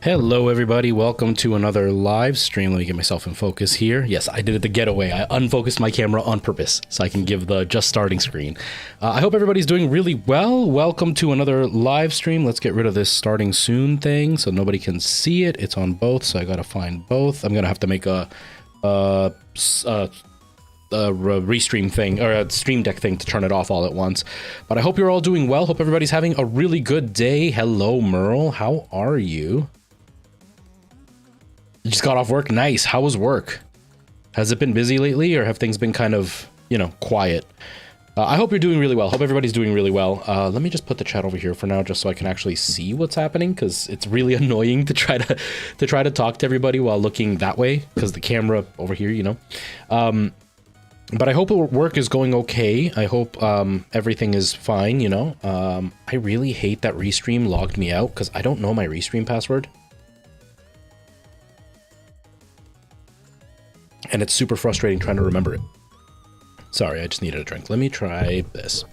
Hello everybody, welcome to another live stream. Let me get myself in focus here. Yes, I did it the getaway. I unfocused my camera on purpose so I can give the just starting screen. I hope everybody's doing really well. Welcome to another live stream. Let's get rid of this starting soon thing so nobody can see it. It's on both, so I gotta find both. I'm gonna have to make a restream thing or a stream deck thing to turn it off all at once. But I hope you're all doing well. Hope everybody's having a really good day. Hello Merle, how are you? You just got off work? Nice. How was work? Has it been busy lately, or have things been kind of, you know, quiet? I hope you're doing really well. Hope everybody's doing really well. Let me just put the chat over here for now, just so I can actually see what's happening, because it's really annoying to try to talk to everybody while looking that way, because the camera over here, you know. But I hope work is going okay. I hope everything is fine, you know. I really hate that Restream logged me out, because I don't know my Restream password. And it's super frustrating trying to remember it. Sorry, I just needed a drink. Let me try this.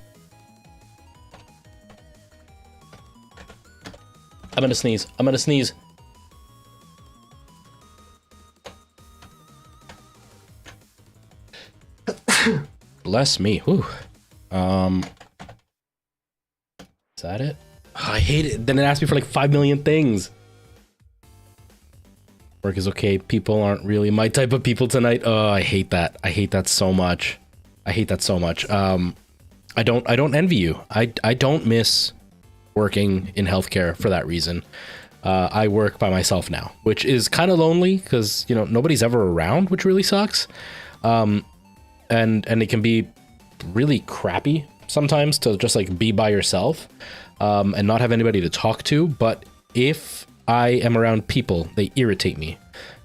I'm gonna sneeze. I'm gonna sneeze. Bless me. Whew. Is that it? Oh, I hate it. Then it asked me for like 5 million things. Work is okay. People aren't really my type of people tonight. Oh, I hate that. I hate that so much. I hate that so much. I don't envy you. I don't miss working in healthcare for that reason. I work by myself now, which is kind of lonely because, you know, nobody's ever around, which really sucks. And it can be really crappy sometimes to just like be by yourself and not have anybody to talk to. But if I am around people, they irritate me.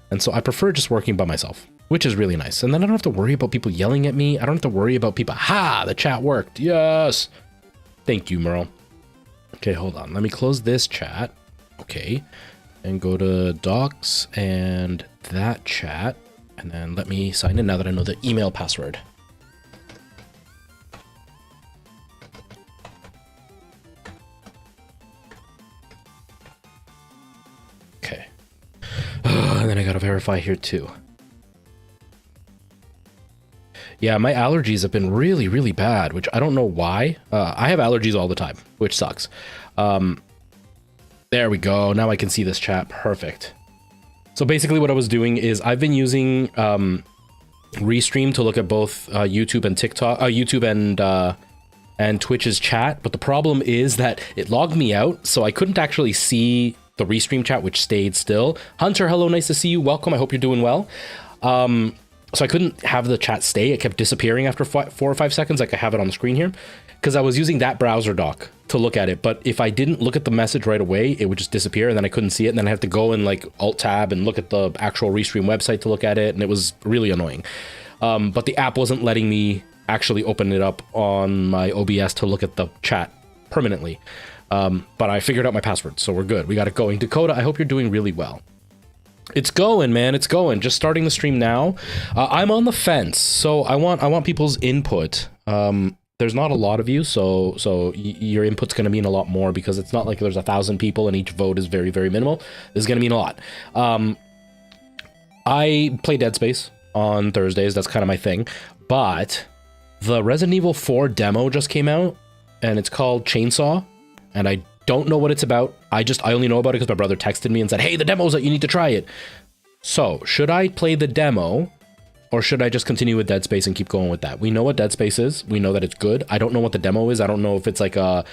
And so I prefer just working by myself, which is really nice. And then I don't have to worry about people yelling at me. I don't have to worry about people. Ha! The chat worked. Yes! Thank you, Merle. Okay, hold on. Let me close this chat. Okay. And go to docs and that chat. And then let me sign in now that I know the email password. Okay. And then I gotta verify here too. Yeah, my allergies have been really, really bad, which I don't know why. I have allergies all the time, which sucks. There we go. Now I can see this chat. Perfect. So basically what I was doing is I've been using Restream to look at both YouTube and TikTok, YouTube and Twitch's chat. But the problem is that it logged me out, so I couldn't actually see the Restream chat, which stayed still. Hunter, hello, nice to see you. Welcome. I hope you're doing well. So I couldn't have the chat stay. It kept disappearing after 4 or 5 seconds, like I have it on the screen here, because I was using that browser doc to look at it. But if I didn't look at the message right away, it would just disappear, and then I couldn't see it. And then I had to go and like alt tab and look at the actual Restream website to look at it, and it was really annoying. But the app wasn't letting me actually open it up on my OBS to look at the chat permanently. But I figured out my password, so we're good. We got it going. Dakota, I hope you're doing really well. It's going, man. It's going. Just starting the stream now. I'm on the fence, so I want people's input. There's not a lot of you, so your input's going to mean a lot more, because it's not like there's 1,000 people and each vote is very, very minimal. This is going to mean a lot. I play Dead Space on Thursdays. That's kind of my thing. But the Resident Evil 4 demo just came out, and it's called Chainsaw. And I don't know what it's about. I only know about it because my brother texted me and said, hey, the demo's out, you need to try it. So should I play the demo, or should I just continue with Dead Space and keep going with that? We know what Dead Space is. We know that it's good. I don't know what the demo is. I don't know if it's like a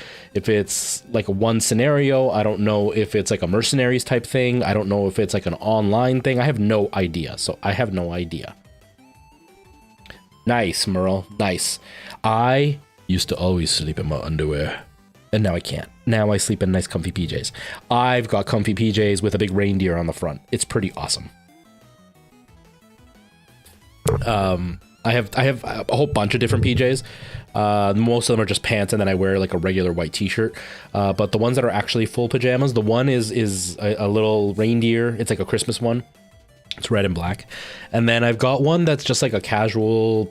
one scenario. I don't know if it's like a mercenaries type thing. I don't know if it's like an online thing. I have no idea. So I have no idea. Nice, Merle. Nice. I used to always sleep in my underwear. And now I can't. Now I sleep in nice comfy PJs. I've got comfy PJs with a big reindeer on the front. It's pretty awesome. I have a whole bunch of different PJs. Most of them are just pants, and then I wear like a regular white t-shirt. But the ones that are actually full pajamas, the one is a little reindeer. It's like a Christmas one. It's red and black. And then I've got one that's just like a casual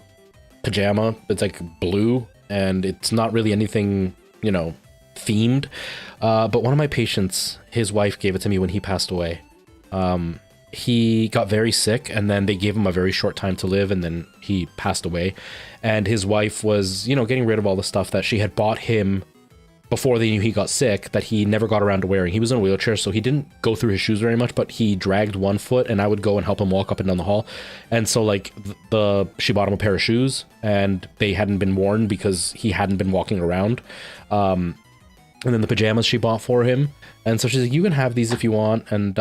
pajama. It's like blue, and it's not really anything, you know, themed. But one of my patients, his wife gave it to me when he passed away. He got very sick, and then they gave him a very short time to live, and then he passed away. And his wife was, you know, getting rid of all the stuff that she had bought him before they knew he got sick, that he never got around to wearing. He was in a wheelchair, so he didn't go through his shoes very much, but he dragged one foot, and I would go and help him walk up and down the hall. And so, like, she bought him a pair of shoes, and they hadn't been worn because he hadn't been walking around. And then the pajamas she bought for him. And so she's like, you can have these if you want. And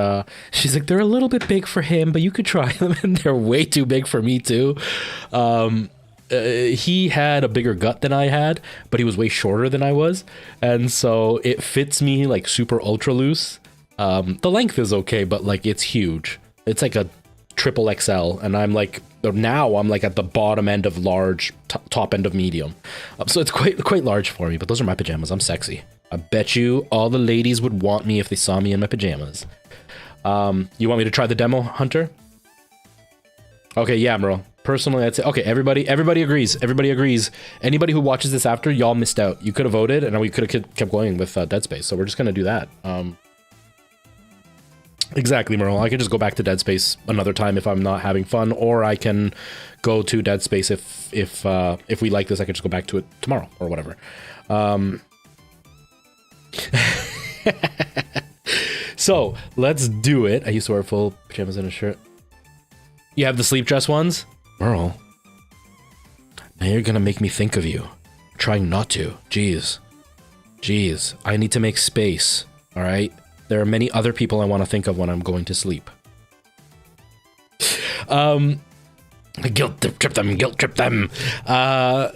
she's like, they're a little bit big for him, but you could try them. And they're way too big for me, too. He had a bigger gut than I had, but he was way shorter than I was. And so it fits me like super ultra loose. The length is okay, but like it's huge. It's like a triple XL. And I'm like, now I'm like at the bottom end of large, top end of medium. So it's quite large for me, but those are my pajamas. I'm sexy. I bet you all the ladies would want me if they saw me in my pajamas. You want me to try the demo, Hunter? Okay, yeah, Merle. Personally, I'd say, okay, everybody agrees. Everybody agrees. Anybody who watches this after, y'all missed out. You could have voted, and we could have kept going with Dead Space. So we're just going to do that. Exactly, Merle. I could just go back to Dead Space another time if I'm not having fun, or I can go to Dead Space if we like this. I could just go back to it tomorrow or whatever. So let's do it. I used to wear full pajamas and a shirt. You have the sleep dress ones? Merle, now you're gonna make me think of you. I'm trying not to. Jeez, I need to make space. All right, there are many other people I want to think of when I'm going to sleep. Guilt trip them.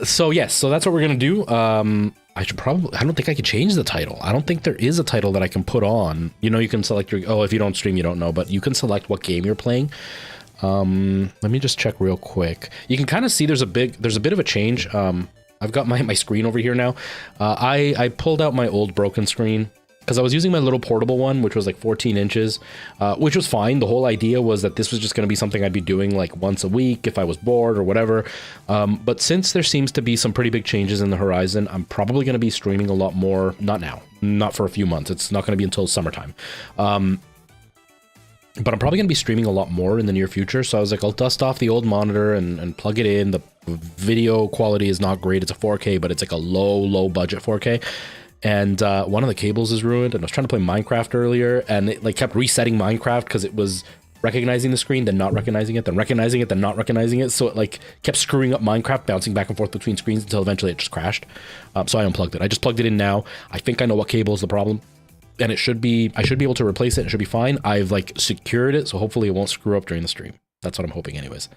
So yes, so that's what we're gonna do. I don't think I could change the title. I don't think there is a title that I can put on. You know, you can select if you don't stream, you don't know, but you can select what game you're playing. Let me just check real quick. You can kind of see there's a bit of a change. I've got my screen over here now. I pulled out my old broken screen because I was using my little portable one, which was like 14 inches, which was fine. The whole idea was that this was just going to be something I'd be doing like once a week if I was bored or whatever. But since there seems to be some pretty big changes in the horizon, I'm probably going to be streaming a lot more. Not now, not for a few months. It's not going to be until summertime. But I'm probably going to be streaming a lot more in the near future. So I was like, I'll dust off the old monitor and plug it in. The video quality is not great. It's a 4K, but it's like a low budget 4K. And one of the cables is ruined. And I was trying to play Minecraft earlier, and it like kept resetting Minecraft because it was recognizing the screen, then not recognizing it, then recognizing it, then not recognizing it. So it like kept screwing up Minecraft, bouncing back and forth between screens until eventually it just crashed. So I unplugged it. I just plugged it in now. I think I know what cable is the problem. And I should be able to replace it. It should be fine. I've like secured it, so hopefully it won't screw up during the stream. That's what I'm hoping anyways.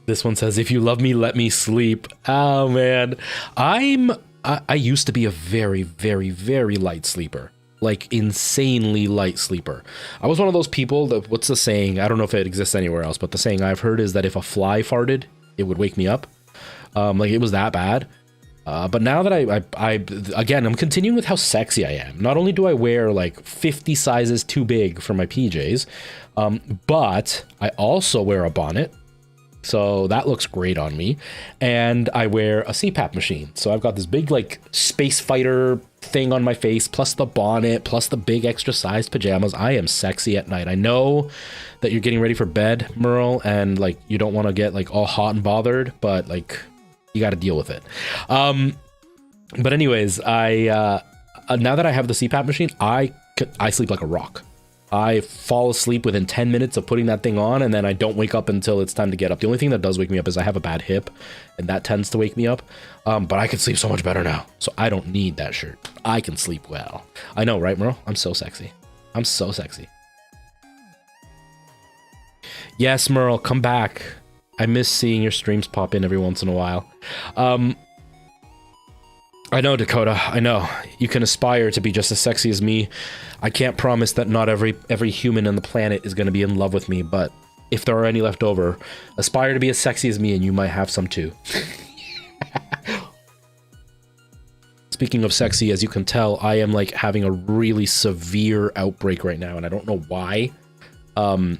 This one says, if you love me, let me sleep. Oh man. I used to be a very, very, very light sleeper. Like insanely light sleeper. I was one of those people that, what's the saying? I don't know if it exists anywhere else, but the saying I've heard is that if a fly farted, it would wake me up. Like it was that bad. But now that again, I'm continuing with how sexy I am. Not only do I wear like 50 sizes too big for my PJs, but I also wear a bonnet. So that looks great on me. And I wear a CPAP machine. So I've got this big like space fighter thing on my face, plus the bonnet, plus the big extra sized pajamas. I am sexy at night. I know that you're getting ready for bed, Merle, and like you don't want to get like all hot and bothered, but like you got to deal with it. But anyways, now that I have the CPAP machine, I sleep like a rock. I fall asleep within 10 minutes of putting that thing on, and then I don't wake up until it's time to get up. The only thing that does wake me up is I have a bad hip, and that tends to wake me up. But I can sleep so much better now, so I don't need that shirt. I can sleep well. I know, right, Merle? I'm so sexy. I'm so sexy. Yes, Merle, come back. I miss seeing your streams pop in every once in a while. I know, Dakota. I know. You can aspire to be just as sexy as me. I can't promise that not every human on the planet is going to be in love with me, but if there are any left over, aspire to be as sexy as me and you might have some too. Speaking of sexy, as you can tell, I am like having a really severe outbreak right now, and I don't know why. I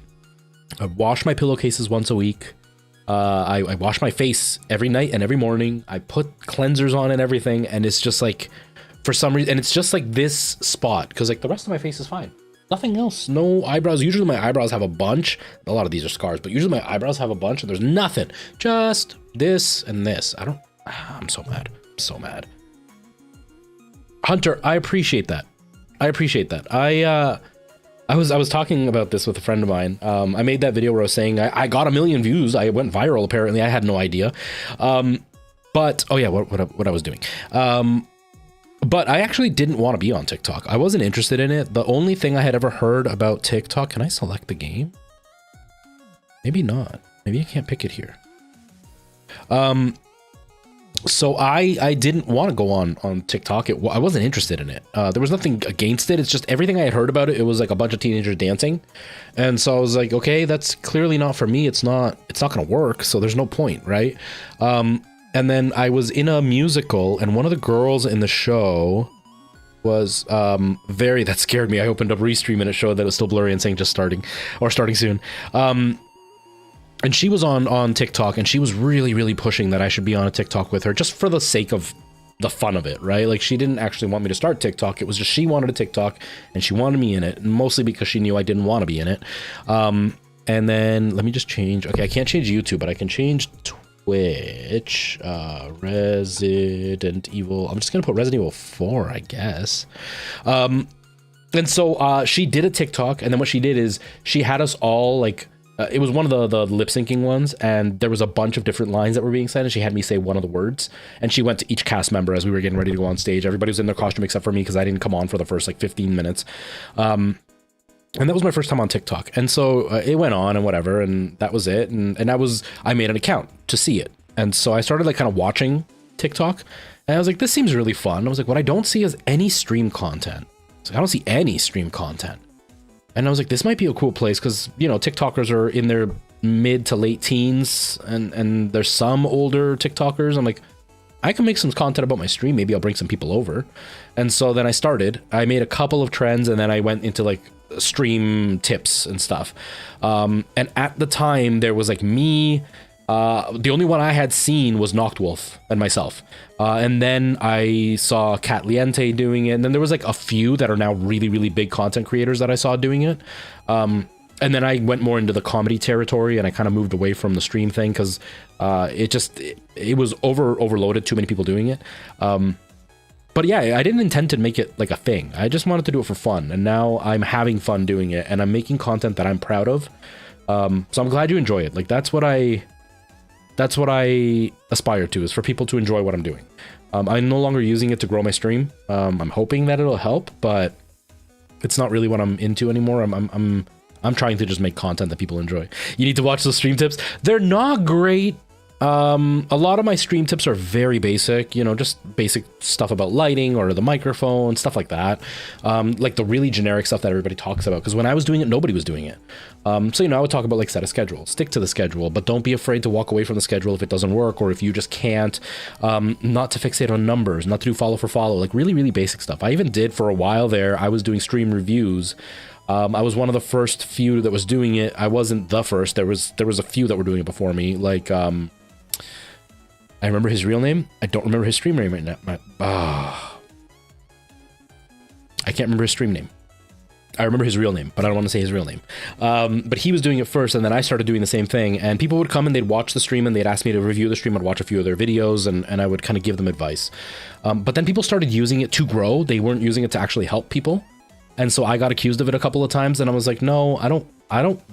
wash my pillowcases once a week. I wash my face every night and every morning. I put cleansers on and everything, and it's just like, for some reason, and it's just like this spot, because like the rest of my face is fine. Nothing else, no eyebrows. Usually my eyebrows have a bunch. A lot of these are scars, but usually my eyebrows have a bunch and there's nothing. Just this and this. I'm so mad. I'm so mad. Hunter, I appreciate that. I appreciate that. I was talking about this with a friend of mine. I made that video where I was saying I got 1 million views. I went viral, apparently. I had no idea. But, oh yeah, what I was doing. But I actually didn't want to be on TikTok. I wasn't interested in it. The only thing I had ever heard about TikTok, can I select the game? Maybe not. Maybe I can't pick it here. So I didn't want to go on TikTok. I wasn't interested in it. There was nothing against it. It's just everything I had heard about it. It was like a bunch of teenagers dancing. And so I was like, okay, that's clearly not for me. It's not going to work. So there's no point, right? And then I was in a musical, and one of the girls in the show was that scared me. I opened up Restream and it showed that it was still blurry and saying just starting or starting soon. And she was on TikTok, and she was really, really pushing that I should be on a TikTok with her just for the sake of the fun of it, right? Like, she didn't actually want me to start TikTok. It was just she wanted a TikTok and she wanted me in it, mostly because she knew I didn't want to be in it. And then let me just change. Okay, I can't change YouTube, but I can change Twitch. Resident Evil. I'm just gonna put Resident Evil 4, I guess. And so she did a TikTok, and then what she did is she had us all like, it was one of the lip syncing ones, and there was a bunch of different lines that were being said, and she had me say one of the words, and she went to each cast member as we were getting ready to go on stage. Everybody was in their costume except for me, because I didn't come on for the first like 15 minutes. And that was my first time on TikTok. And so it went on and whatever, and that was it. And I made an account to see it. And so I started like kind of watching TikTok, and I was like, this seems really fun. I was like, what I don't see is any stream content. So I don't see any stream content. And I was like, this might be a cool place, because, you know, TikTokers are in their mid to late teens, and there's some older TikTokers. I'm like, I can make some content about my stream. Maybe I'll bring some people over. And so then I made a couple of trends, and then I went into like stream tips and stuff. And at the time there was like me, the only one I had seen was Noctwolf and myself. And then I saw Cat Liente doing it. And then there was like a few that are now really, really big content creators that I saw doing it. And then I went more into the comedy territory, and I kind of moved away from the stream thing, because it was overloaded, too many people doing it. But yeah, I didn't intend to make it like a thing. I just wanted to do it for fun, and now I'm having fun doing it, and I'm making content that I'm proud of. So I'm glad you enjoy it. Like, that's what I aspire to, is for people to enjoy what I'm doing. I'm no longer using it to grow my stream. I'm hoping that it'll help, but it's not really what I'm into anymore. I'm trying to just make content that people enjoy. You need to watch those stream tips. They're not great. A lot of my stream tips are very basic, you know, just basic stuff about lighting or the microphone, stuff like that. Like the really generic stuff that everybody talks about, because when I was doing it, nobody was doing it. So, you know, I would talk about like set a schedule, stick to the schedule, but don't be afraid to walk away from the schedule if it doesn't work, or if you just can't, not to fixate on numbers, not to do follow for follow, like really, really basic stuff. I even did for a while there, I was doing stream reviews. I was one of the first few that was doing it. I wasn't the first. There was a few that were doing it before me, like, I remember his real name. I don't remember his stream name right now. I can't remember his stream name. I remember his real name, but I don't want to say his real name. But he was doing it first, and then I started doing the same thing. And people would come and they'd watch the stream, and they'd ask me to review the stream. I'd watch a few of their videos, and I would kind of give them advice. But then people started using it to grow. They weren't using it to actually help people. And so I got accused of it a couple of times, and I was like, no, I don't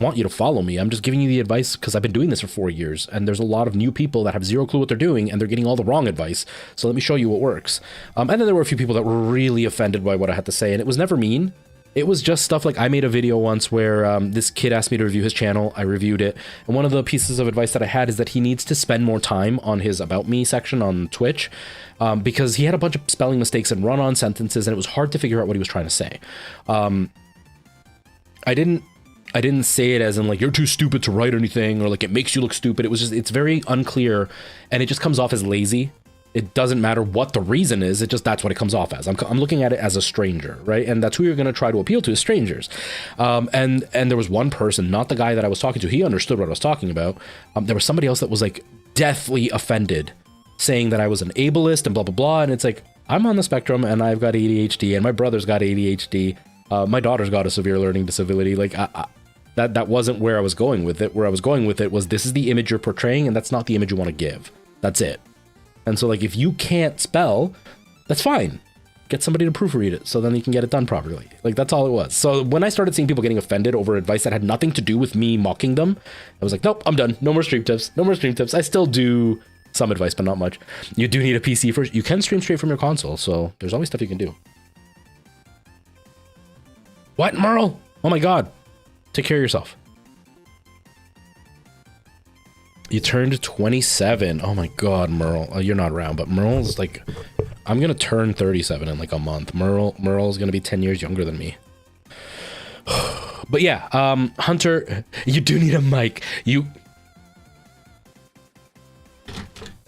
want you to follow me. I'm just giving you the advice because I've been doing this for 4 years, and there's a lot of new people that have zero clue what they're doing, and they're getting all the wrong advice. So let me show you what works. And then there were a few people that were really offended by what I had to say, and it was never mean. It was just stuff like, I made a video once where this kid asked me to review his channel. I reviewed it. And one of the pieces of advice that I had is that he needs to spend more time on his About Me section on Twitch, because he had a bunch of spelling mistakes and run-on sentences, and it was hard to figure out what he was trying to say. I didn't say it as in like, you're too stupid to write anything, or like it makes you look stupid. It was just, it's very unclear, and it just comes off as lazy. It doesn't matter what the reason is. It just, that's what it comes off as. I'm looking at it as a stranger, right? And that's who you're going to try to appeal to, is strangers. And there was one person, not the guy that I was talking to. He understood what I was talking about. There was somebody else that was like deathly offended, saying that I was an ableist and blah, blah, blah. And it's like, I'm on the spectrum and I've got ADHD and my brother's got ADHD. My daughter's got a severe learning disability. Like that wasn't where I was going with it. Where I was going with it was, this is the image you're portraying and that's not the image you want to give. That's it. And so like, if you can't spell, that's fine. Get somebody to proofread it so then you can get it done properly. Like, that's all it was. So when I started seeing people getting offended over advice that had nothing to do with me mocking them, I was like, nope, I'm done. No more stream tips. No more stream tips. I still do some advice, but not much. You do need a PC first. You can stream straight from your console, so there's always stuff you can do. What, Merle? Oh my God. Take care of yourself. You turned 27. Oh my God, Merle. Oh, you're not around, but Merle's like, I'm going to turn 37 in like a month. Merle's going to be 10 years younger than me. But yeah, Hunter, you do need a mic.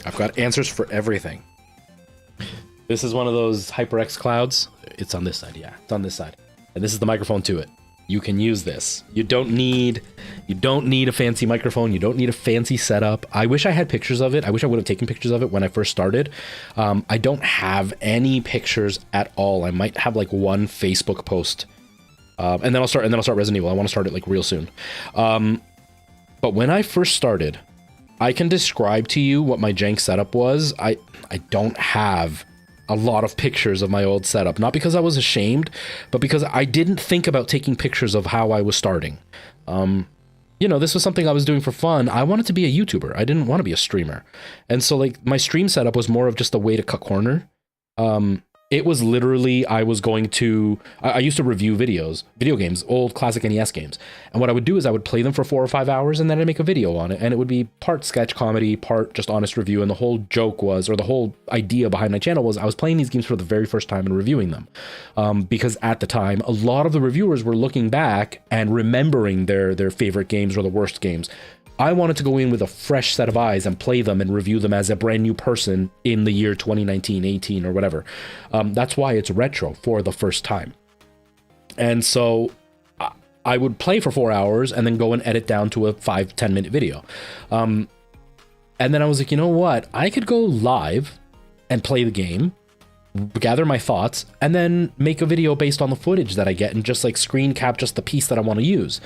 I've got answers for everything. This is one of those HyperX clouds. It's on this side. Yeah, it's on this side. And this is the microphone to it. You can use this. You don't need a fancy microphone. You don't need a fancy setup. I wish I had pictures of it. I wish I would have taken pictures of it when I first started. I don't have any pictures at all. I might have like one Facebook post. And then I'll start Resident Evil. I want to start it like real soon. But when I first started, I can describe to you what my jank setup was. I don't have a lot of pictures of my old setup, not because I was ashamed, but because I didn't think about taking pictures of how I was starting. You know, this was something I was doing for fun. I wanted to be a YouTuber. I didn't want to be a streamer. And so like my stream setup was more of just a way to cut corner. It was literally, I used to review video games, old classic NES games. And what I would do is I would play them for 4 or 5 hours and then I'd make a video on it. And it would be part sketch comedy, part just honest review. And the whole joke was, or the whole idea behind my channel was, I was playing these games for the very first time and reviewing them. Because at the time, a lot of the reviewers were looking back and remembering their favorite games or the worst games. I wanted to go in with a fresh set of eyes and play them and review them as a brand new person in the year 2019, 18 or whatever. That's why it's retro for the first time. And so I would play for 4 hours and then go and edit down to a 5-10 minute video. And then I was like, you know what? I could go live and play the game, gather my thoughts, and then make a video based on the footage that I get and just like screen cap just the piece that I want to use.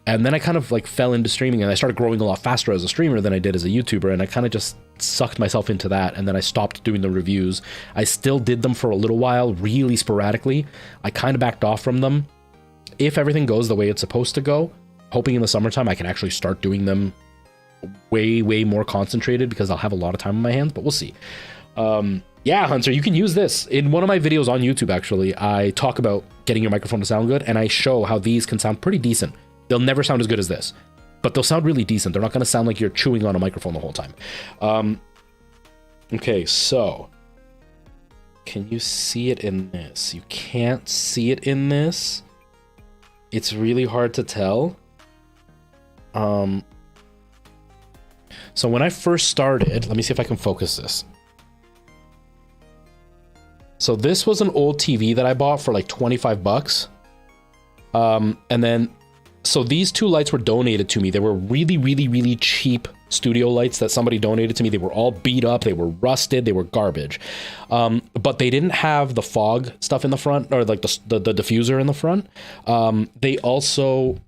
And then I kind of like fell into streaming and I started growing a lot faster as a streamer than I did as a YouTuber. And I kind of just sucked myself into that. And then I stopped doing the reviews. I still did them for a little while, really sporadically. I kind of backed off from them. If everything goes the way it's supposed to go, hoping in the summertime I can actually start doing them way, way more concentrated because I'll have a lot of time on my hands, but we'll see. Yeah, Hunter, you can use this. In one of my videos on YouTube, actually, I talk about getting your microphone to sound good and I show how these can sound pretty decent. They'll never sound as good as this, but they'll sound really decent. They're not going to sound like you're chewing on a microphone the whole time. Okay, so can you see it in this? You can't see it in this. It's really hard to tell. So when I first started, let me see if I can focus this. So this was an old TV that I bought for like 25 bucks. And then so these two lights were donated to me. They were really, really, really cheap studio lights that somebody donated to me. They were all beat up. They were rusted. They were garbage. But they didn't have the fog stuff in the front, or like the diffuser in the front. They also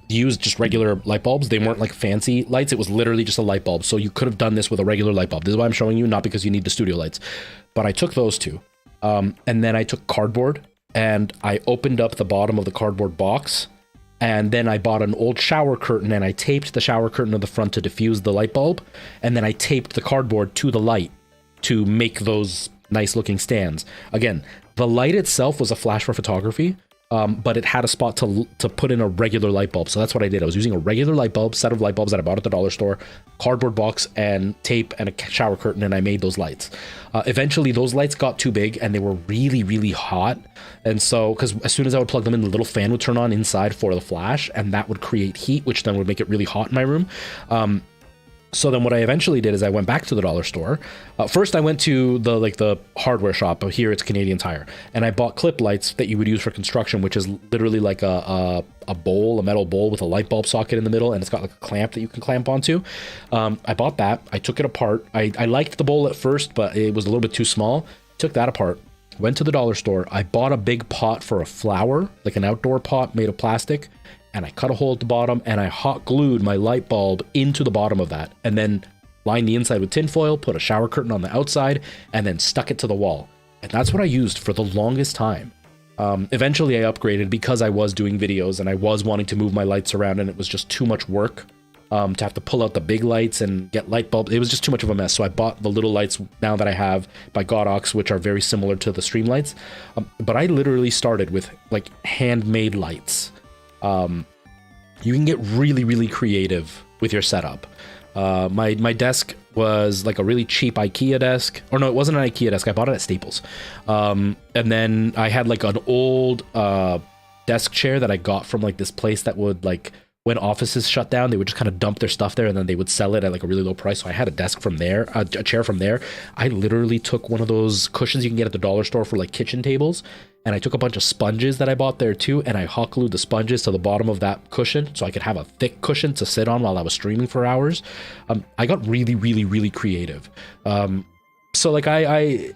used just regular light bulbs. They weren't like fancy lights. It was literally just a light bulb. So you could have done this with a regular light bulb. This is why I'm showing you, not because you need the studio lights. But I took those two. And then I took cardboard. And I opened up the bottom of the cardboard box, and then I bought an old shower curtain and I taped the shower curtain to the front to diffuse the light bulb. And then I taped the cardboard to the light to make those nice looking stands. Again, the light itself was a flash for photography, but it had a spot to put in a regular light bulb. So that's what I did. I was using a regular light bulb, set of light bulbs that I bought at the dollar store, cardboard box and tape and a shower curtain, and I made those lights. Eventually those lights got too big and they were really, really hot. And so, because as soon as I would plug them in, the little fan would turn on inside for the flash, and that would create heat, which then would make it really hot in my room. So then what I eventually did is I went back to the dollar store. First, I went to the hardware shop. Here it's Canadian Tire. And I bought clip lights that you would use for construction, which is literally like a bowl, a metal bowl with a light bulb socket in the middle. And it's got like a clamp that you can clamp onto. I bought that. I took it apart. I liked the bowl at first, but it was a little bit too small. Took that apart. Went to the dollar store. I bought a big pot for a flower, like an outdoor pot made of plastic. And I cut a hole at the bottom and I hot glued my light bulb into the bottom of that, and then lined the inside with tinfoil, put a shower curtain on the outside, and then stuck it to the wall. And that's what I used for the longest time. Eventually I upgraded because I was doing videos and I was wanting to move my lights around, and it was just too much work to have to pull out the big lights and get light bulbs. It was just too much of a mess. So I bought the little lights now that I have by Godox, which are very similar to the stream lights. But I literally started with like handmade lights. You can get really, really creative with your setup. My desk was like a really cheap IKEA desk. Or no, it wasn't an IKEA desk. I bought it at Staples. And then I had like an old desk chair that I got from like this place that would, like, when offices shut down, they would just kind of dump their stuff there and then they would sell it at like a really low price. So I had a desk from there, a chair from there. I literally took one of those cushions you can get at the dollar store for like kitchen tables, and I took a bunch of sponges that I bought there too, and I hot glued the sponges to the bottom of that cushion so I could have a thick cushion to sit on while I was streaming for hours. I got really, really, really creative. So like I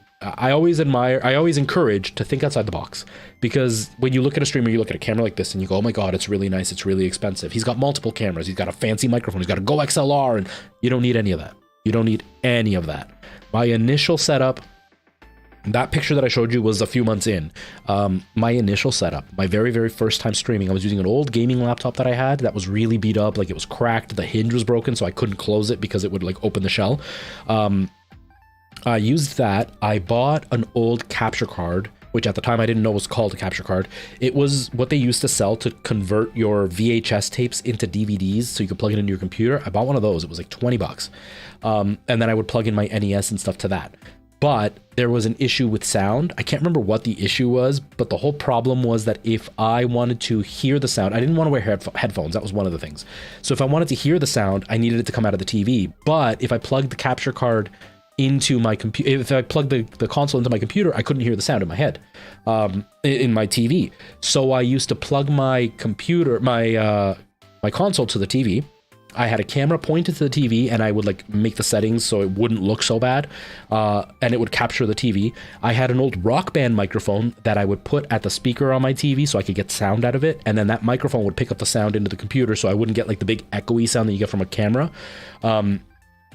always admire, I always encourage to think outside the box, because when you look at a streamer, you look at a camera like this and you go, oh my God, it's really nice. It's really expensive. He's got multiple cameras. He's got a fancy microphone. He's got a Go XLR, and you don't need any of that. You don't need any of that. My initial setup, that picture that I showed you was a few months in. My initial setup, my very, very first time streaming, I was using an old gaming laptop that I had that was really beat up. Like, it was cracked. The hinge was broken, so I couldn't close it because it would like open the shell. I used that. I bought an old capture card, which at the time I didn't know was called a capture card. It was what they used to sell to convert your VHS tapes into DVDs so you could plug it into your computer. I bought one of those. It was like 20 bucks. And then I would plug in my NES and stuff to that. But there was an issue with sound. I can't remember what the issue was, but the whole problem was that if I wanted to hear the sound, I didn't want to wear headphones. That was one of the things. So if I wanted to hear the sound, I needed it to come out of the TV. But if I plugged the capture card into my computer, if I plugged the console into my computer, I couldn't hear the sound in my head, in my TV. So I used to plug my computer, my console to the TV. I had a camera pointed to the TV, and I would like make the settings so it wouldn't look so bad, and it would capture the TV. I had an old Rock Band microphone that I would put at the speaker on my TV so I could get sound out of it, and then that microphone would pick up the sound into the computer so I wouldn't get like the big echoey sound that you get from a camera.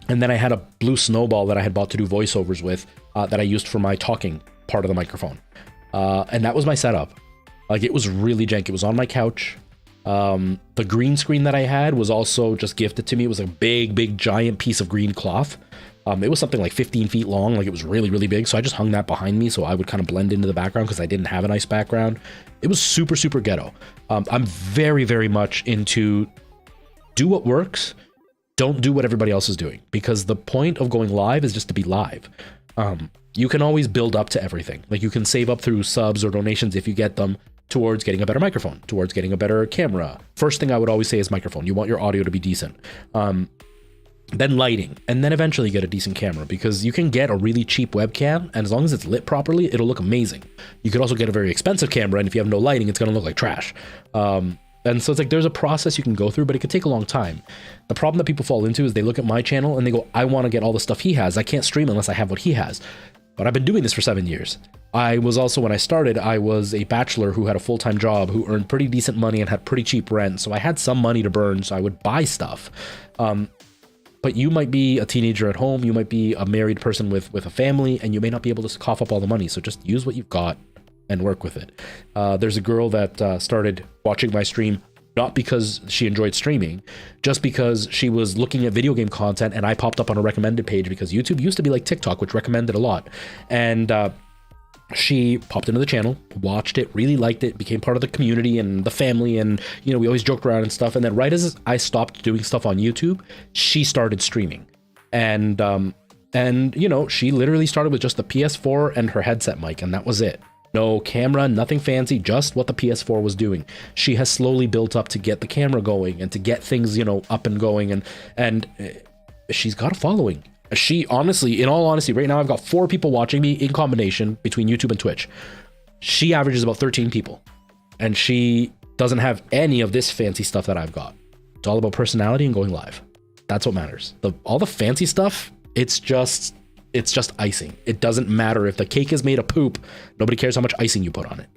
And then I had a blue snowball that I had bought to do voiceovers with, that I used for my talking part of the microphone. And that was my setup. Like, it was really jank. It was on my couch. The green screen that I had was also just gifted to me. It was a big, giant piece of green cloth. It was something like 15 feet long. Like, it was really, really big. So I just hung that behind me so I would kind of blend into the background because I didn't have a nice background. It was super, super ghetto. I'm very, very much into do what works. Don't do what everybody else is doing, because the point of going live is just to be live. You can always build up to everything. Like, you can save up through subs or donations if you get them towards getting a better microphone, towards getting a better camera. First thing I would always say is microphone. You want your audio to be decent. Then lighting, and then eventually get a decent camera, because you can get a really cheap webcam, and as long as it's lit properly, it'll look amazing. You could also get a very expensive camera, and if you have no lighting, it's going to look like trash. And so it's like there's a process you can go through, but it could take a long time. The problem that people fall into is they look at my channel and they go, I want to get all the stuff he has. I can't stream unless I have what he has. But I've been doing this for 7 years. I was also, when I started, I was a bachelor who had a full-time job, who earned pretty decent money and had pretty cheap rent. So I had some money to burn, so I would buy stuff. But you might be a teenager at home. You might be a married person with a family, and you may not be able to cough up all the money. So just use what you've got and work with it. There's a girl that started watching my stream not because she enjoyed streaming, just because she was looking at video game content and I popped up on a recommended page, because YouTube used to be like TikTok, which recommended a lot. And she popped into the channel, watched it, really liked it, became part of the community and the family, and you know, we always joked around and stuff. And then right as I stopped doing stuff on YouTube, she started streaming. And you know, she literally started with just the PS4 and her headset mic, and that was it. No camera, nothing fancy, just what the PS4 was doing. She has slowly built up to get the camera going and to get things, you know, up and going. And she's got a following. She honestly, in all honesty, right now I've got 4 people watching me in combination between YouTube and Twitch. She averages about 13 people, and she doesn't have any of this fancy stuff that I've got. It's all about personality and going live. That's what matters. All the fancy stuff, it's just icing. It doesn't matter if the cake is made of poop. Nobody cares how much icing you put on it.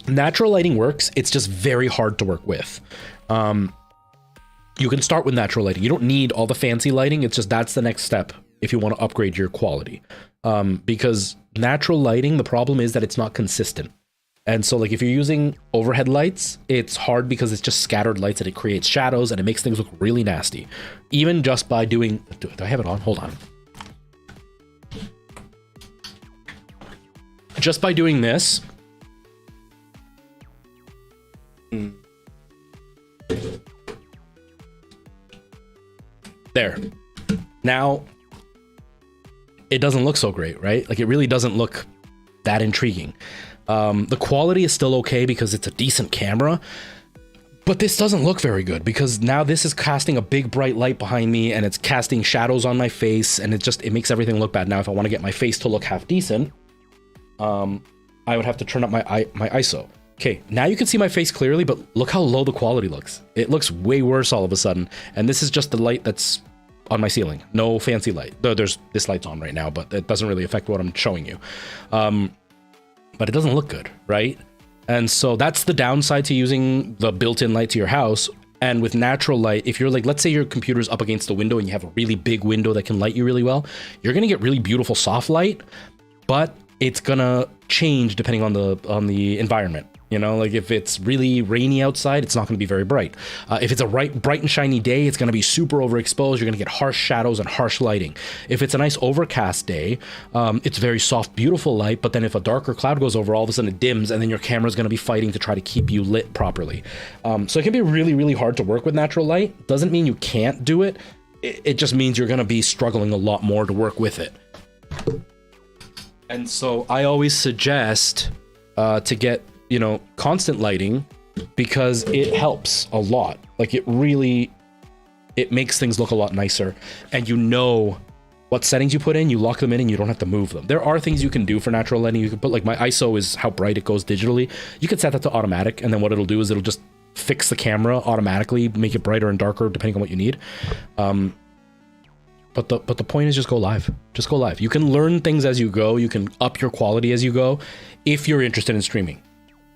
Natural lighting works. It's just very hard to work with. You can start with natural lighting. You don't need all the fancy lighting. It's just that's the next step if you want to upgrade your quality. Because natural lighting, the problem is that it's not consistent. And so like if you're using overhead lights, it's hard because it's just scattered lights and it creates shadows and it makes things look really nasty. Even just by doing, do I have it on? Hold on. Just by doing this. There. Now, it doesn't look so great, right? Like it really doesn't look that intriguing. The quality is still okay because it's a decent camera, but this doesn't look very good because now this is casting a big bright light behind me and it's casting shadows on my face and it makes everything look bad. Now, if I want to get my face to look half decent, I would have to turn up my ISO. Okay, now you can see my face clearly, but look how low the quality looks. It looks way worse all of a sudden. And this is just the light that's on my ceiling. No fancy light. There's this light's on right now, but it doesn't really affect what I'm showing you. But it doesn't look good, right? And so that's the downside to using the built-in light to your house. And with natural light, if you're like, let's say your computer's up against the window and you have a really big window that can light you really well, you're gonna get really beautiful soft light, but it's gonna change depending on the environment. You know, like if it's really rainy outside, it's not going to be very bright. If it's a bright and shiny day, it's going to be super overexposed. You're going to get harsh shadows and harsh lighting. If it's a nice overcast day, it's very soft, beautiful light. But then if a darker cloud goes over, all of a sudden it dims and then your camera's going to be fighting to try to keep you lit properly. So it can be really, really hard to work with natural light. Doesn't mean you can't do it. It just means you're going to be struggling a lot more to work with it. And so I always suggest to get, you know, constant lighting because it helps a lot. Like it makes things look a lot nicer, and you know what settings you put in, you lock them in and you don't have to move them. There are things you can do for natural lighting. You can put, like, my ISO is how bright it goes digitally. You can set that to automatic, and then what it'll do is it'll just fix the camera automatically, make it brighter and darker depending on what you need. But the point is just go live. Just go live. You can learn things as you go. You can up your quality as you go if you're interested in streaming.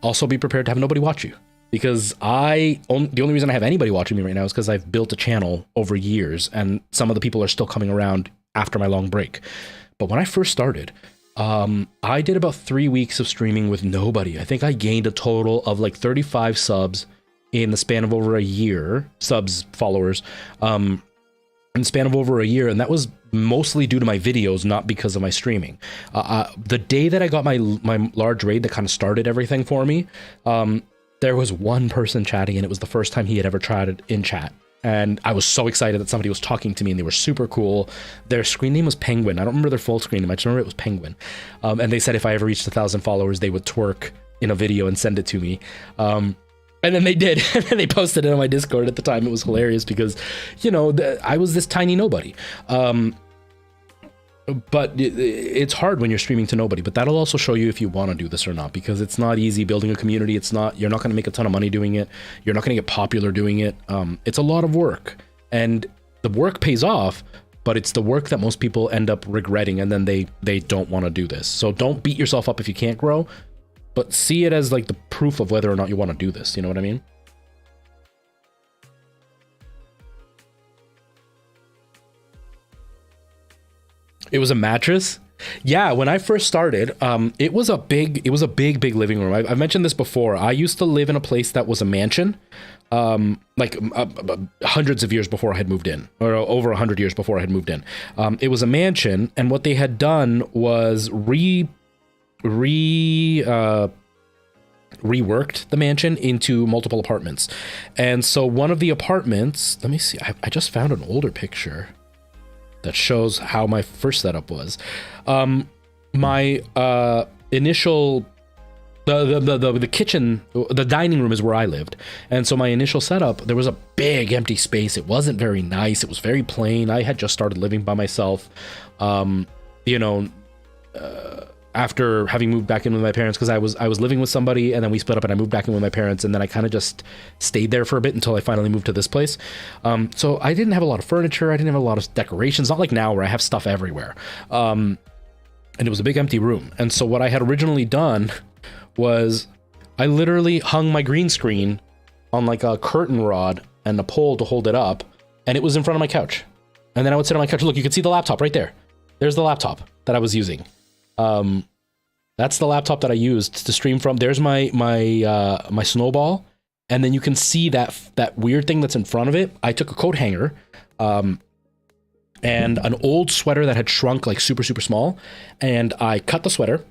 Also be prepared to have nobody watch you, because the only reason I have anybody watching me right now is because I've built a channel over years and some of the people are still coming around after my long break. But when I first started, I did about 3 weeks of streaming with nobody. I think I gained a total of like 35 subs in the span of over a year, followers, in the span of over a year. And that was mostly due to my videos, not because of my streaming. The day that I got my large raid that kind of started everything for me, there was one person chatting, and it was the first time he had ever chatted in chat. And I was so excited that somebody was talking to me, and they were super cool. Their screen name was Penguin. I don't remember their full screen name. I just remember it was Penguin. And they said if I ever reached 1,000 followers, they would twerk in a video and send it to me. And then they did, and then they posted it on my Discord at the time. It was hilarious because, you know, I was this tiny nobody. But it's hard when you're streaming to nobody, but that'll also show you if you want to do this or not, because it's not easy building a community. You're not going to make a ton of money doing it. You're not going to get popular doing it. It's a lot of work, and the work pays off, but it's the work that most people end up regretting, and then they don't want to do this. So don't beat yourself up if you can't grow, but see it as like the proof of whether or not you want to do this. You know what I mean? It was a mattress. Yeah, when I first started, it was a big living room. I've mentioned this before. I used to live in a place that was a mansion, hundreds of years before I had moved in, or over 100 years before I had moved in. It was a mansion, and what they had done was reworked the mansion into multiple apartments. And so one of the apartments, let me see, I just found an older picture that shows how my first setup was. The The kitchen, the dining room is where I lived. And so my initial setup, there was a big empty space. It wasn't very nice. It was very plain. I had just started living by myself, after having moved back in with my parents, because I was living with somebody, and then we split up and I moved back in with my parents, and then I kind of just stayed there for a bit until I finally moved to this place. So I didn't have a lot of furniture. I didn't have a lot of decorations, not like now where I have stuff everywhere. And it was a big empty room. And so what I had originally done was I literally hung my green screen on like a curtain rod and a pole to hold it up, and it was in front of my couch. And then I would sit on my couch. Look, you can see the laptop right there. There's the laptop that I was using. That's the laptop that I used to stream from. There's my snowball, and then you can see that weird thing that's in front of it. I took a coat hanger, and an old sweater that had shrunk like super, super small, and I cut the sweater.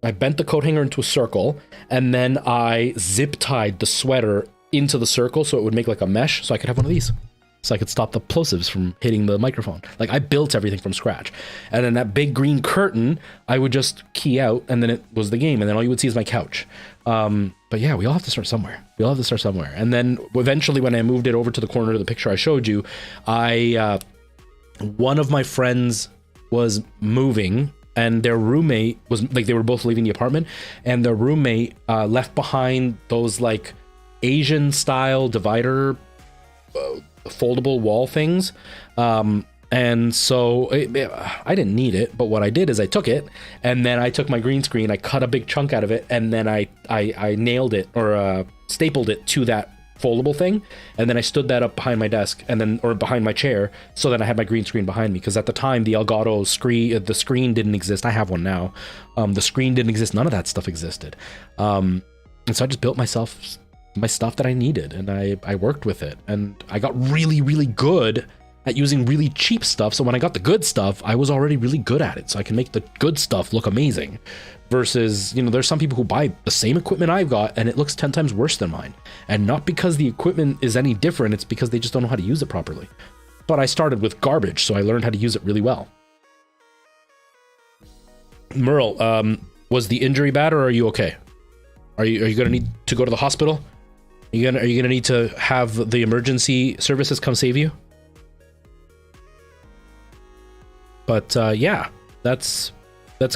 I bent the coat hanger into a circle, and then I zip tied the sweater into the circle so it would make like a mesh, so I could have one of these. So I could stop the plosives from hitting the microphone. Like, I built everything from scratch. And then that big green curtain, I would just key out, and then it was the game, and then all you would see is my couch. But yeah, we all have to start somewhere. And then eventually when I moved it over to the corner of the picture I showed you, one of my friends was moving, and their roommate was like, they were both leaving the apartment, and their roommate left behind those like Asian style divider foldable wall things. And so I didn't need it, but what I did is I took it, and then I took my green screen, I cut a big chunk out of it, and then I nailed it, or stapled it to that foldable thing, and then I stood that up behind my desk, or behind my chair, so that I had my green screen behind me, because at the time the Elgato screen, the screen didn't exist. I have one now. The screen didn't exist. None of that stuff existed. And so I just built myself my stuff that I needed, and I worked with it, and I got really, really good at using really cheap stuff. So when I got the good stuff, I was already really good at it, so I can make the good stuff look amazing. Versus, there's some people who buy the same equipment I've got and it looks 10 times worse than mine. And not because the equipment is any different, it's because they just don't know how to use it properly. But I started with garbage, so I learned how to use it really well. Merle, was the injury bad, or are you okay? Are you gonna need to go to the hospital? Are you gonna need to have the emergency services come save you? But yeah, that's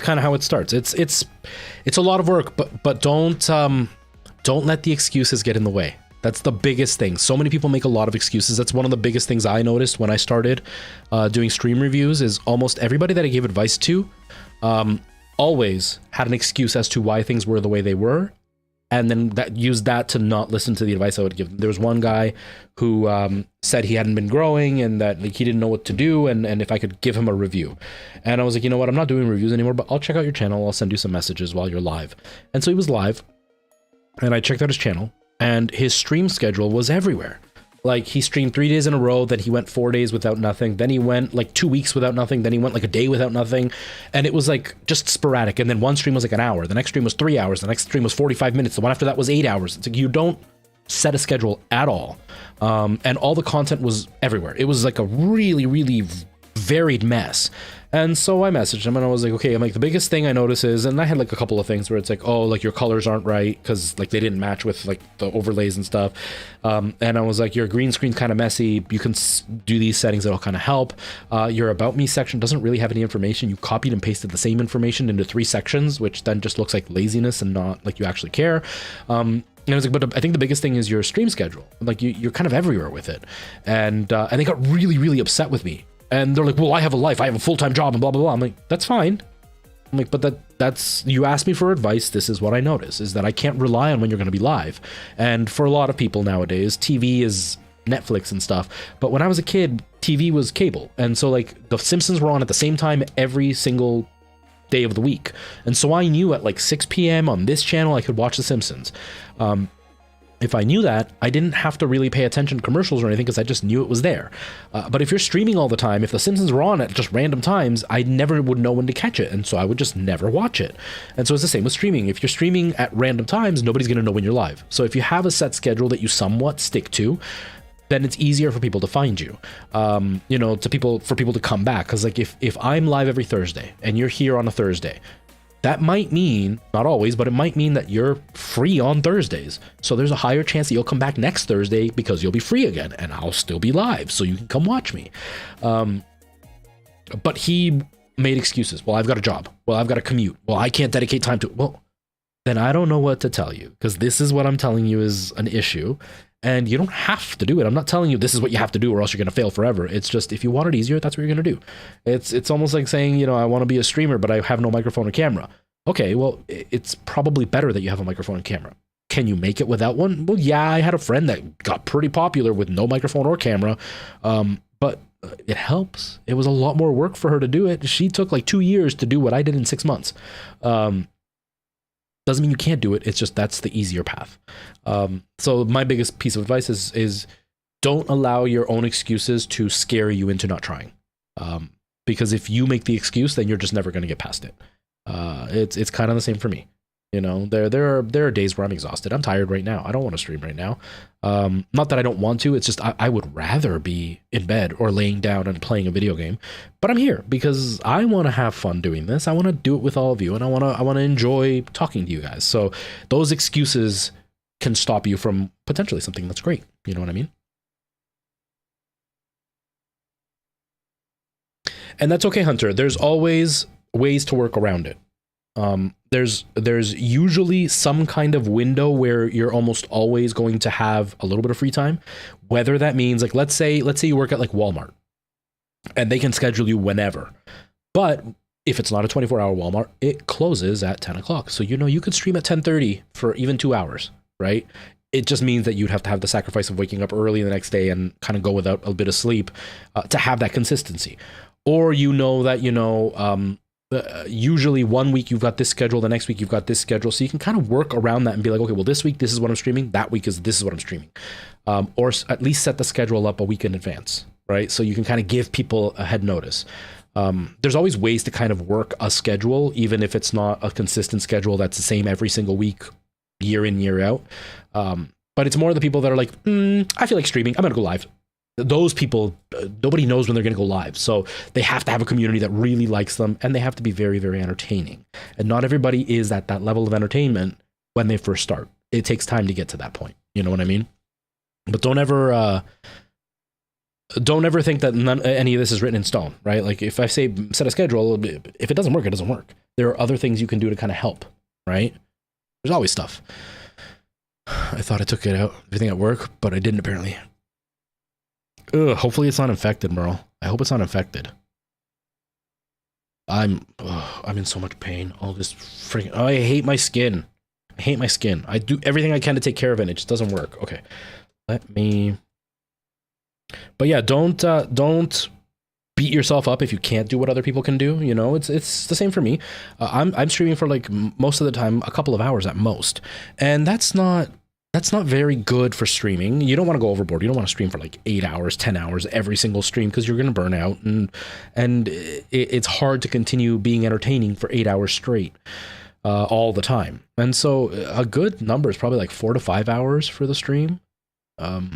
kind of how it starts. It's a lot of work, but don't let the excuses get in the way. That's the biggest thing. So many people make a lot of excuses. That's one of the biggest things I noticed when I started doing stream reviews, is almost everybody that I gave advice to always had an excuse as to why things were the way they were, and then used that to not listen to the advice I would give them. There was one guy who said he hadn't been growing, and that like he didn't know what to do, and if I could give him a review. And I was like, you know what, I'm not doing reviews anymore, but I'll check out your channel. I'll send you some messages while you're live. And so he was live, and I checked out his channel, and his stream schedule was everywhere. Like, he streamed 3 days in a row, then he went 4 days without nothing, then he went like 2 weeks without nothing, then he went like a day without nothing, and it was like just sporadic. And then one stream was like an hour, the next stream was 3 hours, the next stream was 45 minutes, the one after that was 8 hours. It's like, you don't set a schedule at all. And all the content was everywhere. It was like a really, really varied mess. And so I messaged him, and I was like, okay, I'm like, the biggest thing I notice is, and I had like a couple of things where it's like, oh, like your colors aren't right, because like they didn't match with like the overlays and stuff. And I was like, your green screen's kind of messy. You can do these settings that'll kind of help. Your about me section doesn't really have any information. You copied and pasted the same information into 3 sections, which then just looks like laziness and not like you actually care. And I was like, but I think the biggest thing is your stream schedule. Like you're kind of everywhere with it. And they got really, really upset with me. And they're like, well, I have a life, I have a full-time job, and blah, blah, blah. I'm like, that's fine. I'm like, but that's, you asked me for advice. This is what I notice, is that I can't rely on when you're going to be live. And for a lot of people nowadays, TV is Netflix and stuff. But when I was a kid, TV was cable. And so like The Simpsons were on at the same time every single day of the week. And so I knew at like 6 p.m. on this channel, I could watch The Simpsons. If I knew that, I didn't have to really pay attention to commercials or anything, because I just knew it was there. But if you're streaming all the time, if The Simpsons were on at just random times, I never would know when to catch it, and so I would just never watch it. And so it's the same with streaming. If you're streaming at random times, nobody's going to know when you're live. So if you have a set schedule that you somewhat stick to, then it's easier for people to find you, for people to come back. Because like if I'm live every Thursday and you're here on a Thursday, that might mean, not always, but it might mean that you're free on Thursdays. So there's a higher chance that you'll come back next Thursday because you'll be free again and I'll still be live so you can come watch me. But he made excuses. Well, I've got a job. Well, I've got a commute. Well, I can't dedicate time to it. Well, then I don't know what to tell you, because this is what I'm telling you is an issue. And you don't have to do it. I'm not telling you this is what you have to do or else you're going to fail forever. It's just, if you want it easier, that's what you're going to do. It's almost like saying, you know, I want to be a streamer, but I have no microphone or camera. Okay, well, it's probably better that you have a microphone and camera. Can you make it without one? Well, yeah, I had a friend that got pretty popular with no microphone or camera, but it helps. It was a lot more work for her to do it. She took like 2 years to do what I did in 6 months. Doesn't mean you can't do it. It's just that's the easier path. So my biggest piece of advice is don't allow your own excuses to scare you into not trying. Because if you make the excuse, then you're just never going to get past it. It's kind of the same for me. You know, there are days where I'm exhausted. I'm tired right now. I don't want to stream right now. Not that I don't want to. It's just I would rather be in bed or laying down and playing a video game. But I'm here because I want to have fun doing this. I want to do it with all of you, and I want to enjoy talking to you guys. So those excuses can stop you from potentially something that's great. You know what I mean? And that's okay, Hunter. There's always ways to work around it. There's usually some kind of window where you're almost always going to have a little bit of free time, whether that means like, let's say you work at like Walmart and they can schedule you whenever, but if it's not a 24-hour Walmart, it closes at 10 o'clock. So, you know, you could stream at 10:30 for even 2 hours, right? It just means that you'd have to have the sacrifice of waking up early the next day and kind of go without a bit of sleep to have that consistency. Or, you know, that, you know, usually 1 week you've got this schedule, the next week you've got this schedule, so you can kind of work around that and be like, okay, well, this week this is what I'm streaming, that week this is what I'm streaming, or at least set the schedule up a week in advance, right? So you can kind of give people a head notice. There's always ways to kind of work a schedule, even if it's not a consistent schedule that's the same every single week, year in, year out. But it's more the people that are like, I feel like streaming, I'm gonna go live. Those people, nobody knows when they're going to go live. So they have to have a community that really likes them, and they have to be very, very entertaining. And not everybody is at that level of entertainment when they first start. It takes time to get to that point. You know what I mean? But don't ever think that any of this is written in stone, right? Like if I say set a schedule, if it doesn't work, it doesn't work. There are other things you can do to kind of help, right? There's always stuff. I thought I took it out, everything at work, but I didn't apparently. Ugh, hopefully it's not infected, Merle. I hope it's not infected. I'm in so much pain. All this freaking... Oh, I hate my skin. I hate my skin. I do everything I can to take care of it. It just doesn't work. Okay. Let me... But yeah, don't beat yourself up if you can't do what other people can do. You know, it's the same for me. I'm streaming for like most of the time a couple of hours at most. And that's not very good for streaming. You don't want to go overboard. You don't want to stream for like 8 hours, 10 hours every single stream because you're going to burn out, and it's hard to continue being entertaining for 8 hours straight all the time. And so a good number is probably like 4 to 5 hours for the stream.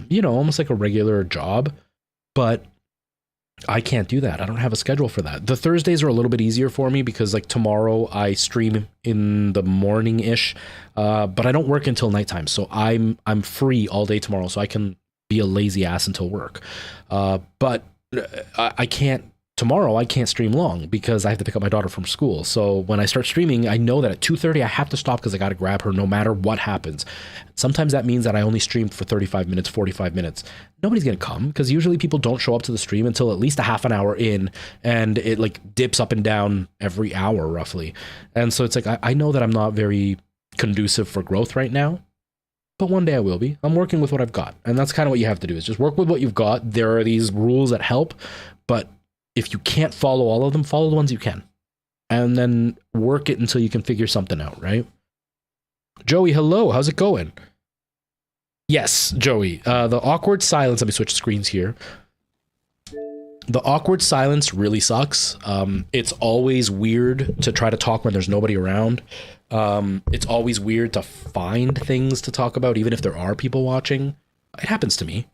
You know, almost like a regular job, but I can't do that. I don't have a schedule for that. The Thursdays are a little bit easier for me because like tomorrow I stream in the morning-ish, but I don't work until nighttime. So I'm free all day tomorrow, so I can be a lazy ass until work. But I can't tomorrow. I can't stream long because I have to pick up my daughter from school. So when I start streaming, I know that at 2:30 I have to stop because I got to grab her no matter what happens. Sometimes that means that I only streamed for 35 minutes, 45 minutes. Nobody's going to come because usually people don't show up to the stream until at least a half an hour in, and it like dips up and down every hour roughly. And so it's like, I know that I'm not very conducive for growth right now, but one day I will be. I'm working with what I've got. And that's kind of what you have to do, is just work with what you've got. There are these rules that help, but if you can't follow all of them, follow the ones you can. And then work it until you can figure something out, right? Joey, hello. How's it going? Yes, Joey. The awkward silence. Let me switch screens here. The awkward silence really sucks. It's always weird to try to talk when there's nobody around. It's always weird to find things to talk about, even if there are people watching. It happens to me.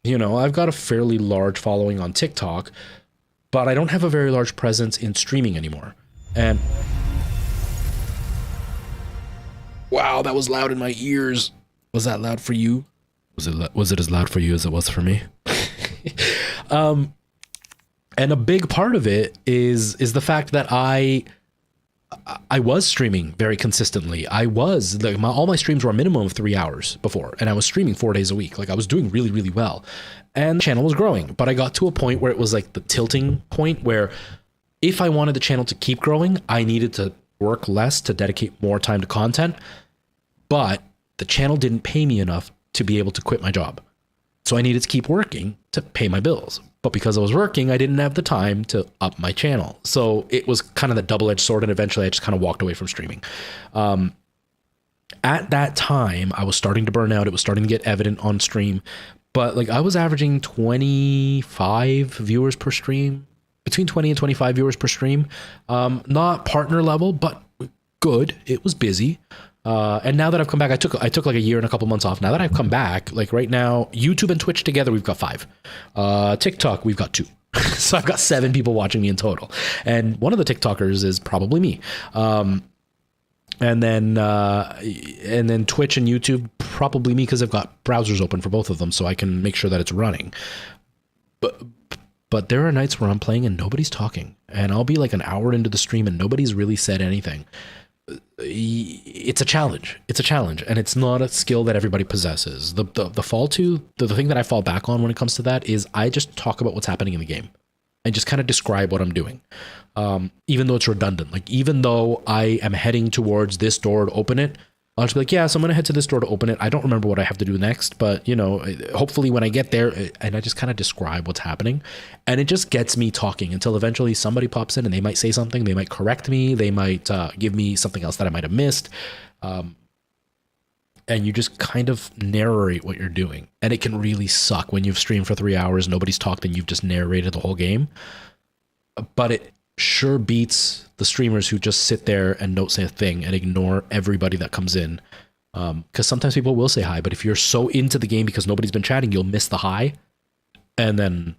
You know, I've got a fairly large following on TikTok, but I don't have a very large presence in streaming anymore. And Wow, that was loud in my ears. Was that loud for you? Was it as loud for you as it was for me? And a big part of it is the fact that I was streaming very consistently. I was like all my streams were a minimum of 3 hours before, and I was streaming 4 days a week. Like I was doing really, really well, and the channel was growing. But I got to a point where it was like the tilting point where if I wanted the channel to keep growing, I needed to work less to dedicate more time to content. But the channel didn't pay me enough to be able to quit my job. So I needed to keep working to pay my bills. But because I was working, I didn't have the time to up my channel. So it was kind of the double-edged sword, and eventually I just kind of walked away from streaming. At that time, I was starting to burn out. It was starting to get evident on stream. But like I was averaging 25 viewers per stream, between 20 and 25 viewers per stream. Not partner level, but good. It was busy. And now that I've come back, I took like a year and a couple months off. Now that I've come back, like right now, YouTube and Twitch together, we've got 5. TikTok, we've got 2. So I've got 7 people watching me in total. And one of the TikTokers is probably me. And then Twitch and YouTube, probably me, because I've got browsers open for both of them, so I can make sure that it's running. But there are nights where I'm playing and nobody's talking, and I'll be like an hour into the stream and nobody's really said anything. It's a challenge. It's a challenge, and it's not a skill that everybody possesses. The thing that I fall back on when it comes to that is I just talk about what's happening in the game and just kind of describe what I'm doing. Even though it's redundant, like even though I am heading towards this door to open it, I'll just be like, yeah, so I'm going to head to this door to open it. I don't remember what I have to do next, but you know, hopefully when I get there, and I just kind of describe what's happening, and it just gets me talking until eventually somebody pops in and they might say something, they might correct me, they might give me something else that I might have missed. And you just kind of narrate what you're doing. And it can really suck when you've streamed for 3 hours, nobody's talked, and you've just narrated the whole game. But it sure beats the streamers who just sit there and don't say a thing and ignore everybody that comes in. Because sometimes people will say hi, but if you're so into the game because nobody's been chatting, you'll miss the hi, and then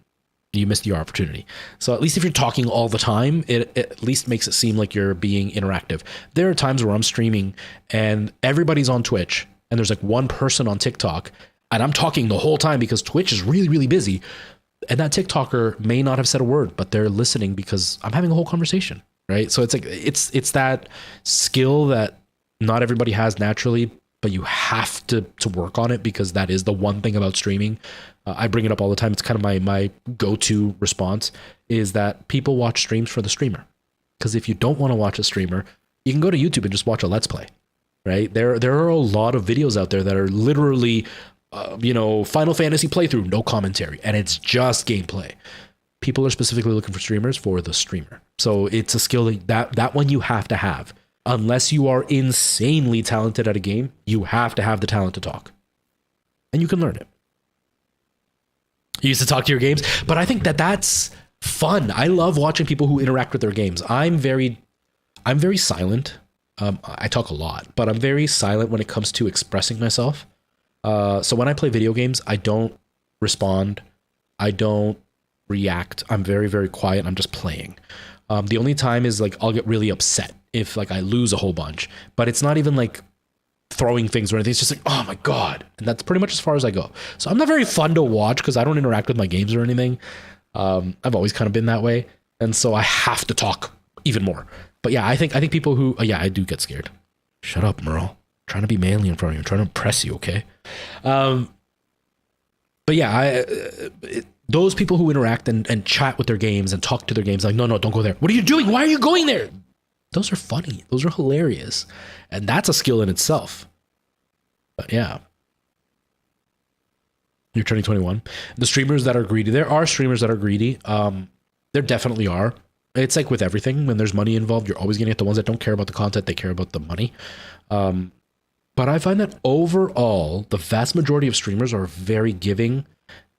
you miss your opportunity. So at least if you're talking all the time, it at least makes it seem like you're being interactive. There are times where I'm streaming and everybody's on Twitch, and there's like one person on TikTok, and I'm talking the whole time because Twitch is really, really busy. And that TikToker may not have said a word, but they're listening because I'm having a whole conversation, right? So it's like it's that skill that not everybody has naturally, but you have to work on it, because that is the one thing about streaming. I bring it up all the time. It's kind of my go-to response is that people watch streams for the streamer. Because if you don't want to watch a streamer, you can go to YouTube and just watch a Let's Play, right? There are a lot of videos out there that are literally Final Fantasy playthrough, no commentary, and it's just gameplay. People are specifically looking for streamers for the streamer. So it's a skill that one you have to have. Unless you are insanely talented at a game, you have to have the talent to talk. And you can learn it. You used to talk to your games, but I think that's fun. I love watching people who interact with their games. I'm very silent. I talk a lot, but I'm very silent when it comes to expressing myself. So when I play video games, I don't respond. I don't react. I'm very, very quiet. I'm just playing. The only time is like I'll get really upset if like I lose a whole bunch, but it's not even like throwing things or anything. It's just like, oh my God. And that's pretty much as far as I go. So I'm not very fun to watch because I don't interact with my games or anything. I've always kind of been that way. And so I have to talk even more. But yeah, I think people who, I do get scared. Shut up, Merle. Trying to be manly in front of you. I'm trying to impress you, okay? But yeah, those people who interact and chat with their games and talk to their games, like, no, don't go there. What are you doing? Why are you going there? Those are funny. Those are hilarious. And that's a skill in itself. But yeah. You're turning 21. The streamers that are greedy, there are streamers that are greedy. There definitely are. It's like with everything, when there's money involved, you're always going to get the ones that don't care about the content, they care about the money. But I find that overall, the vast majority of streamers are very giving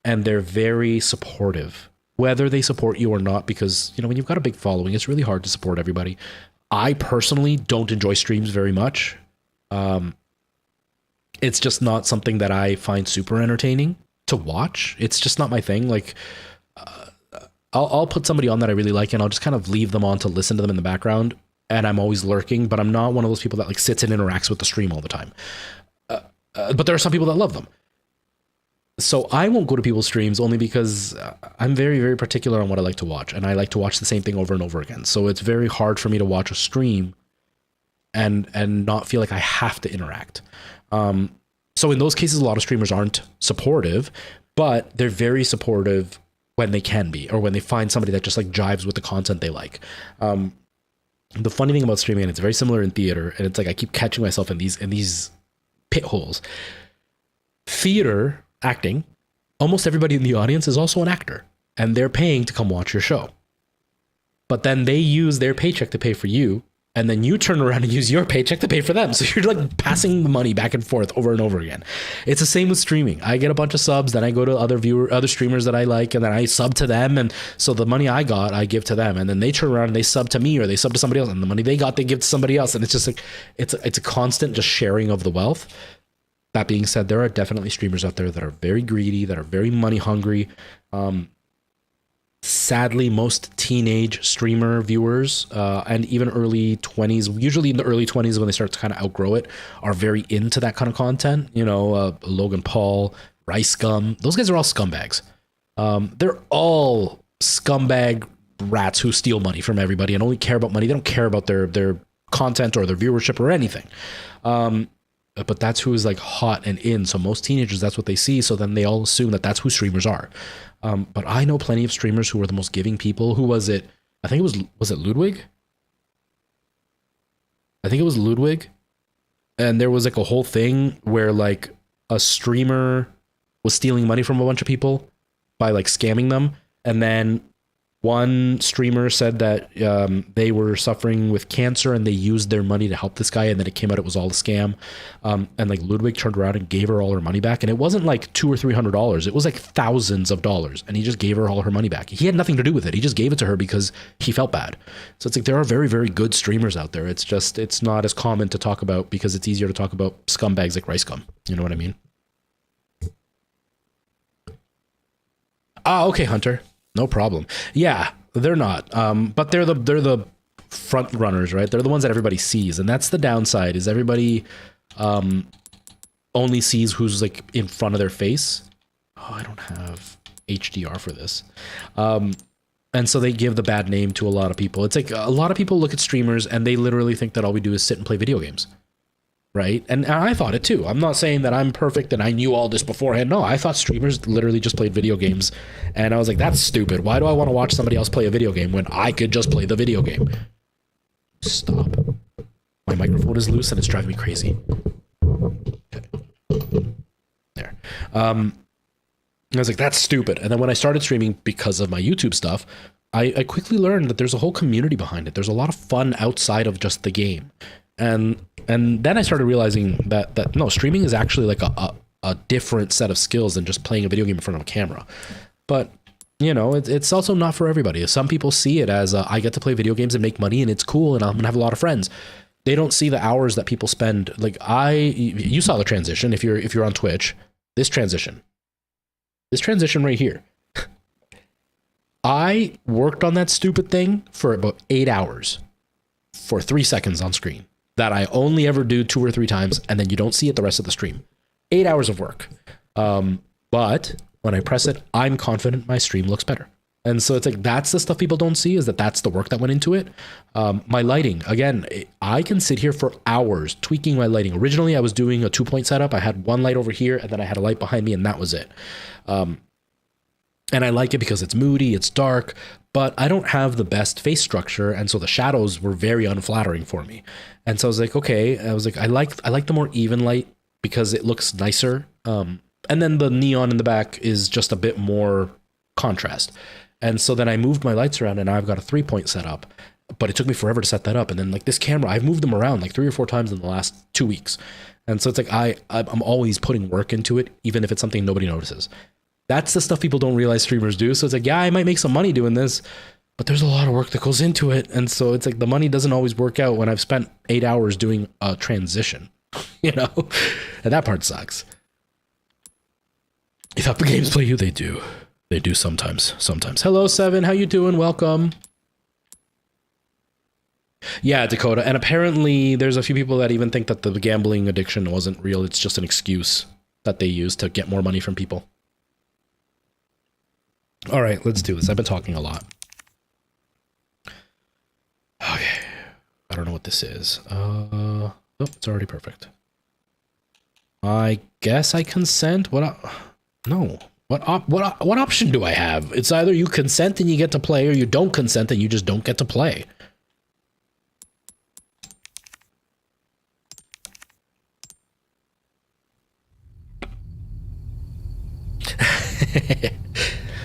and they're very supportive, whether they support you or not, because, when you've got a big following, it's really hard to support everybody. I personally don't enjoy streams very much. It's just not something that I find super entertaining to watch. It's just not my thing. Like, I'll put somebody on that I really like and I'll just kind of leave them on to listen to them in the background. and I'm always lurking, but I'm not one of those people that like sits and interacts with the stream all the time. But there are some people that love them. So I won't go to people's streams only because I'm very, very particular on what I like to watch, and I like to watch the same thing over and over again. So it's very hard for me to watch a stream and not feel like I have to interact. So in those cases, a lot of streamers aren't supportive, but they're very supportive when they can be, or when they find somebody that just like jives with the content they like. The funny thing about streaming, and it's very similar in theater, and it's like I keep catching myself in these pit holes. Theater acting, almost everybody in the audience is also an actor, and they're paying to come watch your show. But then they use their paycheck to pay for you, and then you turn around and use your paycheck to pay for them. So you're like passing the money back and forth over and over again. It's the same with streaming. I get a bunch of subs, then I go to other streamers that I like, and then I sub to them. And so the money I got, I give to them. And then they turn around and they sub to me, or they sub to somebody else, and the money they got, they give to somebody else. And it's just like, it's a constant just sharing of the wealth. That being said, there are definitely streamers out there that are very greedy, that are very money hungry. Sadly, most teenage streamer viewers and even early 20s, usually in the early 20s when they start to kind of outgrow it, are very into that kind of content. You know, Logan Paul, Rice Gum, those guys are all scumbags. They're all scumbag rats who steal money from everybody and only care about money. They don't care about their content or their viewership or anything. But that's who is like hot and in. So most teenagers, that's what they see. So then they all assume that that's who streamers are. But I know plenty of streamers who are the most giving people. Who was it? I think it was it Ludwig? I think it was Ludwig. And there was like a whole thing where like a streamer was stealing money from a bunch of people by like scamming them. And then one streamer said that they were suffering with cancer and they used their money to help this guy, and then it came out it was all a scam. And like Ludwig turned around and gave her all her money back, and it wasn't like $200 or $300. It was like thousands of dollars, and he just gave her all her money back. He had nothing to do with it. He just gave it to her because he felt bad. So it's like there are very, very good streamers out there. It's just it's not as common to talk about because it's easier to talk about scumbags like Rice Gum. You know what I mean? Ah, okay, Hunter. No problem. Yeah, they're not. But they're the front runners, right? They're the ones that everybody sees, and that's the downside. Is everybody only sees who's like in front of their face. Oh, I don't have HDR for this. And so they give the bad name to a lot of people. It's like a lot of people look at streamers and they literally think that all we do is sit and play video games. Right? And I thought it too. I'm not saying that I'm perfect and I knew all this beforehand. No, I thought streamers literally just played video games. And I was like, that's stupid. Why do I want to watch somebody else play a video game when I could just play the video game? Stop. My microphone is loose and it's driving me crazy. Okay. There. I was like, that's stupid. And then when I started streaming because of my YouTube stuff, I quickly learned that there's a whole community behind it. There's a lot of fun outside of just the game. And then I started realizing that no, streaming is actually like a different set of skills than just playing a video game in front of a camera. But you know, it's also not for everybody. Some people see it as I get to play video games and make money and it's cool and I'm gonna have a lot of friends. They don't see the hours that people spend. Like you saw the transition if you're on Twitch. This transition right here. I worked on that stupid thing for about 8 hours for 3 seconds on screen. That I only ever do 2 or 3 times, and then you don't see it the rest of the stream. 8 hours of work. But when I press it, I'm confident my stream looks better. And so it's like, that's the stuff people don't see, is that's the work that went into it. My lighting, again, I can sit here for hours tweaking my lighting. Originally, I was doing a 2-point setup. I had one light over here, and then I had a light behind me, and that was it. And I like it because it's moody, it's dark, but I don't have the best face structure, and so the shadows were very unflattering for me. And so I was like, okay, I like the more even light because it looks nicer. And then the neon in the back is just a bit more contrast. And so then I moved my lights around and now I've got a 3-point setup, but it took me forever to set that up. And then like this camera, I've moved them around like 3 or 4 times in the last 2 weeks. And so it's like, I'm always putting work into it, even if it's something nobody notices. That's the stuff people don't realize streamers do. So it's like, yeah, I might make some money doing this, but there's a lot of work that goes into it. And so it's like the money doesn't always work out when I've spent 8 hours doing a transition, you know, and that part sucks. If Epic Games play you, they do. They do sometimes. Hello, Seven. How you doing? Welcome. Yeah, Dakota. And apparently there's a few people that even think that the gambling addiction wasn't real. It's just an excuse that they use to get more money from people. All right, let's do this. I've been talking a lot. Okay. I don't know what this is. Oh, it's already perfect. I guess I consent. No. What option do I have? It's either you consent and you get to play, or you don't consent and you just don't get to play.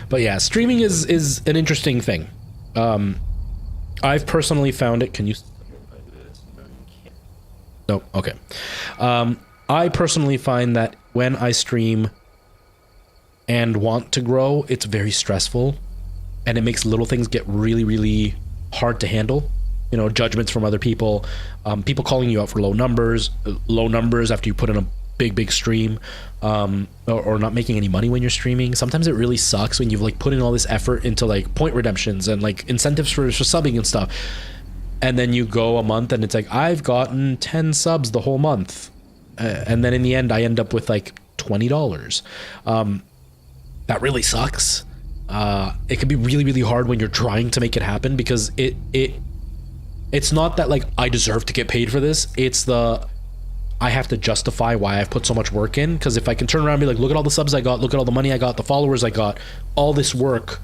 But yeah, streaming is an interesting thing. I've personally found it. Can you? No. Okay. I personally find that when I stream and want to grow, it's very stressful, and it makes little things get really, really hard to handle. You know, judgments from other people, people calling you out for low numbers after you put in a big stream, or not making any money when you're streaming. Sometimes it really sucks when you've like put in all this effort into like point redemptions and like incentives for subbing and stuff, and then you go a month and it's like, I've gotten 10 subs the whole month, and then in the end I end up with like $20. That really sucks. It can be really, really hard when you're trying to make it happen, because it's not that like I deserve to get paid for this. It's I have to justify why I've put so much work in, because if I can turn around and be like, look at all the subs I got, look at all the money I got, the followers I got, all this work,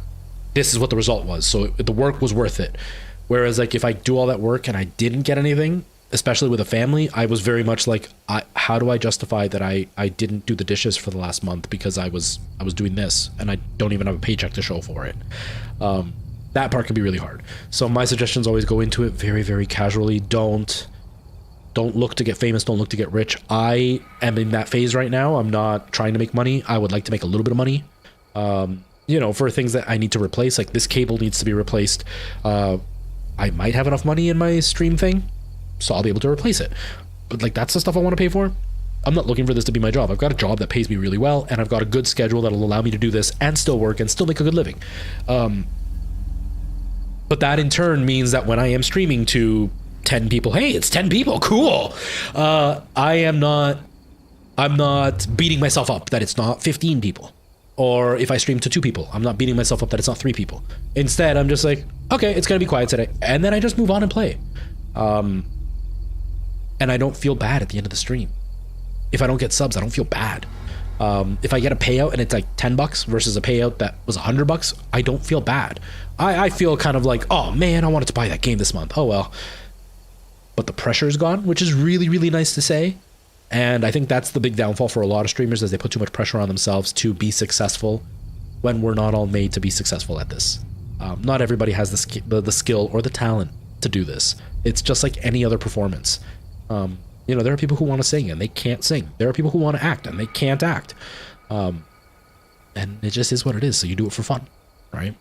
this is what the result was. So the work was worth it. Whereas like if I do all that work and I didn't get anything, especially with a family, I was very much like, how do I justify that I didn't do the dishes for the last month because I was doing this and I don't even have a paycheck to show for it. That part can be really hard. So my suggestions always go into it very, very casually. Don't look to get famous. Don't look to get rich. I am in that phase right now. I'm not trying to make money. I would like to make a little bit of money. You know, for things that I need to replace, like this cable needs to be replaced. I might have enough money in my stream thing, so I'll be able to replace it. But like, that's the stuff I want to pay for. I'm not looking for this to be my job. I've got a job that pays me really well, and I've got a good schedule that'll allow me to do this and still work and still make a good living. But that in turn means that when I am streaming to 10 people, hey, it's 10 people, cool. I'm not beating myself up that it's not 15 people. Or if I stream to 2 people, I'm not beating myself up that it's not 3 people. Instead, I'm just like, okay, it's gonna be quiet today. And then I just move on and play. And I don't feel bad at the end of the stream. If I don't get subs, I don't feel bad. If I get a payout and it's like $10 versus a payout that was $100, I don't feel bad. I feel kind of like, oh man, I wanted to buy that game this month. Oh well. But the pressure is gone, which is really, really nice to say. And I think that's the big downfall for a lot of streamers, is they put too much pressure on themselves to be successful when we're not all made to be successful at this. Not everybody has the skill or the talent to do this. It's just like any other performance. You know, there are people who want to sing and they can't sing. There are people who want to act and they can't act. And it just is what it is. So you do it for fun, right?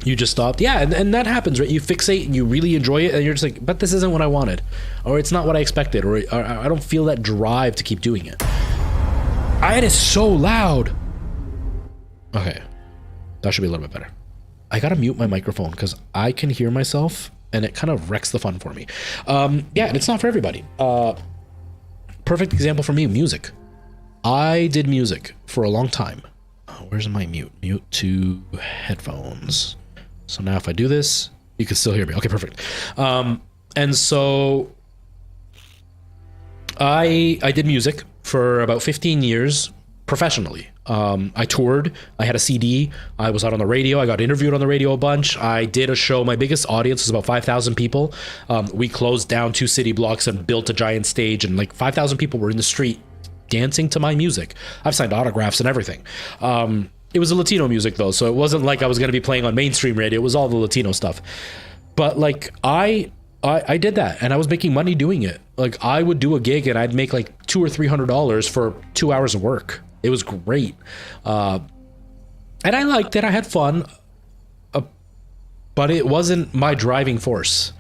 You just stopped. Yeah, and that happens, right? You fixate and you really enjoy it and you're just like, but this isn't what I wanted. Or it's not what I expected. Or I don't feel that drive to keep doing it. It is so loud. Okay. That should be a little bit better. I gotta mute my microphone because I can hear myself and it kind of wrecks the fun for me. Yeah, and it's not for everybody. Perfect example for me, music. I did music for a long time. Where's my mute? Mute to headphones. So now if I do this, you can still hear me. Okay, perfect. And so I did music for about 15 years professionally. I toured, I had a CD, I was out on the radio, I got interviewed on the radio a bunch. I did a show, my biggest audience was about 5,000 people. We closed down 2 city blocks and built a giant stage, and like 5,000 people were in the street dancing to my music. I've signed autographs and everything. It was a Latino music though, so it wasn't like I was going to be playing on mainstream radio. It was all the Latino stuff. But like I did that and I was making money doing it. Like I would do a gig and I'd make like $200 or $300 for 2 hours of work. It was great. And I liked it. I had fun. But it wasn't my driving force.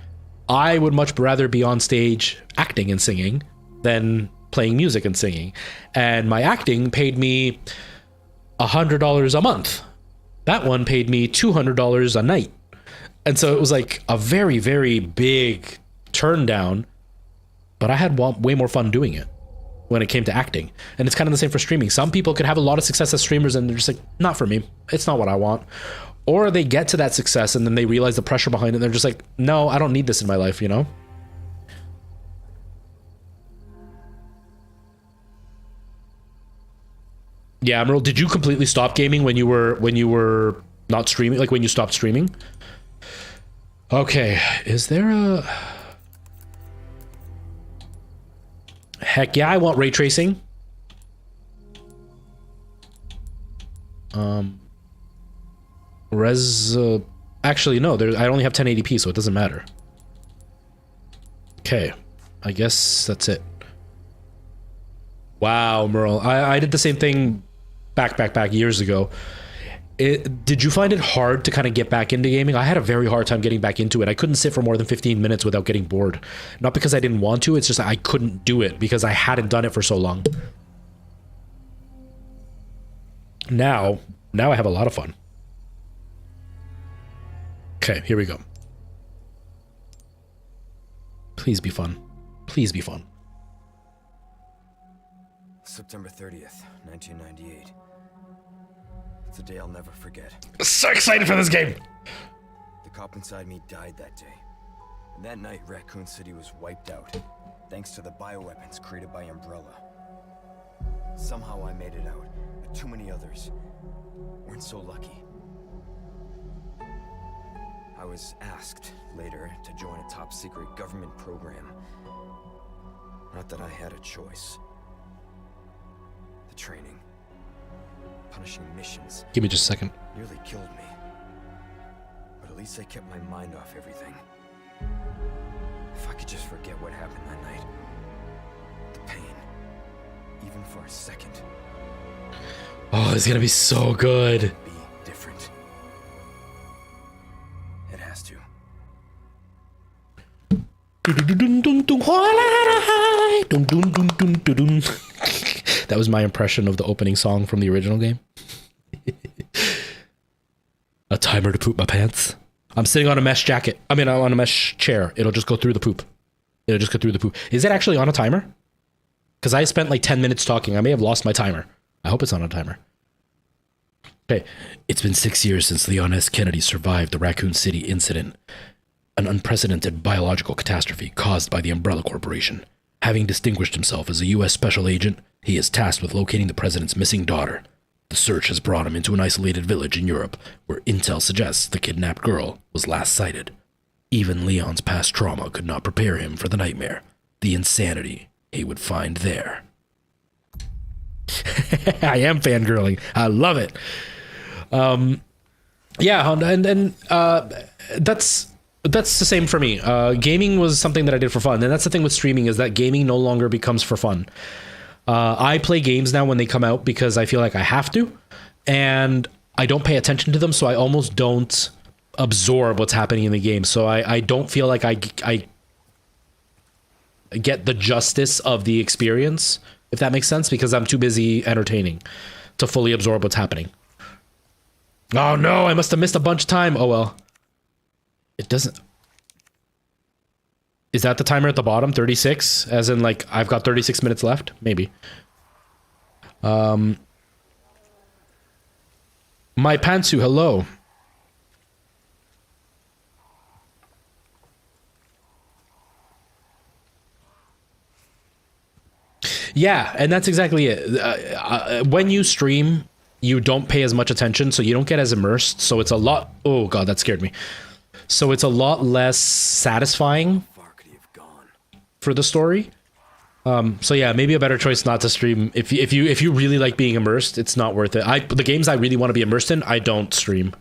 I would much rather be on stage acting and singing than playing music and singing. And my acting paid me $100 a month. That one paid me $200 a night. And so it was like a very, very big turn down, but I had way more fun doing it when it came to acting. And it's kind of the same for streaming. Some people could have a lot of success as streamers and they're just like, not for me. It's not what I want. Or they get to that success and then they realize the pressure behind it. And they're just like, no, I don't need this in my life, you know? Yeah, Emerald, did you completely stop gaming when you were not streaming? Like when you stopped streaming? Okay, is there a... Heck yeah, I want ray tracing. Actually, no, I only have 1080p, so it doesn't matter. Okay, I guess that's it. Wow, Merle, I did the same thing back years ago. Did you find it hard to kind of get back into gaming? I had a very hard time getting back into it. I couldn't sit for more than 15 minutes without getting bored. Not because I didn't want to, it's just I couldn't do it because I hadn't done it for so long. Now I have a lot of fun. Okay, here we go. Please be fun. Please be fun. September 30th, 1998. It's a day I'll never forget. So excited for this game! The cop inside me died that day. And that night, Raccoon City was wiped out, thanks to the bioweapons created by Umbrella. Somehow I made it out, but too many others weren't so lucky. I was asked later to join a top-secret government program. Not that I had a choice. The training, punishing missions. Give me just a second. Nearly killed me. But at least I kept my mind off everything. If I could just forget what happened that night. The pain. Even for a second. Oh, it's gonna be so good. Be different. It has to. That was my impression of the opening song from the original game. A timer to poop my pants. I'm sitting on a mesh jacket. I mean, on a mesh chair. It'll just go through the poop. It'll just go through the poop. Is it actually on a timer? Because I spent like 10 minutes talking. I may have lost my timer. I hope it's on a timer. Okay. It's been 6 years since Leon S. Kennedy survived the Raccoon City incident. An unprecedented biological catastrophe caused by the Umbrella Corporation. Having distinguished himself as a U.S. special agent, he is tasked with locating the president's missing daughter. The search has brought him into an isolated village in Europe, where intel suggests the kidnapped girl was last sighted. Even Leon's past trauma could not prepare him for the nightmare, the insanity he would find there. I am fangirling. I love it. Yeah, and that's the same for me. Gaming was something that I did for fun, and that's the thing with streaming is that gaming no longer becomes for fun. I play games now when they come out because I feel like I have to, and I don't pay attention to them, so I almost don't absorb what's happening in the game. So I don't feel like I get the justice of the experience, if that makes sense, because I'm too busy entertaining to fully absorb what's happening. Oh no, I must have missed a bunch of time. Oh well. It doesn't... Is that the timer at the bottom? 36? As in, like, I've got 36 minutes left? Maybe. My Pantsu, hello. Yeah, and that's exactly it. When you stream, you don't pay as much attention, so you don't get as immersed, so it's a lot... Oh god, that scared me. So it's a lot less satisfying for the story. So yeah, maybe a better choice not to stream. If you really like being immersed, it's not worth it. The games I really want to be immersed in, I don't stream.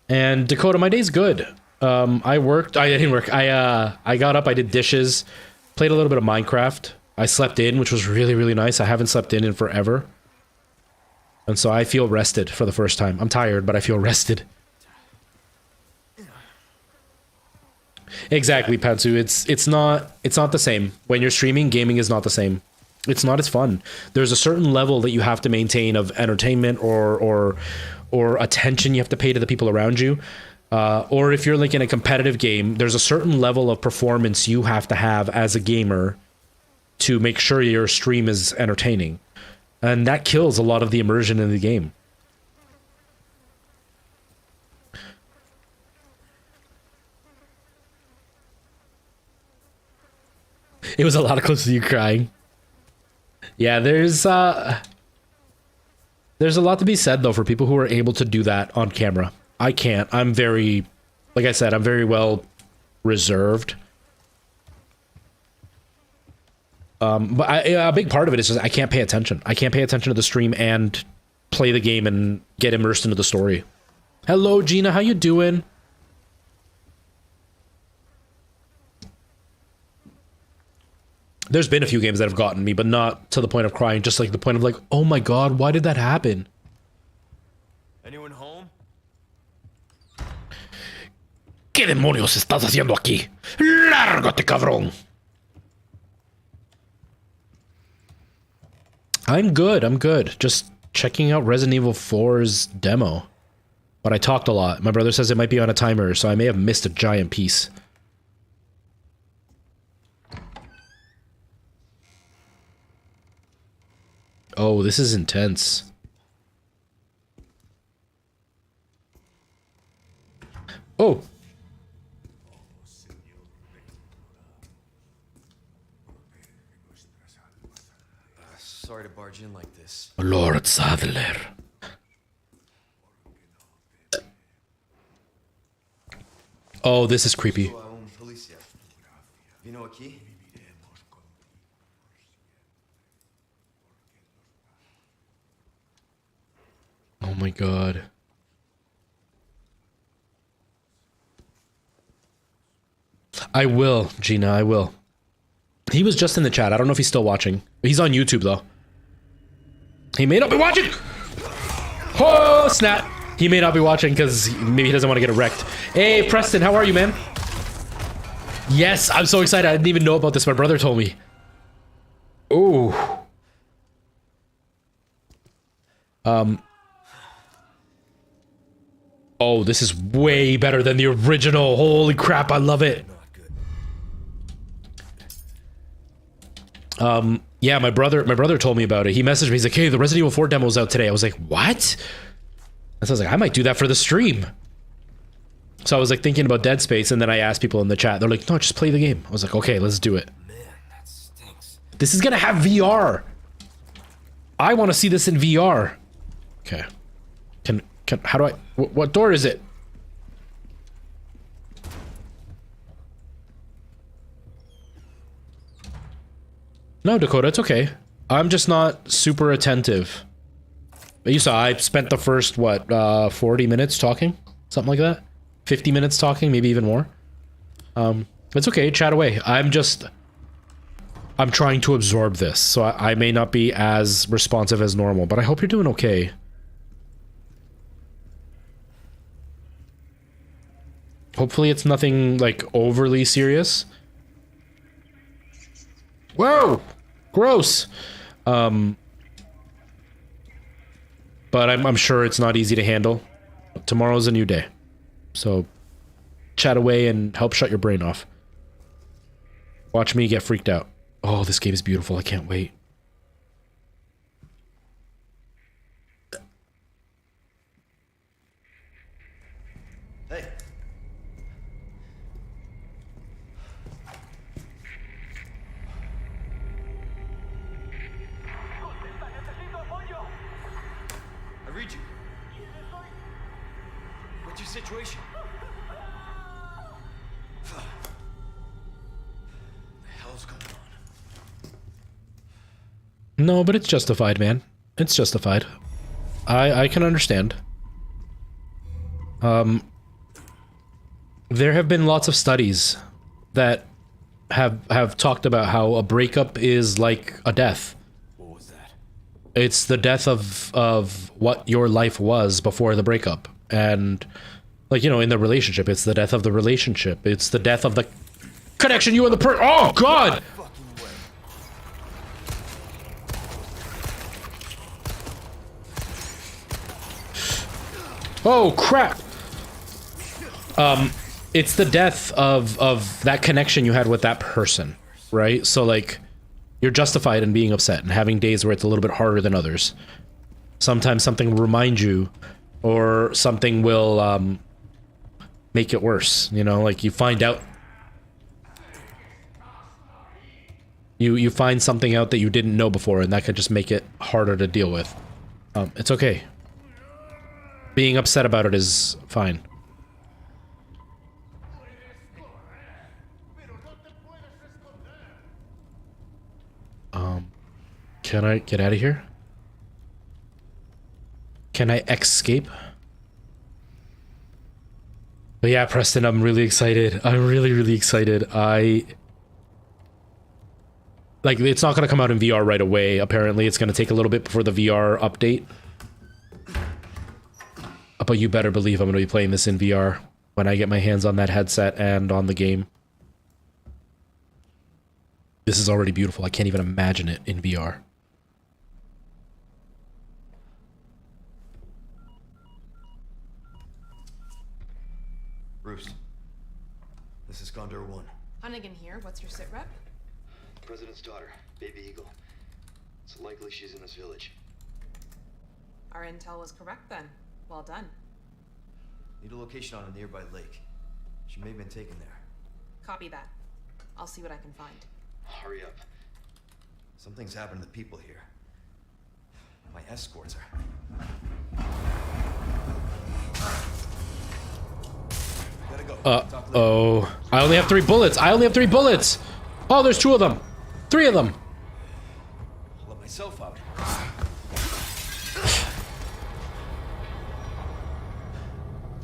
And Dakota, my day's good. I didn't work. I got up, I did dishes, played a little bit of Minecraft. I slept in, which was really, really nice. I haven't slept in forever. And so I feel rested for the first time. I'm tired, but I feel rested. Exactly, Pantsu. It's not the same. When you're streaming, gaming is not the same. It's not as fun. There's a certain level that you have to maintain of entertainment or attention you have to pay to the people around you. Or if you're like in a competitive game, there's a certain level of performance you have to have as a gamer to make sure your stream is entertaining. And that kills a lot of the immersion in the game. It was a lot of clips of you crying. Yeah, there's a lot to be said though for people who are able to do that on camera. I can't. I'm very, like I said, I'm very well reserved. But a big part of it is just I can't pay attention. I can't pay attention to the stream and play the game and get immersed into the story. Hello, Gina. How you doing? There's been a few games that have gotten me, but not to the point of crying. Just like the point of like, oh my god, why did that happen? Anyone home? ¿Qué demonios estás haciendo aquí? Lárgate, cabrón. I'm good. Just checking out Resident Evil 4's demo. But I talked a lot. My brother says it might be on a timer, so I may have missed a giant piece. Oh, this is intense. Oh! Sorry to barge in like this. Lord Sadler. Oh, this is creepy. Vino aquí? Oh my god. I will, Gina, I will. He was just in the chat. I don't know if he's still watching. He's on YouTube, though. He may not be watching! Oh, snap! He may not be watching because maybe he doesn't want to get wrecked. Hey, Preston, how are you, man? Yes, I'm so excited. I didn't even know about this. My brother told me. Ooh. Oh, this is way better than the original. Holy crap, I love it. Yeah, my brother told me about it. He messaged me. He's like, hey, the Resident Evil 4 demo's out today. I was like, what? And so I was like, I might do that for the stream. So I was like thinking about Dead Space, and then I asked people in the chat. They're like, no, just play the game. I was like, okay, let's do it. Man, that stinks. This is gonna have VR. I want to see this in VR. Okay. How do I... What door is it? No, Dakota, it's okay. I'm just not super attentive. You saw I spent the first, what, 40 minutes talking? Something like that? 50 minutes talking, maybe even more. It's okay, chat away. I'm trying to absorb this, so I may not be as responsive as normal, but I hope you're doing okay. Hopefully it's nothing, like, overly serious. Whoa! Gross! But I'm sure it's not easy to handle. Tomorrow's a new day. So, chat away and help shut your brain off. Watch me get freaked out. Oh, this game is beautiful. I can't wait. Hey. I read you. What's your situation? What the hell's going on? No, but it's justified, man. It's justified. I can understand. There have been lots of studies that have talked about how a breakup is like a death. What was that? It's the death of what your life was before the breakup. And, like, you know, in the relationship, it's the death of the relationship. It's the death of the connection you and the oh, God! Oh, crap! It's the death of that connection you had with that person, right? So, like, you're justified in being upset and having days where it's a little bit harder than others. Sometimes something will remind you, or something will, make it worse, you know? Like, you find out... You find something out that you didn't know before, and that could just make it harder to deal with. It's okay. Being upset about it is fine. Can I get out of here? Can I escape? But yeah, Preston, I'm really excited. I'm really, really excited. Like, it's not gonna come out in VR right away, apparently. It's gonna take a little bit before the VR update. But you better believe I'm gonna be playing this in VR when I get my hands on that headset and on the game. This is already beautiful. I can't even imagine it in VR. Roost. This is Condor 1. Hunnigan here. What's your sit rep? President's daughter, Baby Eagle. It's likely she's in this village. Our intel was correct then. Well done. Need a location on a nearby lake. She may have been taken there. Copy that. I'll see what I can find. Hurry up. Something's happened to the people here. My escorts are... Gotta go. Oh. I only have 3 bullets. I only have 3 bullets. Oh, there's 2 of them. 3 of them. I'll let myself out.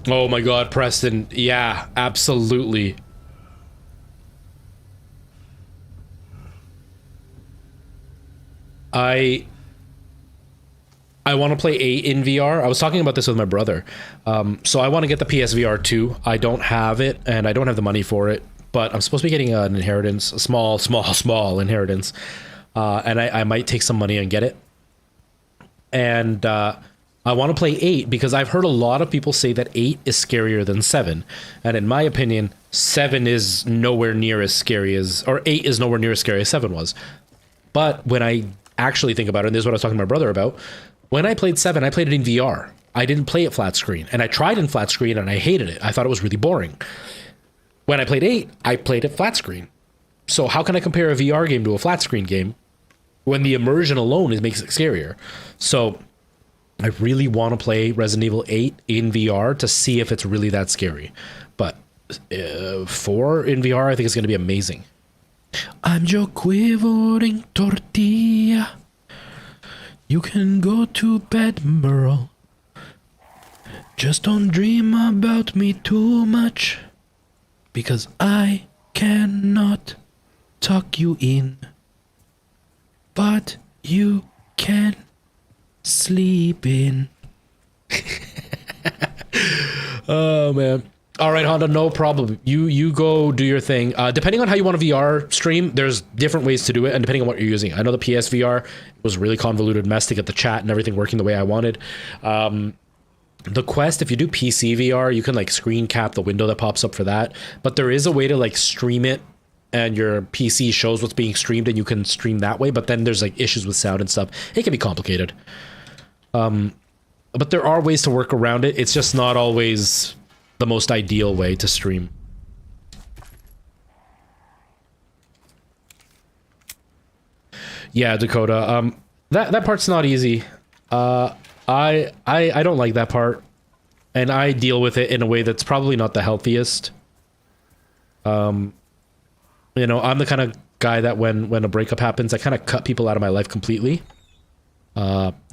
Oh my god, Preston. Yeah, absolutely. I want to play 8 in VR. I was talking about this with my brother. So I want to get the PSVR 2. I don't have it, and I don't have the money for it. But I'm supposed to be getting an inheritance, a small inheritance. And I might take some money and get it. And I want to play 8 because I've heard a lot of people say that 8 is scarier than 7. And in my opinion, 7 is nowhere near as scary as... Or 8 is nowhere near as scary as 7 was. But when I actually think about it, and this is what I was talking to my brother about, when I played 7, I played it in VR. I didn't play it flat screen. And I tried in flat screen and I hated it. I thought it was really boring. When I played 8, I played it flat screen. So how can I compare a VR game to a flat screen game when the immersion alone makes it scarier? So I really want to play Resident Evil 8 in VR to see if it's really that scary. But 4 in VR, I think it's going to be amazing. I'm your quivering tortilla. You can go to bed, Merle. Just don't dream about me too much, because I cannot tuck you in, but you can sleep in. Oh man. All right, Honda, no problem. You go do your thing. Depending on how you want a VR stream, there's different ways to do it, and depending on what you're using. I know the PSVR was really convoluted mess to get the chat and everything working the way I wanted. The Quest, if you do PC VR, you can like screen cap the window that pops up for that. But there is a way to like stream it, and your PC shows what's being streamed, and you can stream that way. But then there's like issues with sound and stuff. It can be complicated. But there are ways to work around it. It's just not always the most ideal way to stream. Yeah, Dakota. That part's not easy. I don't like that part, and I deal with it in a way that's probably not the healthiest. You know, I'm the kind of guy that when a breakup happens, I kind of cut people out of my life completely.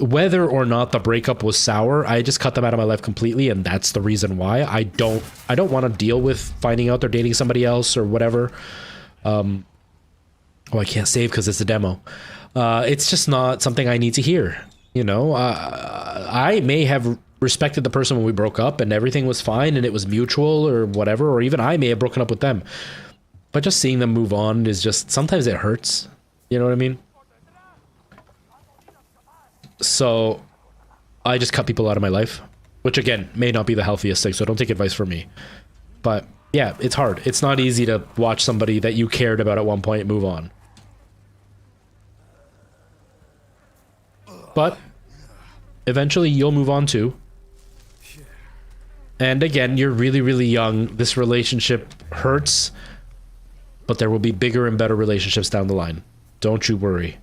Whether or not the breakup was sour, I just cut them out of my life completely, and that's the reason why. I don't want to deal with finding out they're dating somebody else or whatever. Oh, I can't save because it's a demo. It's just not something I need to hear. You know, I may have respected the person when we broke up and everything was fine and it was mutual or whatever, or even I may have broken up with them. But just seeing them move on is just, sometimes it hurts. You know what I mean? So I just cut people out of my life which again, may not be the healthiest thing, so don't take advice from me. But yeah, it's hard. It's not easy to watch somebody that you cared about at one point move on. But eventually you'll move on too. And again, you're really, really young. This relationship hurts, but there will be bigger and better relationships down the line. Don't you worry.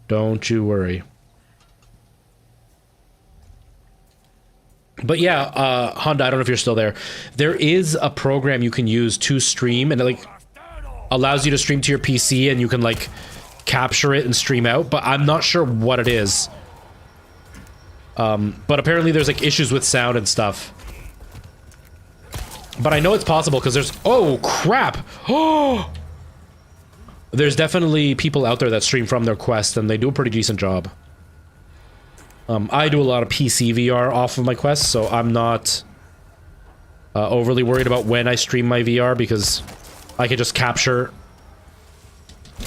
Don't you worry. But yeah, Honda, I don't know if you're still there. There is a program you can use to stream, and it like allows you to stream to your PC, and you can like capture it and stream out, but I'm not sure what it is. But apparently there's like issues with sound and stuff. But I know it's possible because there's... Oh, crap! Oh! There's definitely people out there that stream from their Quest, and they do a pretty decent job. I do a lot of PC VR off of my Quest, so I'm not overly worried about when I stream my VR, because I can just capture...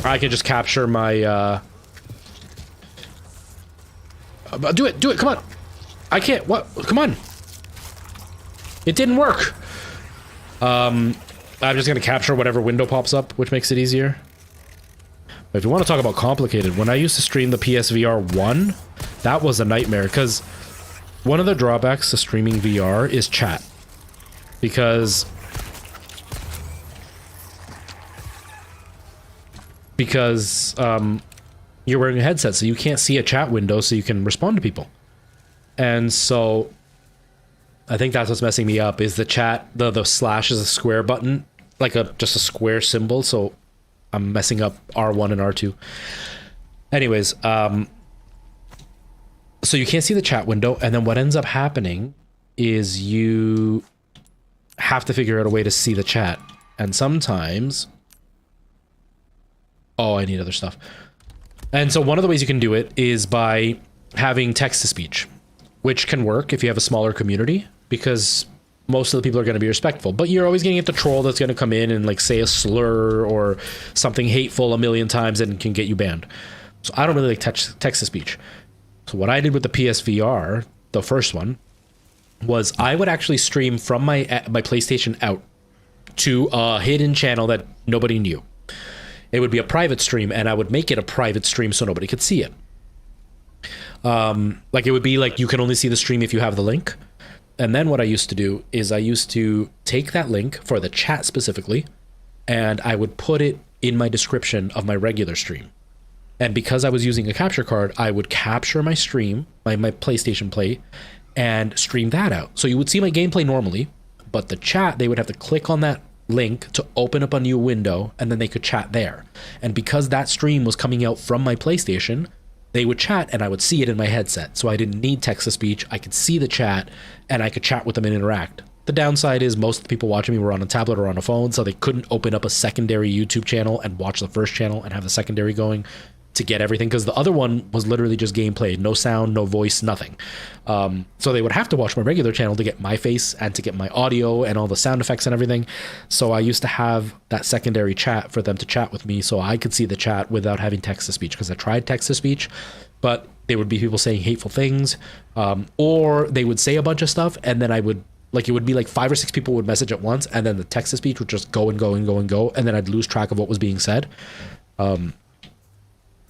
I can just capture my... Do it! Do it! Come on! I can't... What? Come on! It didn't work! I'm just gonna capture whatever window pops up, which makes it easier. But if you want to talk about complicated, when I used to stream the PSVR 1, that was a nightmare, because one of the drawbacks to streaming VR is chat. Because you're wearing a headset, so you can't see a chat window, so you can respond to people. And so I think that's what's messing me up, is the chat, the slash is a square button, like just a square symbol, so I'm messing up R1 and R2. Anyways, so you can't see the chat window, and then what ends up happening is you have to figure out a way to see the chat. And sometimes... Oh, I need other stuff. And so one of the ways you can do it is by having text-to-speech, which can work if you have a smaller community, because most of the people are going to be respectful. But you're always going to get the troll that's going to come in and like say a slur or something hateful a million times and can get you banned. So I don't really like text-to-speech. So what I did with the PSVR, the first one, was I would actually stream from my PlayStation out to a hidden channel that nobody knew. It would be a private stream, and I would make it a private stream so nobody could see it. Like it would be like you can only see the stream if you have the link. And then what I used to do is I used to take that link for the chat specifically, and I would put it in my description of my regular stream. And because I was using a capture card, I would capture my stream, my PlayStation Play, and stream that out. So you would see my gameplay normally, but the chat, they would have to click on that link to open up a new window, and then they could chat there. And because that stream was coming out from my PlayStation, they would chat and I would see it in my headset. So I didn't need text-to-speech. I could see the chat and I could chat with them and interact. The downside is most of the people watching me were on a tablet or on a phone, so they couldn't open up a secondary YouTube channel and watch the first channel and have the secondary going to get everything, because the other one was literally just gameplay, no sound, no voice, nothing. So they would have to watch my regular channel to get my face and to get my audio and all the sound effects and everything. So I used to have that secondary chat for them to chat with me so I could see the chat without having text-to-speech, because I tried text-to-speech, but there would be people saying hateful things, or they would say a bunch of stuff, and then I would, like, it would be like 5 or 6 people would message at once, and then the text-to-speech would just go and go and go and go, and then I'd lose track of what was being said.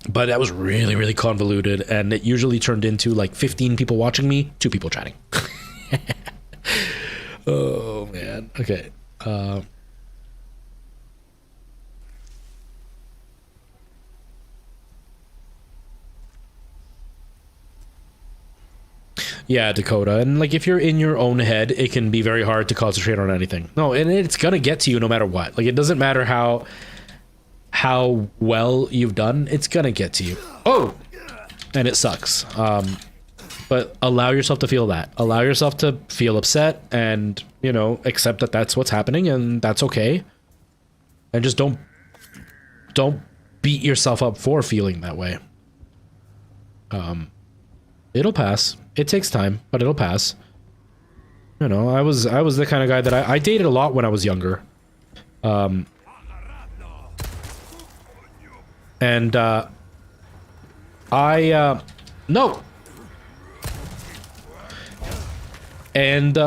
But that was really, really convoluted, and it usually turned into like 15 people watching me, 2 people chatting. Oh, man. Okay. Yeah, Dakota. And like if you're in your own head, it can be very hard to concentrate on anything. No, and it's going to get to you no matter what. Like it doesn't matter how well you've done, it's gonna get to you. Oh, and it sucks. But allow yourself to feel that. Allow yourself to feel upset, and you know, accept that that's what's happening, and that's okay. And just don't beat yourself up for feeling that way. It'll pass. It takes time, but it'll pass. You know, I was the kind of guy that I dated a lot when I was younger. And, no! And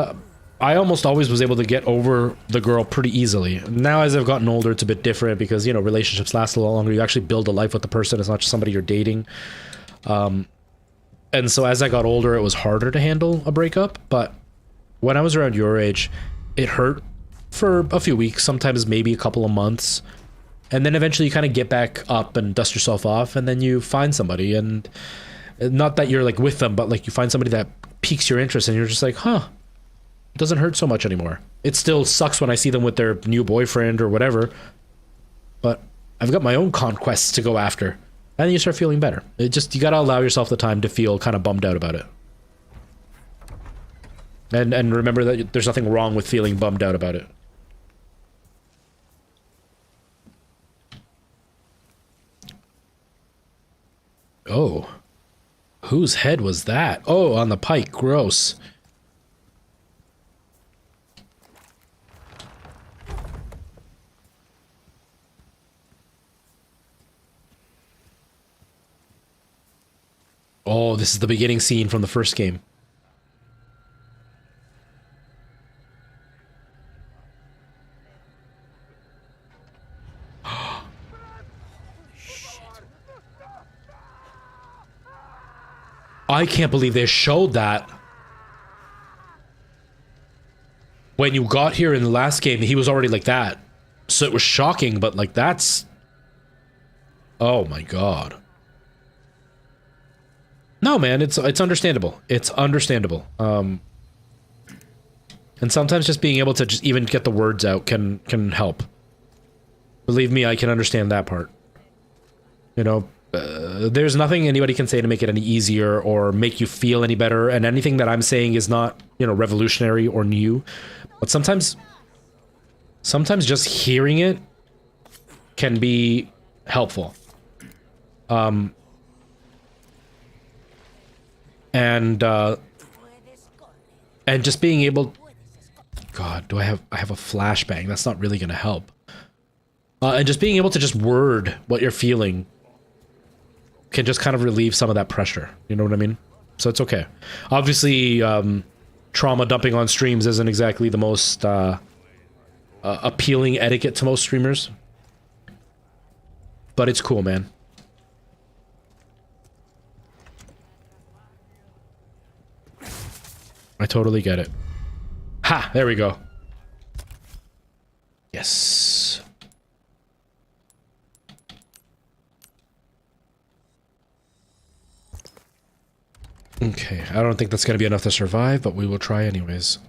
I almost always was able to get over the girl pretty easily. Now, as I've gotten older, it's a bit different because, you know, relationships last a lot longer. You actually build a life with the person. It's not just somebody you're dating. And so as I got older, it was harder to handle a breakup. But when I was around your age, it hurt for a few weeks, sometimes maybe a couple of months. And then eventually you kind of get back up and dust yourself off, and then you find somebody. And not that you're like with them, but like you find somebody that piques your interest and you're just like, huh, it doesn't hurt so much anymore. It still sucks when I see them with their new boyfriend or whatever, but I've got my own conquests to go after. And then you start feeling better. It just, you gotta allow yourself the time to feel kind of bummed out about it. And remember that there's nothing wrong with feeling bummed out about it. Oh. Whose head was that? Oh, on the pike. Gross. Oh, this is the beginning scene from the first game. I can't believe they showed that. When you got here in the last game, he was already like that. So it was shocking, but like that's... Oh my god. No, man, it's understandable. It's understandable. And sometimes just being able to just even get the words out can help. Believe me, I can understand that part. You know, there's nothing anybody can say to make it any easier or make you feel any better, and anything that I'm saying is not, you know, revolutionary or new. But sometimes just hearing it can be helpful. And just being able... God, I have a flashbang. That's not really gonna help. And just being able to just word what you're feeling can just kind of relieve some of that pressure. You know what I mean? So it's okay. Obviously, trauma dumping on streams isn't exactly the most appealing etiquette to most streamers. But it's cool, man. I totally get it. Ha! There we go. Yes. Okay, I don't think that's gonna be enough to survive, but we will try anyways.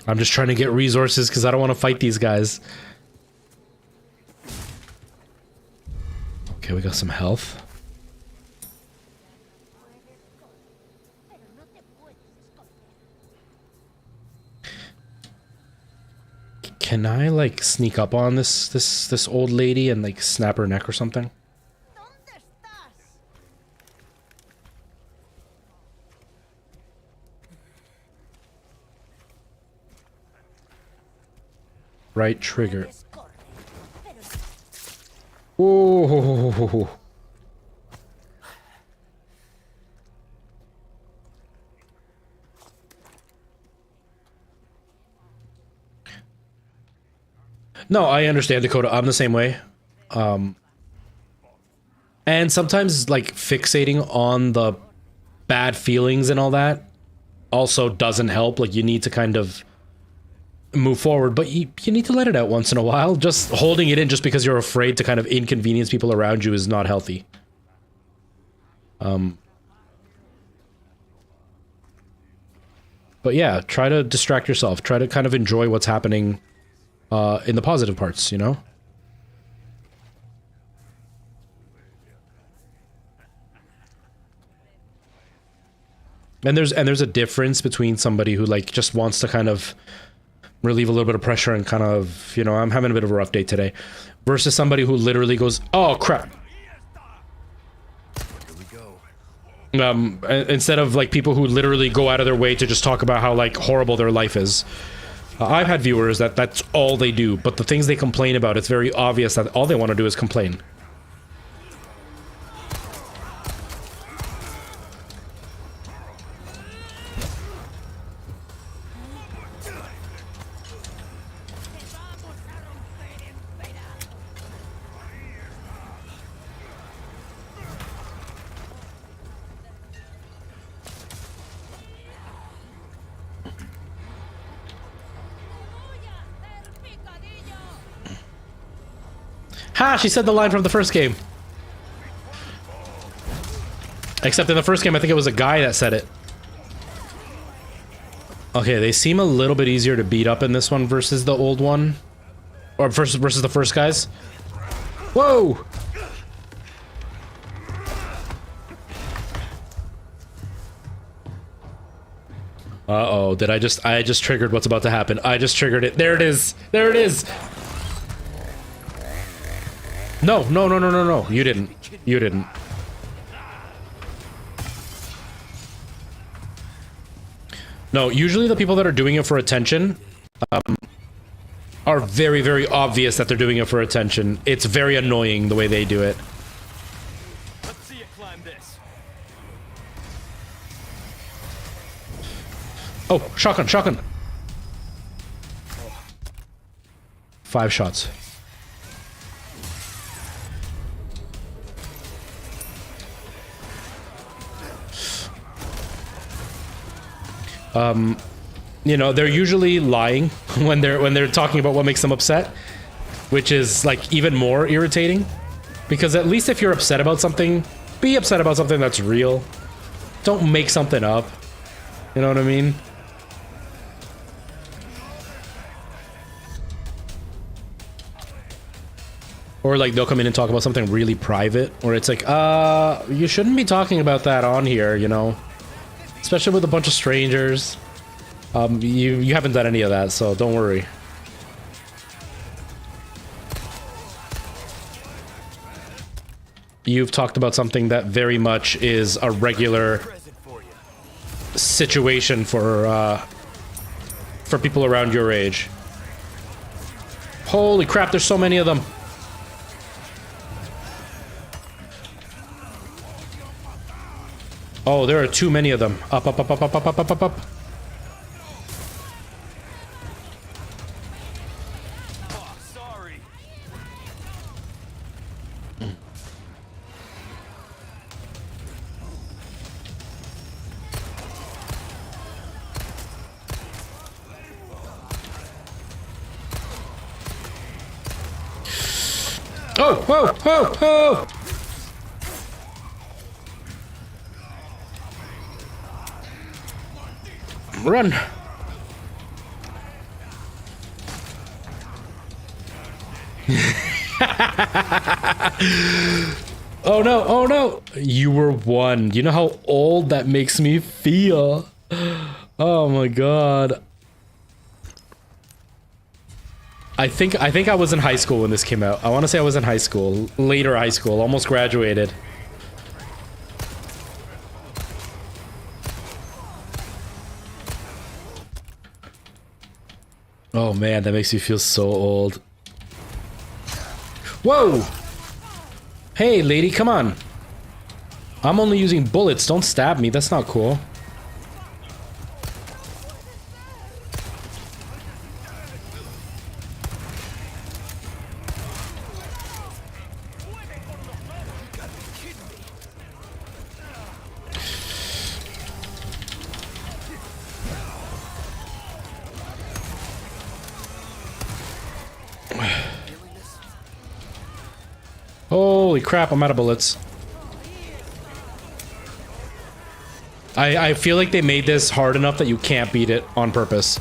I'm just trying to get resources because I don't want to fight these guys. Okay, we got some health. Can I like sneak up on this old lady and like snap her neck or something? Right trigger. Oh. No, I understand, Dakota. I'm the same way. And sometimes, like, fixating on the bad feelings and all that also doesn't help. Like, you need to kind of move forward, but you need to let it out once in a while. Just holding it in just because you're afraid to kind of inconvenience people around you is not healthy. But yeah, try to distract yourself. Try to kind of enjoy what's happening in the positive parts, you know? And there's a difference between somebody who like just wants to kind of relieve a little bit of pressure and kind of, you know, I'm having a bit of a rough day today, versus somebody who literally goes, oh crap. Instead of like people who literally go out of their way to just talk about how like horrible their life is. I've had viewers that that's all they do, but the things they complain about, it's very obvious that all they want to do is complain. Ha! She said the line from the first game. Except in the first game, I think it was a guy that said it. Okay, they seem a little bit easier to beat up in this one versus the old one. Or versus the first guys. Whoa! Uh-oh, did I just triggered what's about to happen. I just triggered it. There it is. There it is. No, no, no, no, no, no. You didn't. You didn't. No, usually the people that are doing it for attention are very, very obvious that they're doing it for attention. It's very annoying the way they do it. Let's see you climb this. Oh, shotgun, shotgun. 5 shots. You know, they're usually lying when they're talking about what makes them upset, which is like even more irritating, because at least if you're upset about something, be upset about something that's real. Don't make something up. You know what I mean? Or like they'll come in and talk about something really private, or it's like, you shouldn't be talking about that on here, you know? Especially with a bunch of strangers. You haven't done any of that, so don't worry. You've talked about something that very much is a regular situation for people around your age. Holy crap, there's so many of them. Oh, there are too many of them. Up, up, up, up, up, up, up, up, up, up. Oh, sorry. Oh, whoa, whoa, whoa! Run! Oh no, oh no! You were one. You know how old that makes me feel? Oh my god. I think I was in high school when this came out. I want to say I was in high school, later high school, almost graduated. Oh man, that makes me feel so old. Whoa! Hey lady, come on. I'm only using bullets, don't stab me, that's not cool. Holy crap, I'm out of bullets. I feel like they made this hard enough that you can't beat it on purpose.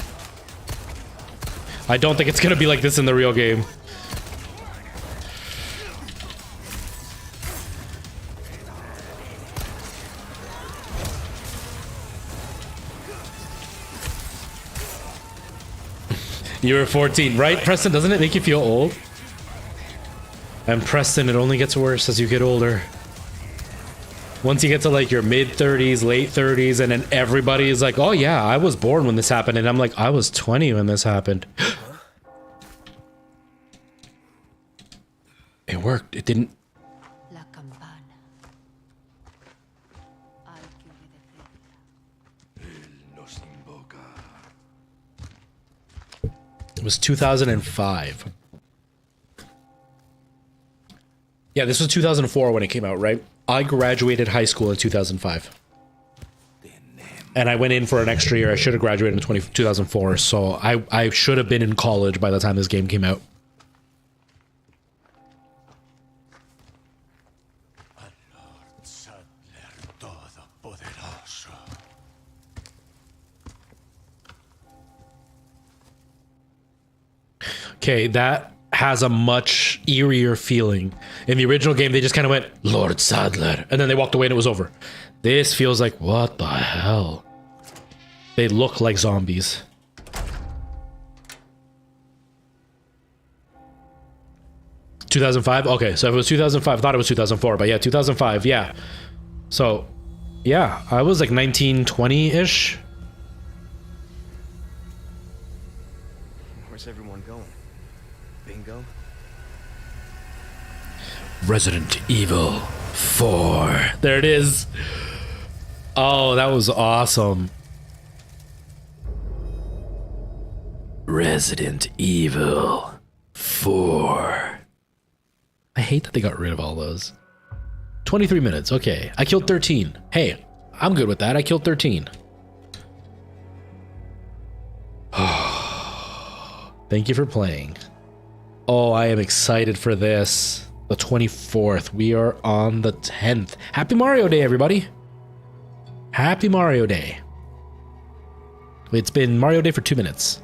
I don't think it's gonna be like this in the real game. You were 14, right, Preston? Doesn't it make you feel old? And Preston, it only gets worse as you get older. Once you get to like your mid 30s, late 30s, and then everybody is like, oh yeah, I was born when this happened. And I'm like, I was 20 when this happened. It worked. It didn't. La campana. Hay que obedecerla. It was 2005. Yeah, this was 2004 when it came out, right? I graduated high school in 2005. And I went in for an extra year. I should have graduated in 2004, so I should have been in college by the time this game came out. Okay, that has a much eerier feeling. In the original game, they just kind of went, Lord Sadler, and then they walked away and it was over. This feels like, what the hell? They look like zombies. $2005? Okay, so if it was 2005, I thought it was 2004, but yeah, 2005, yeah. So, yeah, I was like 19, 20-ish. Where's everyone going? Bingo? Resident Evil 4. There it is. Oh, that was awesome. Resident Evil 4. I hate that they got rid of all those. 23 minutes. Okay. I killed 13. Hey, I'm good with that. I killed 13. Thank you for playing. Oh, I am excited for this. The 24th. We are on the 10th. Happy Mario Day, everybody. Happy Mario Day. It's been Mario Day for 2 minutes.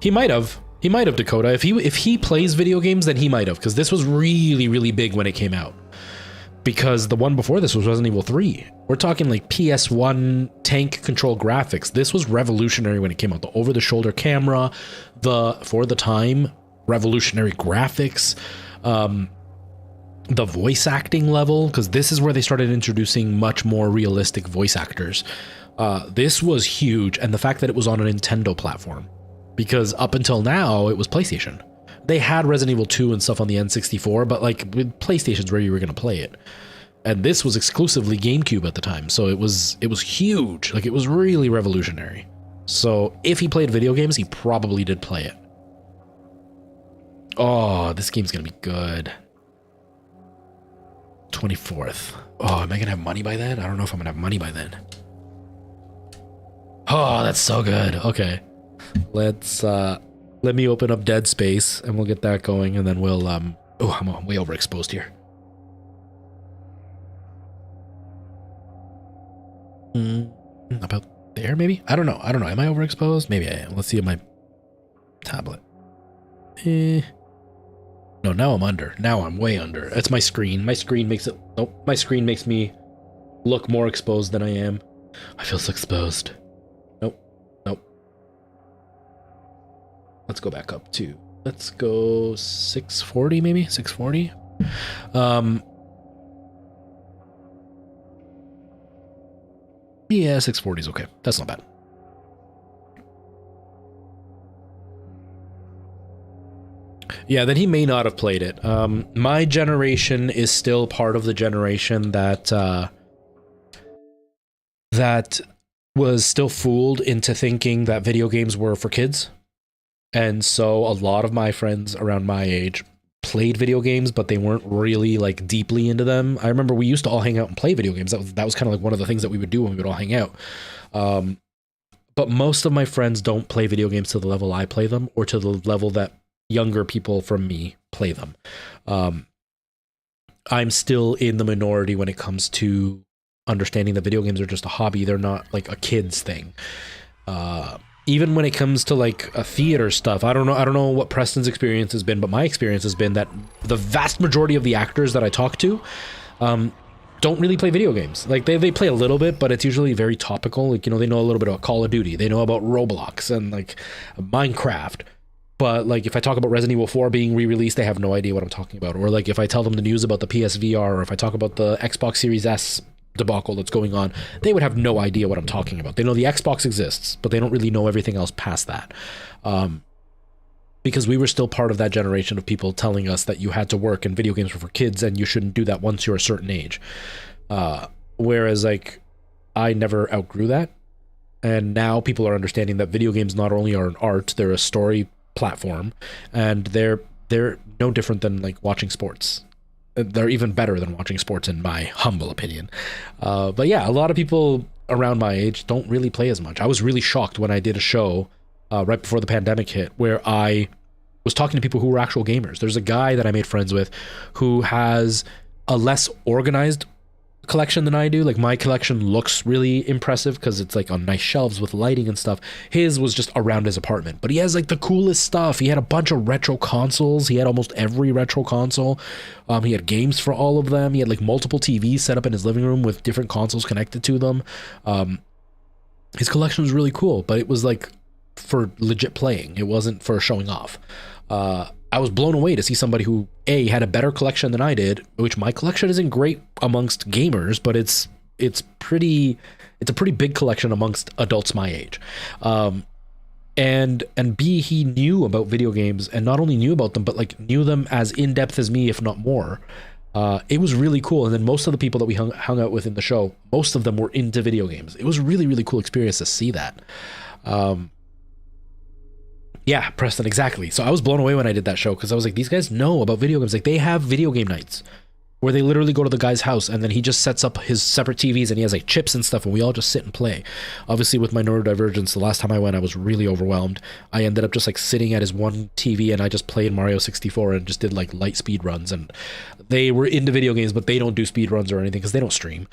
He might have. He might have, Dakota. If he plays video games, then he might have, because this was really, really big when it came out. Because the one before this was Resident Evil 3. We're talking like PS1 tank control graphics. This was revolutionary when it came out. The over-the-shoulder camera, for the time, revolutionary graphics, the voice acting level, because this is where they started introducing much more realistic voice actors. This was huge, and the fact that it was on a Nintendo platform. Because up until now, it was PlayStation. They had Resident Evil 2 and stuff on the N64, but like with PlayStation's where you were going to play it. And this was exclusively GameCube at the time, so it was huge. Like, it was really revolutionary. So if he played video games, he probably did play it. Oh, this game's going to be good. 24th. Oh, am I going to have money by then? I don't know if I'm going to have money by then. Oh, that's so good. Okay. Let's let me open up Dead Space and we'll get that going, and then we'll oh, I'm way overexposed here. About there maybe? I don't know. Am I overexposed? Maybe I am. Let's see on my tablet. No, now I'm under. Now I'm way under. It's my screen. My screen makes it. Nope. My screen makes me look more exposed than I am. I feel so exposed. Nope. Let's go back up to. Let's go 640 maybe? 640? Yeah, 640 is okay. That's not bad. Yeah, then he may not have played it. My generation is still part of the generation that that was still fooled into thinking that video games were for kids. And so a lot of my friends around my age played video games, but they weren't really like deeply into them. I remember we used to all hang out and play video games. That was kind of like one of the things that we would do when we would all hang out. But most of my friends don't play video games to the level I play them, or to the level that younger people from me play them. I'm still in the minority when it comes to understanding that video games are just a hobby. They're not like a kid's thing. Even when it comes to like a theater stuff, I don't know what Preston's experience has been, but my experience has been that the vast majority of the actors that I talk to don't really play video games. Like they play a little bit, but it's usually very topical. Like, you know, they know a little bit about Call of Duty, they know about Roblox and like Minecraft. But like if I talk about Resident Evil 4 being re-released, they have no idea what I'm talking about. Or like if I tell them the news about the PSVR, or if I talk about the Xbox Series S debacle that's going on, they would have no idea what I'm talking about. They know the Xbox exists, but they don't really know everything else past that. Because we were still part of that generation of people telling us that you had to work and video games were for kids and you shouldn't do that once you're a certain age. Whereas like I never outgrew that. And now people are understanding that video games not only are an art, they're a story platform, and they're no different than like watching sports. They're even better than watching sports in my humble opinion. But yeah, a lot of people around my age don't really play as much. I was really shocked when I did a show right before the pandemic hit where I was talking to people who were actual gamers. There's a guy that I made friends with who has a less organized collection than I do. Like my collection looks really impressive because it's like on nice shelves with lighting and stuff. His was just around his apartment, but he has like the coolest stuff. He had a bunch of retro consoles. He had almost every retro console. He had games for all of them. He had like multiple TVs set up in his living room with different consoles connected to them. His collection was really cool, but it was like for legit playing. It wasn't for showing off. I was blown away to see somebody who had a better collection than I did, which my collection isn't great amongst gamers, but it's a pretty big collection amongst adults my age. And B, he knew about video games, and not only knew about them, but like knew them as in depth as me, if not more. It was really cool. And then most of the people that we hung out with in the show, most of them were into video games. It was a really, really cool experience to see that. Yeah, Preston, exactly. So I was blown away when I did that show because I was like, these guys know about video games. Like they have video game nights where they literally go to the guy's house and then he just sets up his separate TVs and he has like chips and stuff and we all just sit and play. Obviously with my neurodivergence, the last time I went, I was really overwhelmed. I ended up just like sitting at his one TV and I just played Mario 64 and just did like light speed runs. And they were into video games, but they don't do speed runs or anything because they don't stream.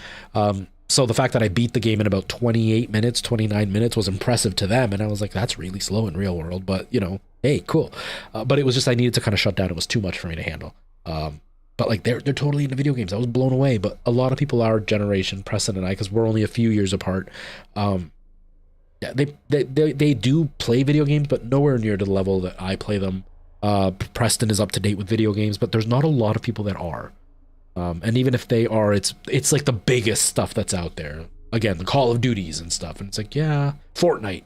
So the fact that I beat the game in about 28 minutes, 29 minutes was impressive to them. And I was like, that's really slow in real world, but you know, hey, cool. But it was just, I needed to kind of shut down. It was too much for me to handle. But like, they're totally into video games. I was blown away, but a lot of people our generation, Preston and I, cause we're only a few years apart. Yeah, they do play video games, but nowhere near to the level that I play them. Preston is up to date with video games, but there's not a lot of people that are. And even if they are, it's like the biggest stuff that's out there. Again, the Call of Duties and stuff. And it's like, yeah, Fortnite.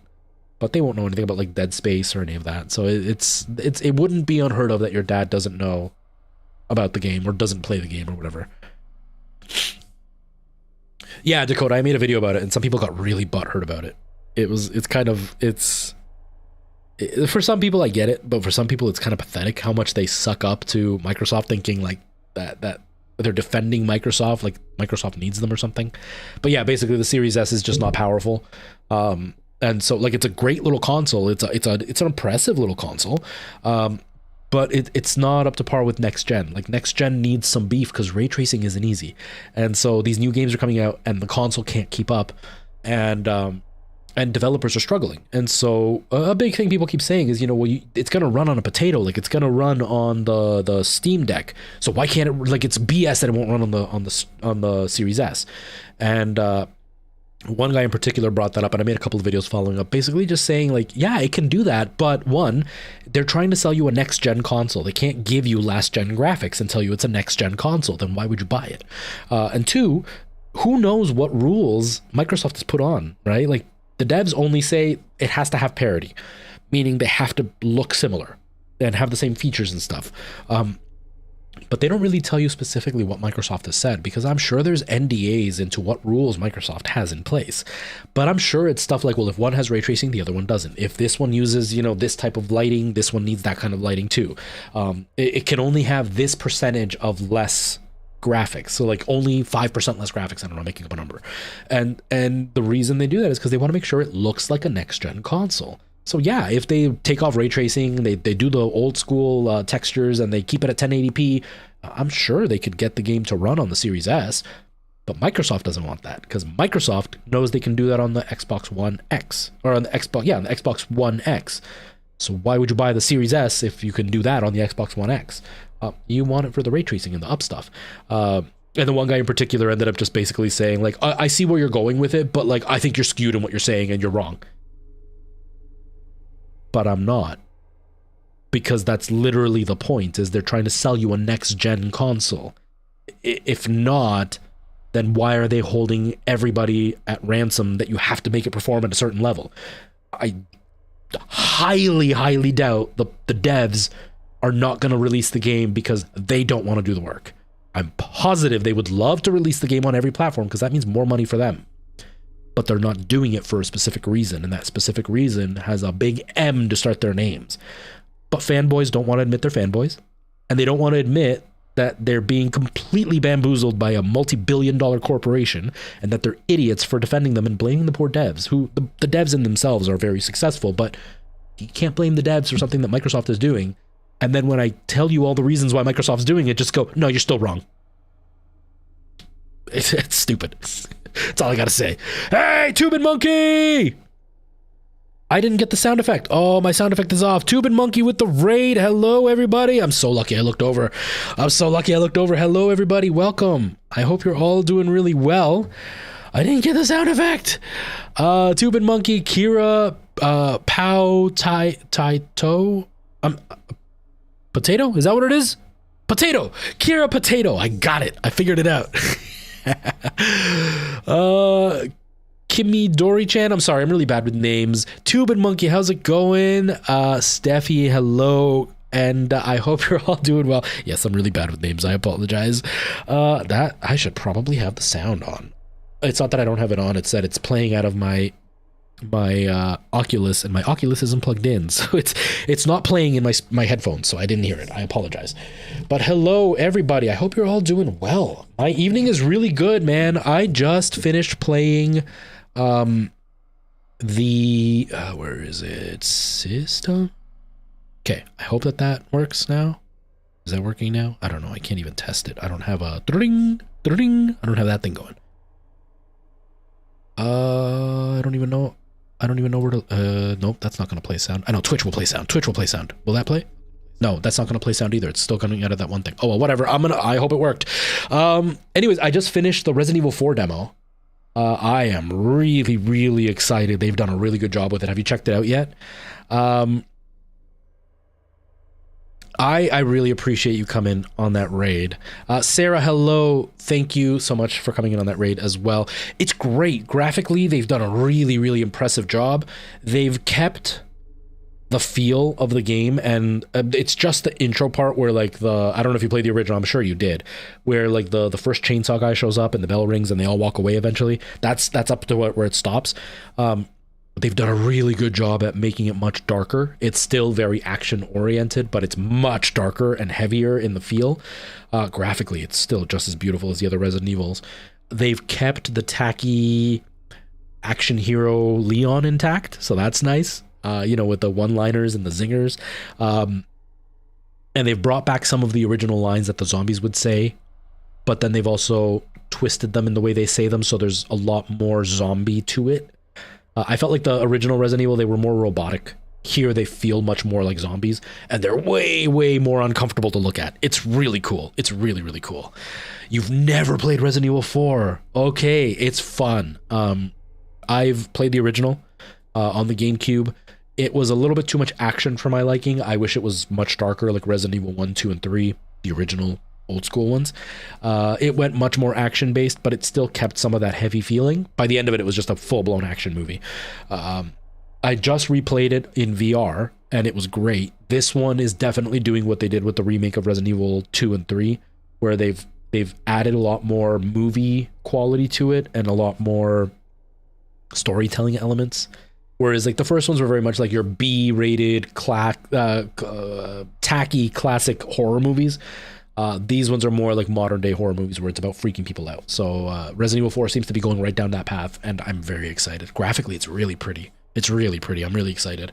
But they won't know anything about like Dead Space or any of that. So it wouldn't be unheard of that your dad doesn't know about the game or doesn't play the game or whatever. Yeah, Dakota, I made a video about it and some people got really butthurt about it. For some people I get it, but for some people it's kind of pathetic how much they suck up to Microsoft thinking like that they're defending Microsoft, like Microsoft needs them or something. But yeah, basically the Series S is just not powerful. And so like it's a great little console. It's an impressive little console. But it's not up to par with next gen. Like next gen needs some beef because ray tracing isn't easy. And so these new games are coming out and the console can't keep up. And developers are struggling. And so a big thing people keep saying is, you know, well, it's going to run on a potato. Like it's going to run on the Steam Deck. So why can't it, like it's BS that it won't run on the Series S. And one guy in particular brought that up and I made a couple of videos following up, basically just saying like, yeah, it can do that. But one, they're trying to sell you a next gen console. They can't give you last gen graphics and tell you it's a next gen console. Then why would you buy it? And two, who knows what rules Microsoft has put on, right? Like, the devs only say it has to have parity, meaning they have to look similar and have the same features and stuff. But they don't really tell you specifically what Microsoft has said, because I'm sure there's NDAs into what rules Microsoft has in place. But I'm sure it's stuff like, well, if one has ray tracing, the other one doesn't. If this one uses, you know, this type of lighting, this one needs that kind of lighting too. It can only have this percentage of less graphics, so like only 5% less graphics. I don't know, making up a number. And the reason they do that is because they want to make sure it looks like a next gen console. So yeah, if they take off ray tracing, they do the old school textures and they keep it at 1080p, I'm sure they could get the game to run on the Series S. But Microsoft doesn't want that, because Microsoft knows they can do that on the Xbox One X, or on the Xbox One X. So why would you buy the Series S if you can do that on the Xbox One X? You want it for the ray tracing and the up stuff. And the one guy in particular ended up just basically saying, like, I see where you're going with it, but like, I think you're skewed in what you're saying and you're wrong. But I'm not. because that's literally the point, is they're trying to sell you a next-gen console. If not, then why are they holding everybody at ransom that you have to make it perform at a certain level? I highly, highly doubt the devs are not going to release the game because they don't want to do the work. I'm positive they would love to release the game on every platform because that means more money for them. But they're not doing it for a specific reason, and that specific reason has a big M to start their names. But fanboys don't want to admit they're fanboys, and they don't want to admit that they're being completely bamboozled by a multi-billion-dollar corporation, and that they're idiots for defending them and blaming the poor devs, who the devs in themselves are very successful, but you can't blame the devs for something that Microsoft is doing. And then when I tell you all the reasons why Microsoft's doing it, just go, no, you're still wrong. It's stupid. That's all I gotta say. Hey, Tubin Monkey! I didn't get the sound effect. Oh, my sound effect is off. Tubin Monkey with the raid. Hello, everybody. I'm so lucky I looked over. Hello, everybody. Welcome. I hope you're all doing really well. I didn't get the sound effect. Tubin Monkey, Kira, Pow, Tai To. Potato? Is that what it is? Potato. Kira Potato. I got it. I figured it out. Kimmy Dory-chan, I'm sorry, I'm really bad with names. Tubin Monkey, how's it going? Steffi, hello, and I hope you're all doing well. Yes, I'm really bad with names, I apologize. That I should probably have the sound on. It's not that I don't have it on, it's that it's playing out of my Oculus, and my Oculus isn't plugged in, so it's not playing in my headphones, so I didn't hear it. I apologize. But hello, everybody. I hope you're all doing well. My evening is really good, man. I just finished playing where is it? System? Okay, I hope that works now. Is that working now? I don't know. I can't even test it. I don't have a ding. I don't have that thing going. I don't even know where to, nope, that's not going to play sound. I know Twitch will play sound. Will that play? No, that's not going to play sound either. It's still coming out of that one thing. Oh, well, whatever. I hope it worked. Anyways, I just finished the Resident Evil 4 demo. I am really, really excited. They've done a really good job with it. Have you checked it out yet? I really appreciate you coming on that raid. Sarah, hello. Thank you so much for coming in on that raid as well. It's great. Graphically, they've done a really, really impressive job. They've kept the feel of the game, and it's just the intro part where, like, I don't know if you played the original, I'm sure you did, where, like, the first chainsaw guy shows up and the bell rings and they all walk away eventually. That's up to where it stops. They've done a really good job at making it much darker. It's still very action oriented, but it's much darker and heavier in the feel. Graphically, it's still just as beautiful as the other Resident Evils. They've kept the tacky action hero Leon intact, so that's nice. With the one-liners and the zingers. And they've brought back some of the original lines that the zombies would say, but then they've also twisted them in the way they say them, so there's a lot more zombie to it. I felt like the original Resident Evil, they were more robotic. Here they feel much more like zombies, and they're way, way more uncomfortable to look at. It's really cool. It's really, really cool. You've never played Resident Evil 4. Okay, it's fun. I've played the original on the GameCube. It was a little bit too much action for my liking. I wish it was much darker, like Resident Evil 1, 2, and 3, the original old school ones. It went much more action based, but it still kept some of that heavy feeling. By the end of it, it was just a full-blown action movie. I just replayed it in VR, and it was great. This one is definitely doing what they did with the remake of Resident Evil 2 and 3, where they've added a lot more movie quality to it and a lot more storytelling elements. Whereas, like, the first ones were very much like your B-rated, tacky classic horror movies. These ones are more like modern day horror movies where it's about freaking people out. So Resident Evil 4 seems to be going right down that path, and I'm very excited. Graphically, it's really pretty. I'm really excited.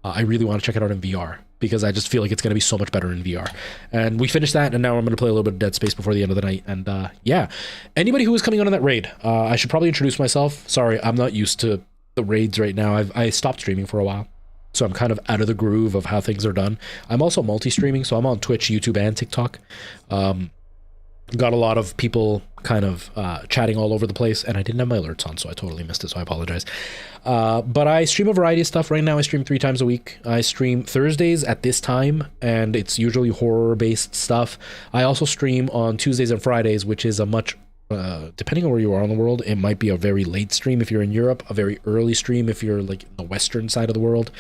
I really want to check it out in VR because I just feel like it's going to be so much better in VR. And we finished that, and now I'm going to play a little bit of Dead Space before the end of the night. And yeah, anybody who is coming on that raid, I should probably introduce myself. Sorry, I'm not used to the raids right now. I stopped streaming for a while, so I'm kind of out of the groove of how things are done. I'm also multi-streaming, so I'm on Twitch, YouTube, and TikTok. got a lot of people kind of chatting all over the place, and I didn't have my alerts on, so I totally missed it, so I apologize. But I stream a variety of stuff. Right now I stream 3 times a week. I stream Thursdays at this time, and it's usually horror-based stuff. I also stream on Tuesdays and Fridays, which is a much, depending on where you are in the world, it might be a very late stream if you're in Europe, a very early stream if you're like in the western side of the world.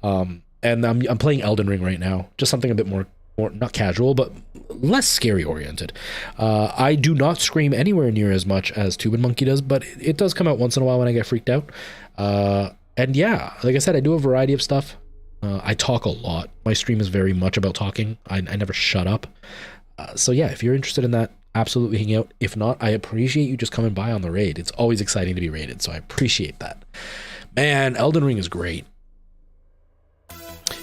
And I'm playing Elden Ring right now, just something a bit more not casual, but less scary oriented. I do not scream anywhere near as much as Tube and Monkey does, but it does come out once in a while when I get freaked out. And yeah, like I said, I do a variety of stuff. I talk a lot. My stream is very much about talking. I never shut up. So yeah, if you're interested in that, absolutely hang out. If not, I appreciate you just coming by on the raid. It's always exciting to be raided, so I appreciate that. Man, Elden Ring is great.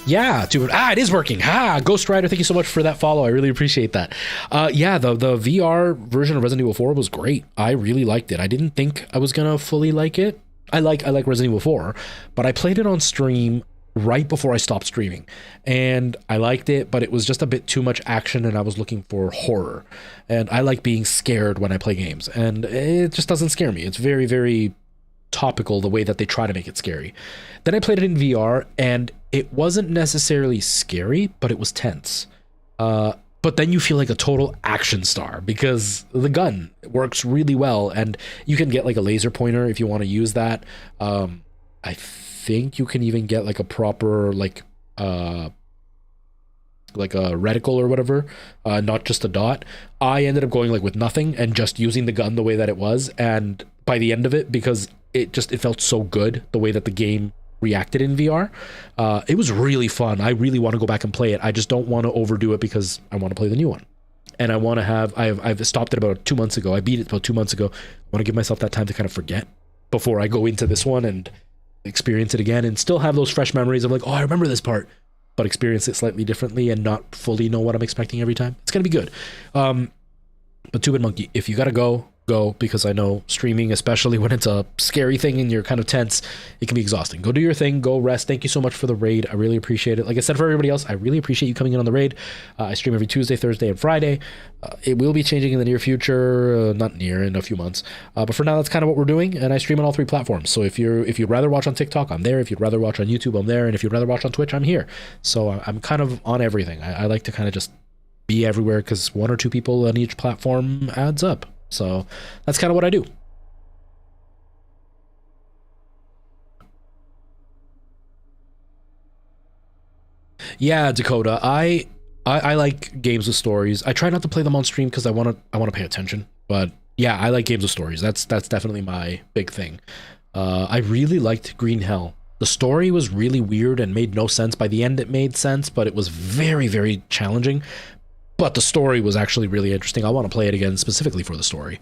Yeah, dude. It is working. Ghost Rider, thank you so much for that follow. I really appreciate that. Yeah, the VR version of Resident Evil 4 was great. I really liked it. I didn't think I was gonna fully like it. I like Resident Evil 4, but I played it on stream right before I stopped streaming, and I liked it, but it was just a bit too much action, and I was looking for horror. And I like being scared when I play games, and it just doesn't scare me. It's very, very topical the way that they try to make it scary. Then I played it in VR, and it wasn't necessarily scary, but it was tense. But then you feel like a total action star because the gun works really well, and you can get like a laser pointer if you want to use that. I think you can even get like a proper like a reticle or whatever, not just a dot. I ended up going like with nothing and just using the gun the way that it was, and by the end of it, because it felt so good the way that the game reacted in VR, it was really fun. I really want to go back and play it. I just don't want to overdo it because I want to play the new one, and I want to have I've stopped it about 2 months ago. I beat it about 2 months ago. I want to give myself that time to kind of forget before I go into this one and experience it again and still have those fresh memories of like, oh, I remember this part, but experience it slightly differently and not fully know what I'm expecting every time. It's gonna be good. But Tube and Monkey, if you gotta go, because I know streaming, especially when it's a scary thing and you're kind of tense, it can be exhausting. Go do your thing, go rest. Thank you so much for the raid. I really appreciate it. Like I said, for everybody else, I really appreciate you coming in on the raid. I stream every Tuesday, Thursday, and Friday. It will be changing in the near future, not near, in a few months. But for now, that's kind of what we're doing, and I stream on all 3 platforms. So if you'd rather watch on TikTok, I'm there. If you'd rather watch on YouTube, I'm there. And if you'd rather watch on Twitch, I'm here. So I'm kind of on everything. I like to kind of just be everywhere because 1 or 2 people on each platform adds up. So that's kind of what I do. Yeah, Dakota, I like games with stories. I try not to play them on stream because I want to pay attention. But yeah, I like games with stories. That's definitely my big thing. I really liked Green Hell. The story was really weird and made no sense. By the end, it made sense, but it was very, very challenging. But the story was actually really interesting. I want to play it again specifically for the story.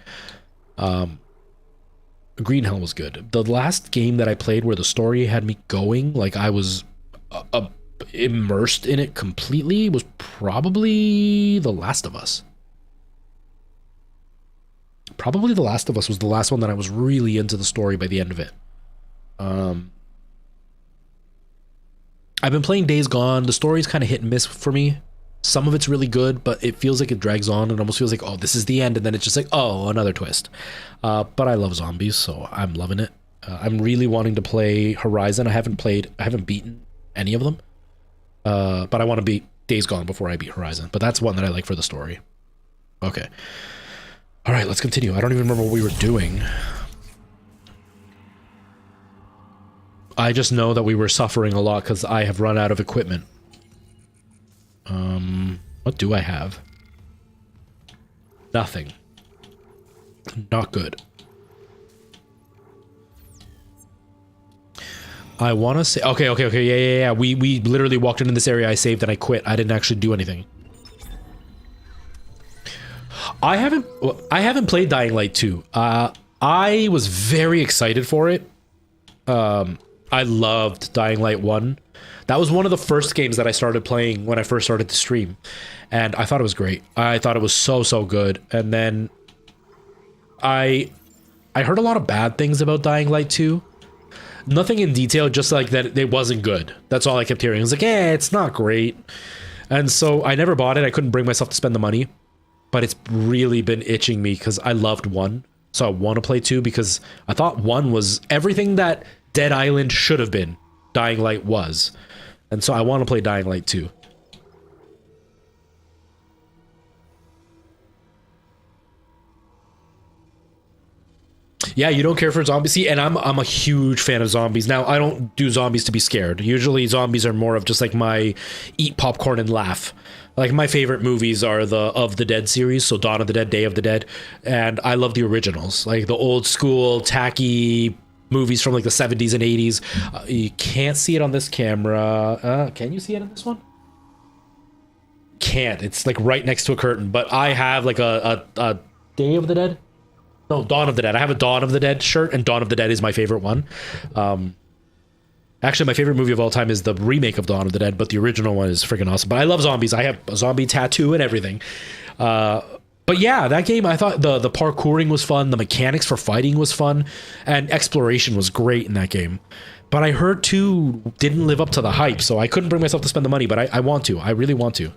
Green Hell was good. The last game that I played where the story had me going, like I was immersed in it completely, was probably The Last of Us. Probably The Last of Us was the last one that I was really into the story by the end of it. I've been playing Days Gone. The story's kind of hit and miss for me. Some of it's really good, but it feels like it drags on. It almost feels like, oh, this is the end, and then it's just like, oh, another twist. But I love zombies, so I'm loving it. I'm really wanting to play Horizon. I haven't beaten any of them. But I want to beat Days Gone before I beat Horizon. But that's one that I like for the story. Okay. All right, let's continue. I don't even remember what we were doing. I just know that we were suffering a lot because I have run out of equipment. What do I have? Nothing. Not good. I want to say... Okay. Yeah. We literally walked into this area, I saved, and I quit. I didn't actually do anything. I haven't played Dying Light 2. I was very excited for it. I loved Dying Light 1. That was one of the first games that I started playing when I first started to stream, and I thought it was great. I thought it was so good. And then I heard a lot of bad things about Dying Light 2. Nothing in detail, just like that it wasn't good. That's all I kept hearing. I was like, it's not great. And so I never bought it. I couldn't bring myself to spend the money. but it's really been itching me because I loved 1. So I want to play 2 because I thought 1 was everything that Dead Island should have been. Dying Light was. And so I want to play Dying Light 2. Yeah, you don't care for zombies. See, and I'm a huge fan of zombies. Now, I don't do zombies to be scared. Usually zombies are more of just like my eat popcorn and laugh. Like my favorite movies are the Of the Dead series, so Dawn of the Dead, Day of the Dead, and I love the originals, like the old school tacky movies from like the 70s and 80s. You can't see it on this camera. Can you see it on this one? Can't. It's like right next to a curtain, but I have like a Day of the Dead? No, Dawn of the Dead. I have a Dawn of the Dead shirt, and Dawn of the Dead is my favorite one. Actually, my favorite movie of all time is the remake of Dawn of the Dead, but the original one is freaking awesome. But I love zombies. I have a zombie tattoo and everything. But yeah, that game, I thought the parkouring was fun, the mechanics for fighting was fun, and exploration was great in that game. But I heard 2 didn't live up to the hype, so I couldn't bring myself to spend the money, but I want to. I really want to.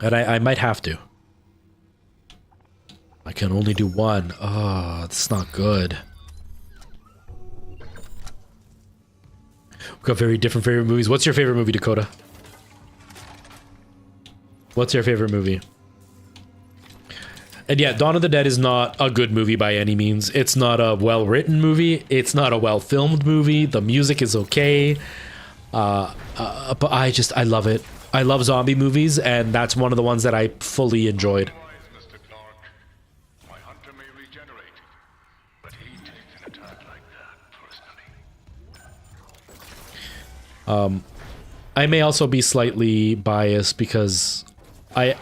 And I might have to. I can only do 1. Oh, that's not good. We've got very different favorite movies. What's your favorite movie, Dakota? What's your favorite movie? And yeah, Dawn of the Dead is not a good movie by any means. It's not a well-written movie. It's not a well-filmed movie. The music is okay. But I love it. I love zombie movies, and that's one of the ones that I fully enjoyed. Mr. Clark, my hunter may regenerate, but he takes an attack like that personally. I may also be slightly biased because I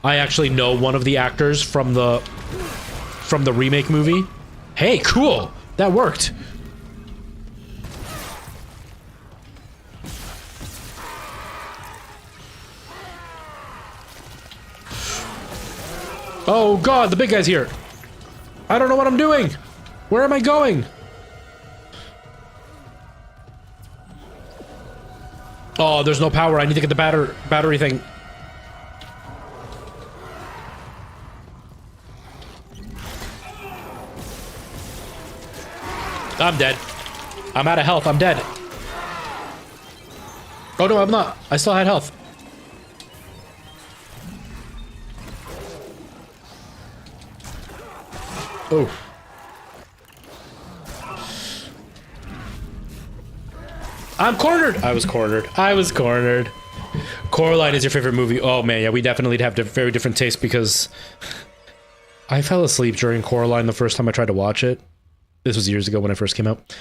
actually know one of the actors from the remake movie. Hey, cool! That worked! Oh god, the big guy's here! I don't know what I'm doing! Where am I going? Oh, there's no power. I need to get the battery thing. I'm dead. I'm out of health. I'm dead. Oh no, I'm not. I still had health. Oh. I'm cornered! I was cornered. I was cornered. Coraline is your favorite movie. Oh man, yeah, we definitely have very different tastes because I fell asleep during Coraline the first time I tried to watch it. This was years ago when it first came out.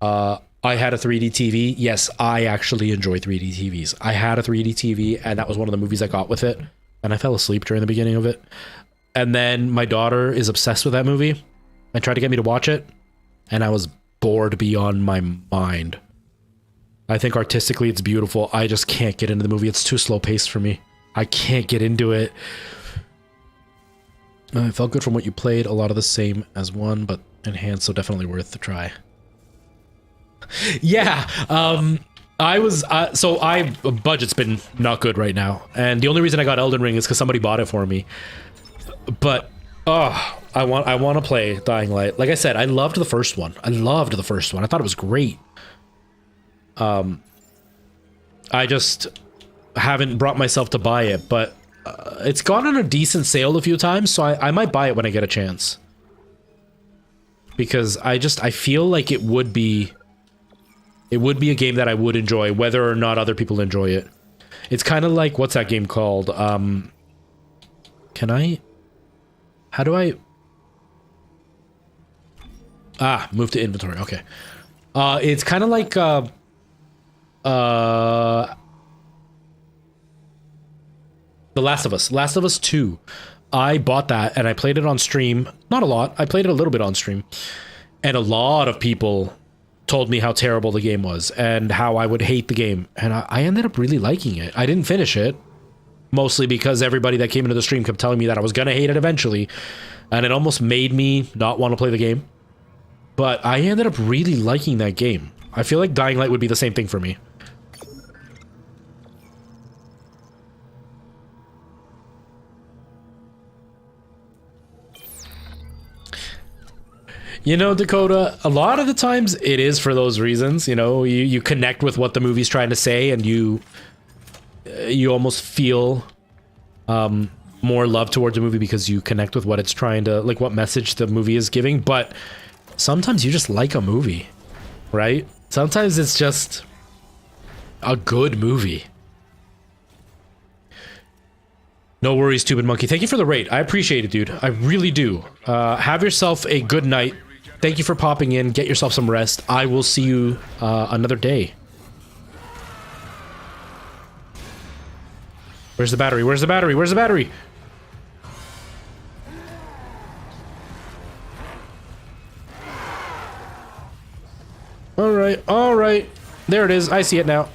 I had a 3D TV. Yes, I actually enjoy 3D TVs. I had a 3D TV, and that was one of the movies I got with it. And I fell asleep during the beginning of it. And then my daughter is obsessed with that movie and tried to get me to watch it. And I was bored beyond my mind. I think artistically it's beautiful. I just can't get into the movie. It's too slow paced for me. I can't get into it. It felt good from what you played. A lot of the same as 1, but enhanced, so definitely worth the try. Yeah, budget's been not good right now, and the only reason I got Elden Ring is because somebody bought it for me. But I want to play Dying Light. Like I said, I loved the first one. I thought it was great. I just haven't brought myself to buy it, but it's gone on a decent sale a few times, so I might buy it when I get a chance. Because I feel like it would be a game that I would enjoy, whether or not other people enjoy it. It's kind of like, what's that game called? How do I... move to inventory, okay. It's kind of like, The Last of Us 2. I bought that and I played it on stream. Not a lot. I played it a little bit on stream. And a lot of people told me how terrible the game was and how I would hate the game. And I ended up really liking it. I didn't finish it. Mostly because everybody that came into the stream kept telling me that I was going to hate it eventually. And it almost made me not want to play the game. But I ended up really liking that game. I feel like Dying Light would be the same thing for me. You know, Dakota, a lot of the times it is for those reasons. You know, you connect with what the movie's trying to say, and you almost feel more love towards the movie because you connect with what it's trying to, like, what message the movie is giving. But sometimes you just like a movie, right? Sometimes it's just a good movie. No worries, Tubin Monkey. Thank you for the raid. I appreciate it, dude. I really do. Have yourself a good night. Thank you for popping in. Get yourself some rest. I will see you another day. Where's the battery? Where's the battery? Where's the battery? Alright, alright. There it is. I see it now.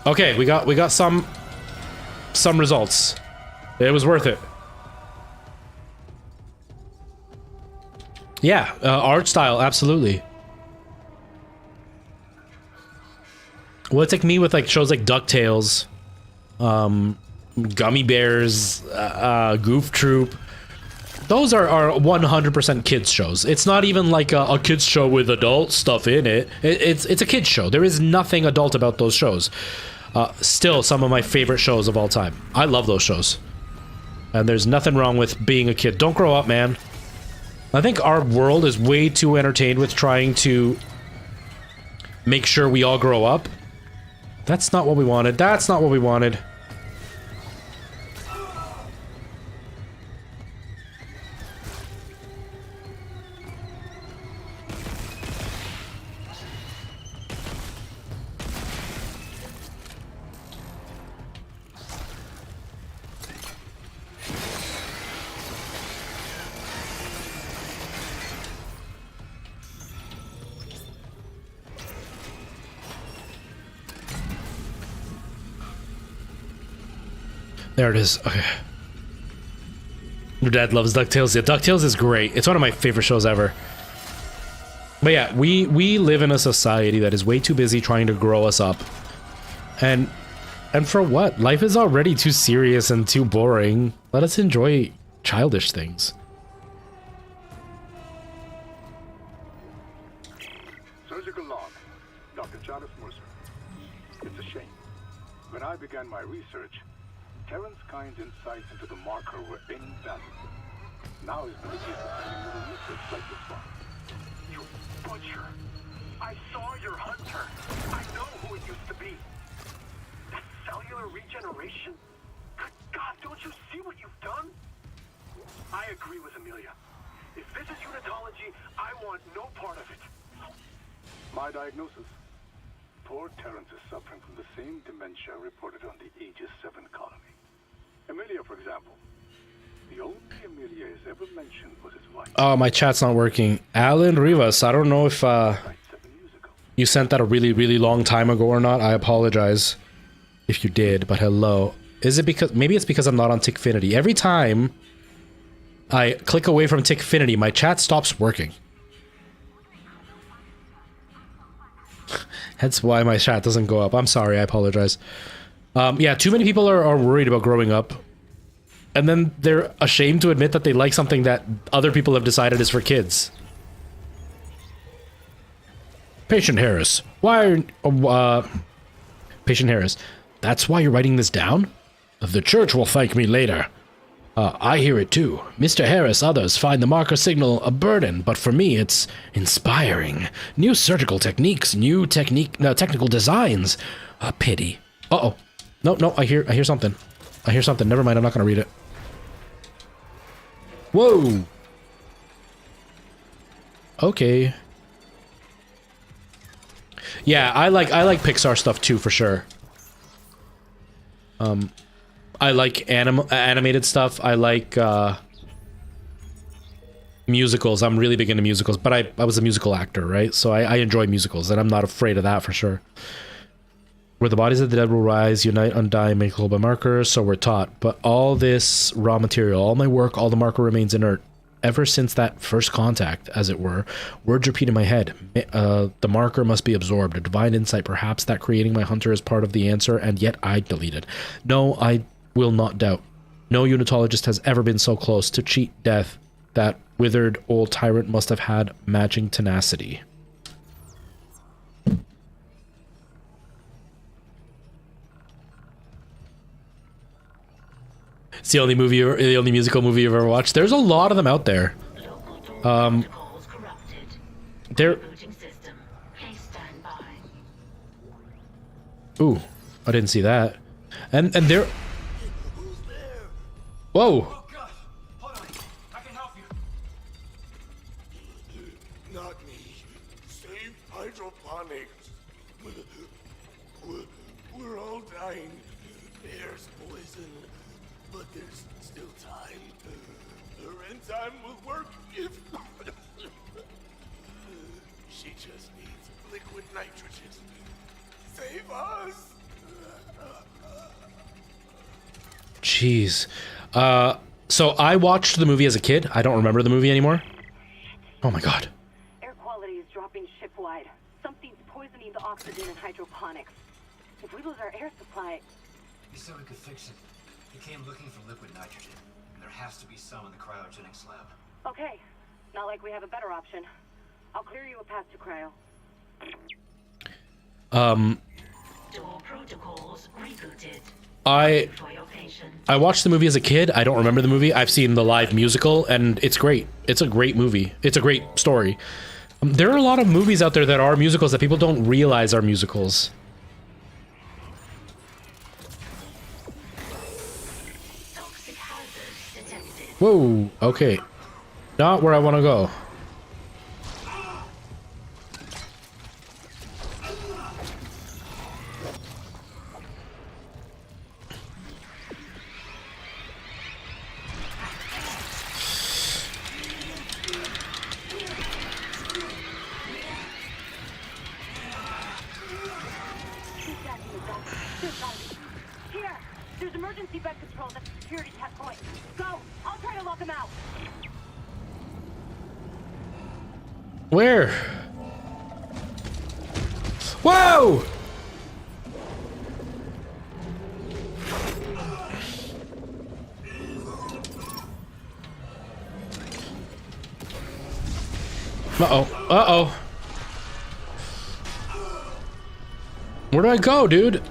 Okay, we got some results. It was worth it. Yeah, art style, absolutely. Well, it's like me with like shows like DuckTales, Gummy Bears, Goof Troop. Those are 100% kids shows. It's not even like a kids show with adult stuff in it. It's a kids show. There is nothing adult about those shows. Still some of my favorite shows of all time. I love those shows. And there's nothing wrong with being a kid. Don't grow up, man. I think our world is way too entertained with trying to make sure we all grow up. That's not what we wanted. That's not what we wanted. There it is. Okay. Your dad loves DuckTales. Yeah, DuckTales is great. It's one of my favorite shows ever. But yeah, we live in a society that is way too busy trying to grow us up. And for what? Life is already too serious and too boring. Let us enjoy childish things. Surgical log. Dr. Jarvis Mercer. It's a shame. When I began my research, Terrence Kyne's insights into the marker were invaluable. Now he's going to give us a little research like this one. You butcher! I saw your hunter! I know who it used to be! That cellular regeneration? Good God, don't you see what you've done? I agree with Amelia. If this is unitology, I want no part of it. My diagnosis. Poor Terrence is suffering from the same dementia reported on the Aegis 7 colony. Amelia, for example. The only Amelia is ever mentioned was his wife. Oh, my chat's not working. Alan Rivas, I don't know if you sent that a really, really long time ago or not. I apologize if you did, but hello. Is it because... Maybe it's because I'm not on Tickfinity. Every time I click away from Tickfinity, my chat stops working. That's why my chat doesn't go up. I'm sorry, I apologize. Yeah, too many people are worried about growing up. And then they're ashamed to admit that they like something that other people have decided is for kids. Patient Harris. Why are... Patient Harris. That's why you're writing this down? The church will thank me later. I hear it too. Mr. Harris, others find the marker signal a burden, but for me it's inspiring. New surgical techniques, new technical designs. A pity. Uh-oh. No, I hear something. I hear something. Never mind, I'm not gonna read it. Whoa! Okay. Yeah, I like Pixar stuff too, for sure. I like animated stuff. I like musicals. I'm really big into musicals, but I was a musical actor, right? So I enjoy musicals, and I'm not afraid of that for sure. Where the bodies of the dead will rise, unite, undie, make whole by markers, so we're taught. But all this raw material, all my work, all the marker remains inert. ever since that first contact, as it were, words repeat in my head. The marker must be absorbed. A divine insight, perhaps, that creating my hunter is part of the answer, and yet I deleted. No, I will not doubt. No unitologist has ever been so close to cheat death. That withered old tyrant must have had matching tenacity. It's the only musical movie you've ever watched. There's a lot of them out there. There. Ooh, I didn't see that. And there. Whoa. Oh God! Hold on, I can help you. Not me. Save hydroponics. We're all dying. Air's poison, but there's still time. Her enzyme will work if... She just needs liquid nitrogen. Save us! Jeez. So I watched the movie as a kid. I don't remember the movie anymore. Oh my god. Air quality is dropping shipwide. Something's poisoning the oxygen in hydroponics. If we lose our air supply... He said we could fix it. He came looking for liquid nitrogen. And there has to be some in the cryogenics lab. Okay. Not like we have a better option. I'll clear you a path to cryo. Door protocols rebooted. I watched the movie as a kid. I don't remember the movie. I've seen the live musical, and it's great. It's a great movie. It's a great story. There are a lot of movies out there that are musicals that people don't realize are musicals. Toxic hazards detected. Whoa, okay. Not where I want to go. Here! There's emergency bed controls at the security test point. Go! I'll try to lock him out! Where? Whoa! Uh-oh. Uh-oh. Where do I go, dude?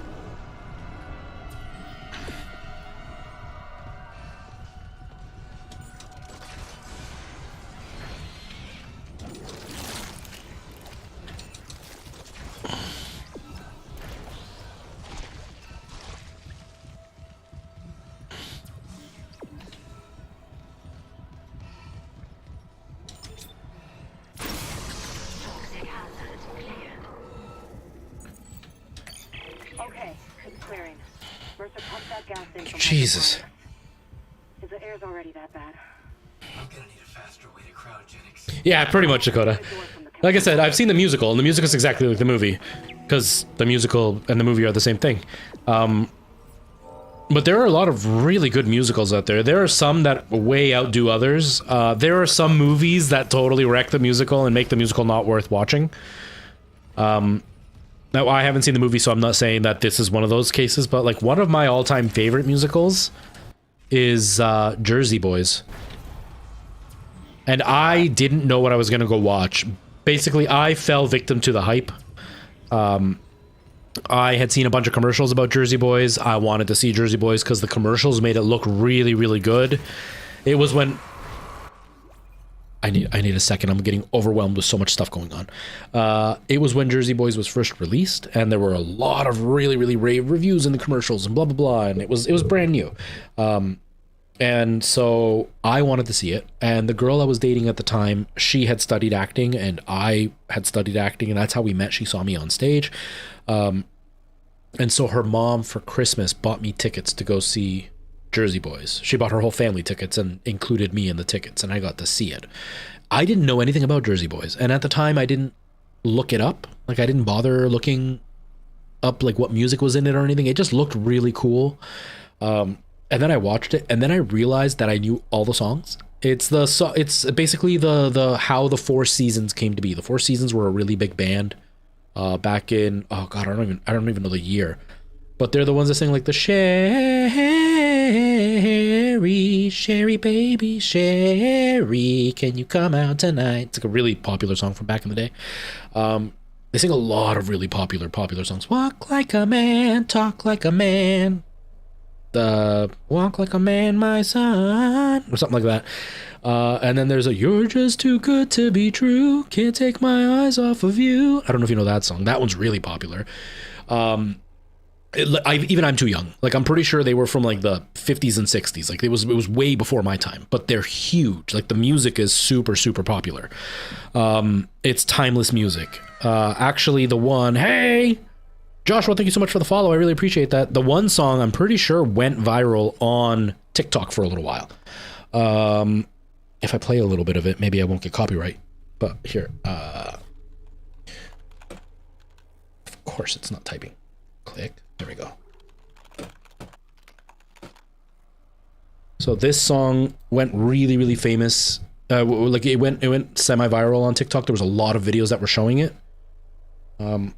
Okay, it's clearing. Mercer pumped that gas in from Jesus. hydroponics. If the air's already that bad. I'm gonna need a faster way to cryogenics. Yeah, pretty much, Dakota. Like I said, I've seen the musical, and the music is exactly like the movie, because the musical and the movie are the same thing. But there are a lot of really good musicals out there. There are some that way outdo others. There are some movies that totally wreck the musical and make the musical not worth watching. Now, I haven't seen the movie, so I'm not saying that this is one of those cases, but like one of my all-time favorite musicals is Jersey Boys. And I didn't know what I was going to go watch. Basically, I fell victim to the hype. I had seen a bunch of commercials about Jersey Boys. I wanted to see Jersey Boys because the commercials made it look really, really good. It was when... I need a second. I'm getting overwhelmed with so much stuff going on. It was when Jersey Boys was first released, and there were a lot of really, really rave reviews in the commercials and blah, blah, blah, and it was brand new. And so I wanted to see it, and the girl I was dating at the time, she had studied acting, and I had studied acting, and that's how we met. She saw me on stage. And so her mom, for Christmas, bought me tickets to go see Jersey Boys. She bought her whole family tickets and included me in the tickets, and I got to see it. I didn't know anything about Jersey Boys, and at the time I didn't look it up. Like, I didn't bother looking up like what music was in it or anything. It just looked really cool. And then I watched it, and then I realized that I knew all the songs. It's it's basically the how the Four Seasons came to be. The Four Seasons were a really big band back in, oh god, I don't even know the year. But they're the ones that sing like the Sherry baby, Sherry, can you come out tonight? It's like a really popular song from back in the day. They sing a lot of really popular songs. Walk like a man, talk like a man. Walk like a man, my son, or something like that. And then there's a you're just too good to be true, can't take my eyes off of you. I don't know if you know that song. That one's really popular. Even I'm too young. Like, I'm pretty sure they were from like the 50s and 60s. Like, it was way before my time, but they're huge. Like, the music is super, super popular. It's timeless music. Actually, the one, hey, Joshua, thank you so much for the follow. I really appreciate that. The one song I'm pretty sure went viral on TikTok for a little while. If I play a little bit of it, maybe I won't get copyright. But here, of course it's not typing. Click. There we go. So this song went really, really famous. Like it went semi-viral on TikTok. There was a lot of videos that were showing it.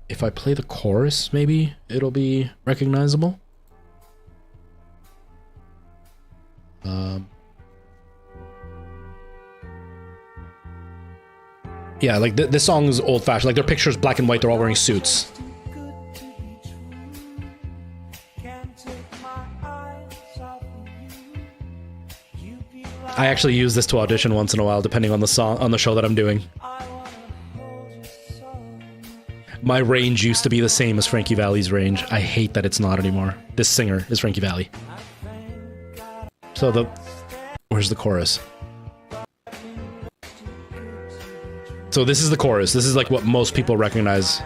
If I play the chorus, maybe it'll be recognizable. Yeah, like this song is old-fashioned. Like, their pictures black and white. They're all wearing suits. I actually use this to audition once in a while, depending on the song, on the show that I'm doing. My range used to be the same as Frankie Valli's range. I hate that it's not anymore. This singer is Frankie Valli. So where's the chorus? So this is the chorus. This is like what most people recognize.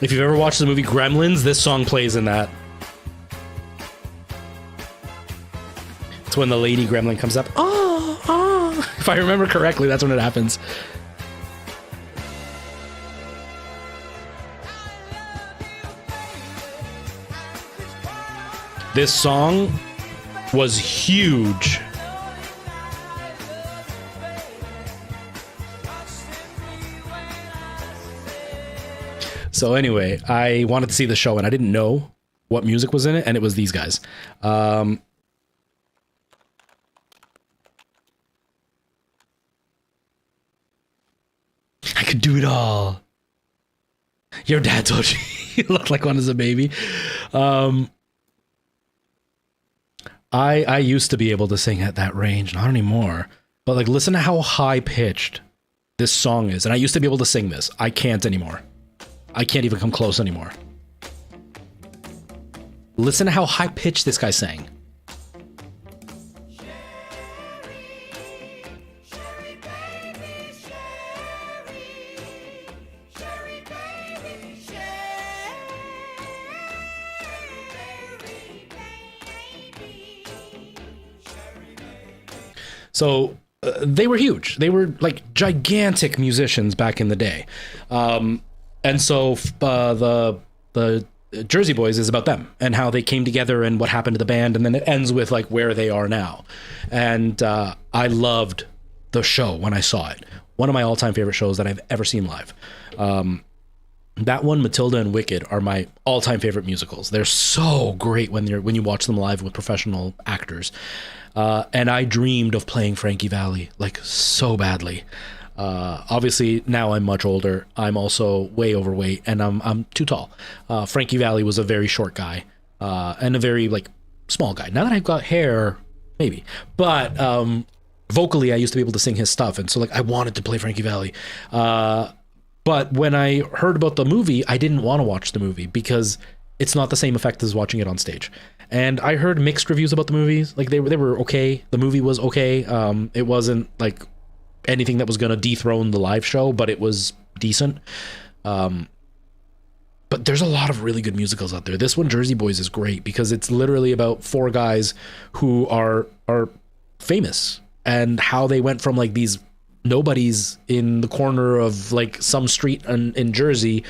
If you've ever watched the movie Gremlins, this song plays in that. It's when the lady gremlin comes up. Oh, oh. If I remember correctly, that's when it happens. This song was huge. So anyway, I wanted to see the show and I didn't know what music was in it, and it was these guys. I could do it all. Your dad told you you looked like one as a baby. I used to be able to sing at that range, not anymore. But like, listen to how high pitched this song is. And I used to be able to sing this. I can't anymore. I can't even come close anymore. Listen to how high pitched this guy sang. So they were huge. They were like gigantic musicians back in the day. And so the Jersey Boys is about them and how they came together and what happened to the band. And then it ends with like where they are now. And I loved the show when I saw it. One of my all-time favorite shows that I've ever seen live. That one, Matilda and Wicked, are my all-time favorite musicals. They're so great when you watch them live with professional actors. And I dreamed of playing Frankie Valli like so badly. Obviously now I'm much older. I'm also way overweight and I'm too tall. Frankie Valli was a very short guy, and a very like small guy. Now that I've got hair, maybe, but, vocally I used to be able to sing his stuff. And so like, I wanted to play Frankie Valli. But when I heard about the movie, I didn't want to watch the movie because it's not the same effect as watching it on stage. And I heard mixed reviews about the movies. Like they were okay. The movie was okay. It wasn't like anything that was going to dethrone the live show, but it was decent. But there's a lot of really good musicals out there. This one, Jersey Boys, is great because it's literally about four guys who are famous and how they went from like these nobodies in the corner of like some street in Jersey,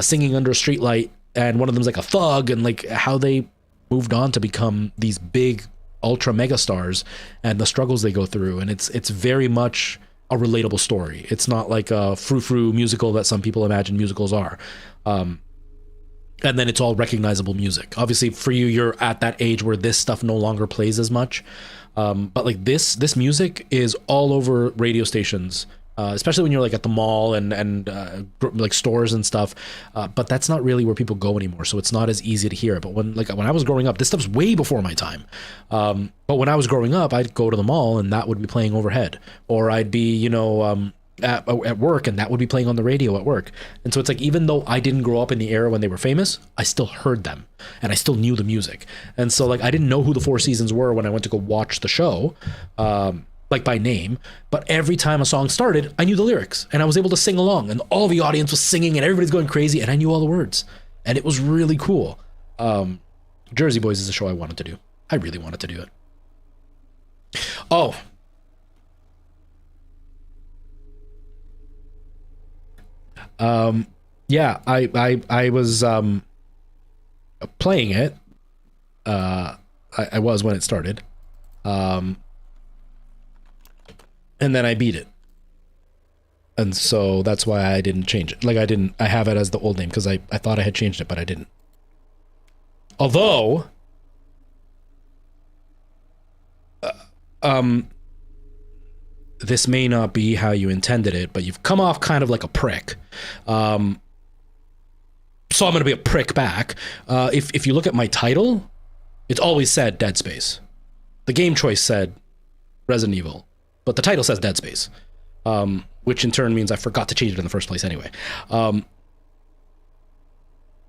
singing under a streetlight, and one of them's like a thug, and like how they moved on to become these big ultra mega stars and the struggles they go through. And it's very much a relatable story. It's not like a frou-frou musical that some people imagine musicals are. And then it's all recognizable music. Obviously for you, you're at that age where this stuff no longer plays as much. But like this music is all over radio stations, especially when you're like at the mall and like stores and stuff. But that's not really where people go anymore. So it's not as easy to hear. But when I was growing up, this stuff's way before my time. But when I was growing up, I'd go to the mall and that would be playing overhead, or I'd be, at work and that would be playing on the radio at work. And so it's like, even though I didn't grow up in the era when they were famous, I still heard them and I still knew the music. And so like, I didn't know who the Four Seasons were when I went to go watch the show, like by name, but every time a song started, I knew the lyrics and I was able to sing along, and all the audience was singing and everybody's going crazy and I knew all the words, and it was really cool. Jersey Boys is a show I wanted to do. I really wanted to do it. Oh, yeah, I was playing it. I was when it started. And then I beat it. And so that's why I didn't change it. Like I have it as the old name because I thought I had changed it, but I didn't. Although this may not be how you intended it, but you've come off kind of like a prick. So I'm going to be a prick back. If you look at my title, it's always said Dead Space. The game choice said Resident Evil, but the title says Dead Space, which in turn means I forgot to change it in the first place anyway.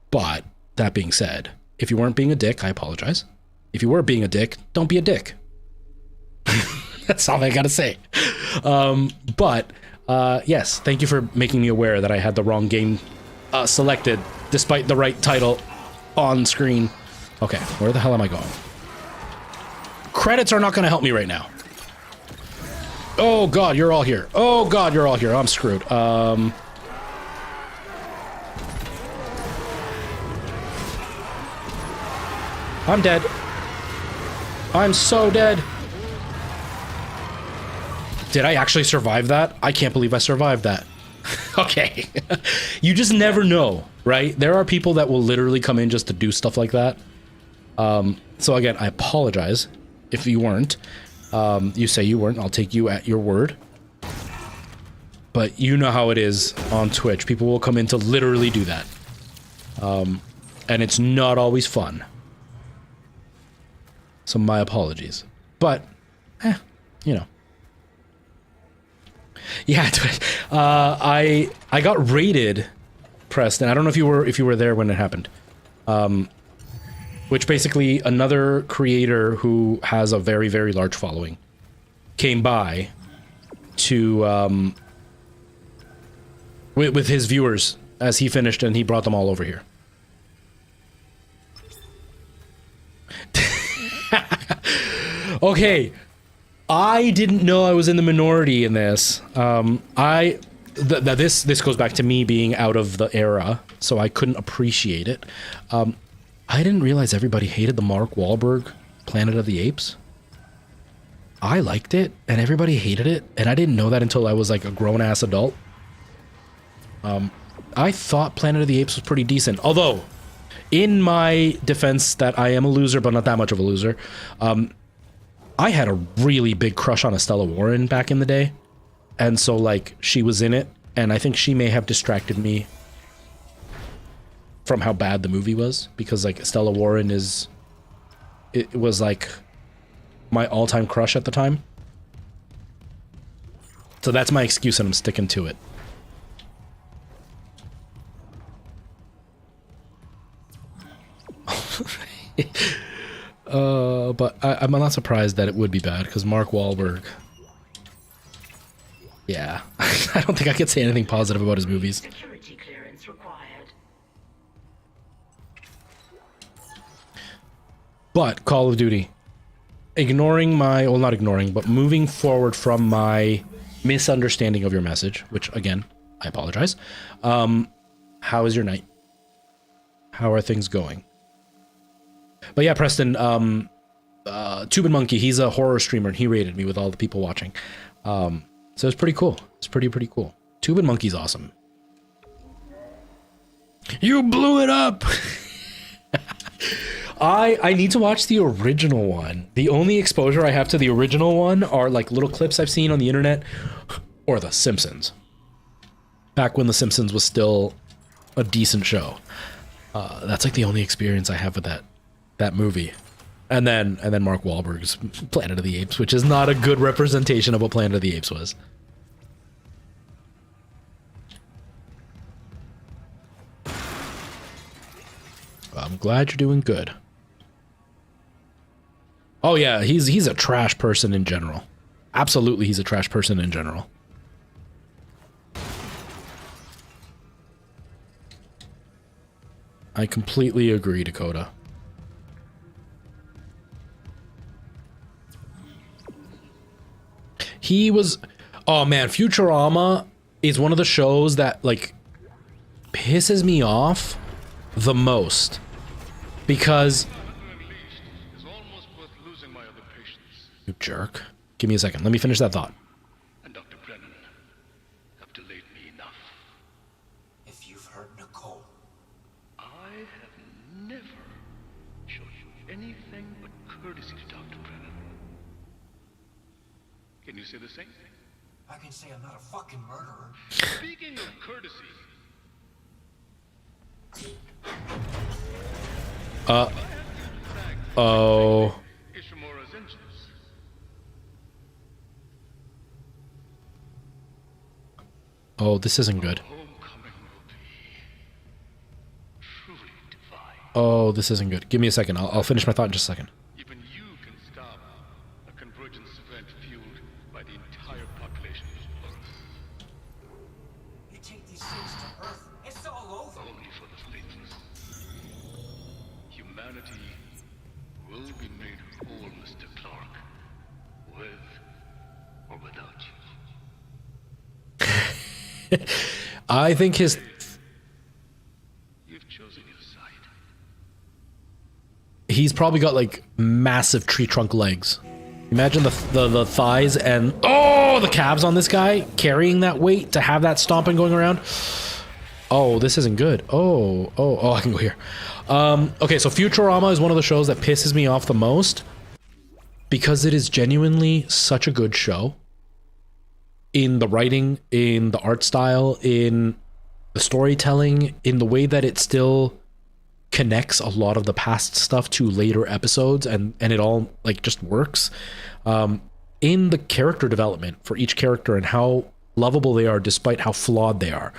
But that being said, if you weren't being a dick, I apologize. If you were being a dick, don't be a dick. That's all I gotta say. But yes, thank you for making me aware that I had the wrong game selected, despite the right title on screen. Okay, where the hell am I going? Credits are not gonna help me right now. Oh god, you're all here. Oh god, you're all here. I'm screwed. I'm dead. I'm so dead. Did I actually survive that? I can't believe I survived that. Okay. You just never know, right? There are people that will literally come in just to do stuff like that. So again, I apologize if you weren't. You say you weren't, I'll take you at your word. But you know how it is on Twitch. People will come in to literally do that. And it's not always fun. So my apologies. But, you know. Yeah, I got raided, Preston. I don't know if you were there when it happened. Which basically another creator who has a very, very large following came by to with his viewers as he finished, and he brought them all over here. Okay. I didn't know I was in the minority in this. This goes back to me being out of the era, so I couldn't appreciate it. I didn't realize everybody hated the Mark Wahlberg Planet of the Apes. I liked it, and everybody hated it, and I didn't know that until I was like a grown-ass adult. I thought Planet of the Apes was pretty decent, although, in my defense that I am a loser, but not that much of a loser, I had a really big crush on Estella Warren back in the day. And so, like, she was in it, and I think she may have distracted me from how bad the movie was, because, like, Estella Warren it was, like, my all-time crush at the time. So that's my excuse, and I'm sticking to it. But I'm not surprised that it would be bad, because Mark Wahlberg... Yeah. I don't think I could say anything positive about his movies. Security clearance required. But Call of Duty. Ignoring my... Well, not ignoring, but moving forward from my misunderstanding of your message, which, again, I apologize. How is your night? How are things going? But yeah, Preston, Tube and Monkey, he's a horror streamer, and he rated me with all the people watching. So it's pretty cool. It's pretty cool. Tube and Monkey's awesome. You blew it up! I need to watch the original one. The only exposure I have to the original one are like little clips I've seen on the internet or The Simpsons. Back when The Simpsons was still a decent show. That's like the only experience I have with that movie. And then Mark Wahlberg's Planet of the Apes, which is not a good representation of what Planet of the Apes was. I'm glad you're doing good. Oh yeah, he's a trash person in general. Absolutely, he's a trash person in general. I completely agree, Dakota. He was... Oh man, Futurama is one of the shows that like pisses me off the most. Because... You jerk. Give me a second. Let me finish that thought. And Dr. Brennan have delayed me enough. If you've heard Nicole, I have never shown you anything but courtesy to Dr. Brennan. Can you say the same? I can say I'm not a fucking murderer. Speaking of courtesy... Oh. Ishimura's engines. Oh, this isn't good. Homecoming will be truly divine. Oh, this isn't good. Give me a second. I'll finish my thought in just a second. Even you can stop a convergence event fueled by the entire population of Earth. You take these things to Earth, it's all over. Only for the faithless. Humanity will be made whole, Mr. Clark. With or without you. I think his... You've chosen your side. He's probably got like massive tree trunk legs. Imagine the thighs and... Oh, the calves on this guy carrying that weight to have that stomping going around. Oh, this isn't good. Oh, I can go here. Okay, so Futurama is one of the shows that pisses me off the most because it is genuinely such a good show. In the writing, in the art style, in the storytelling, in the way that it still connects a lot of the past stuff to later episodes, and it all like just works. In the character development for each character and how lovable they are despite how flawed they are.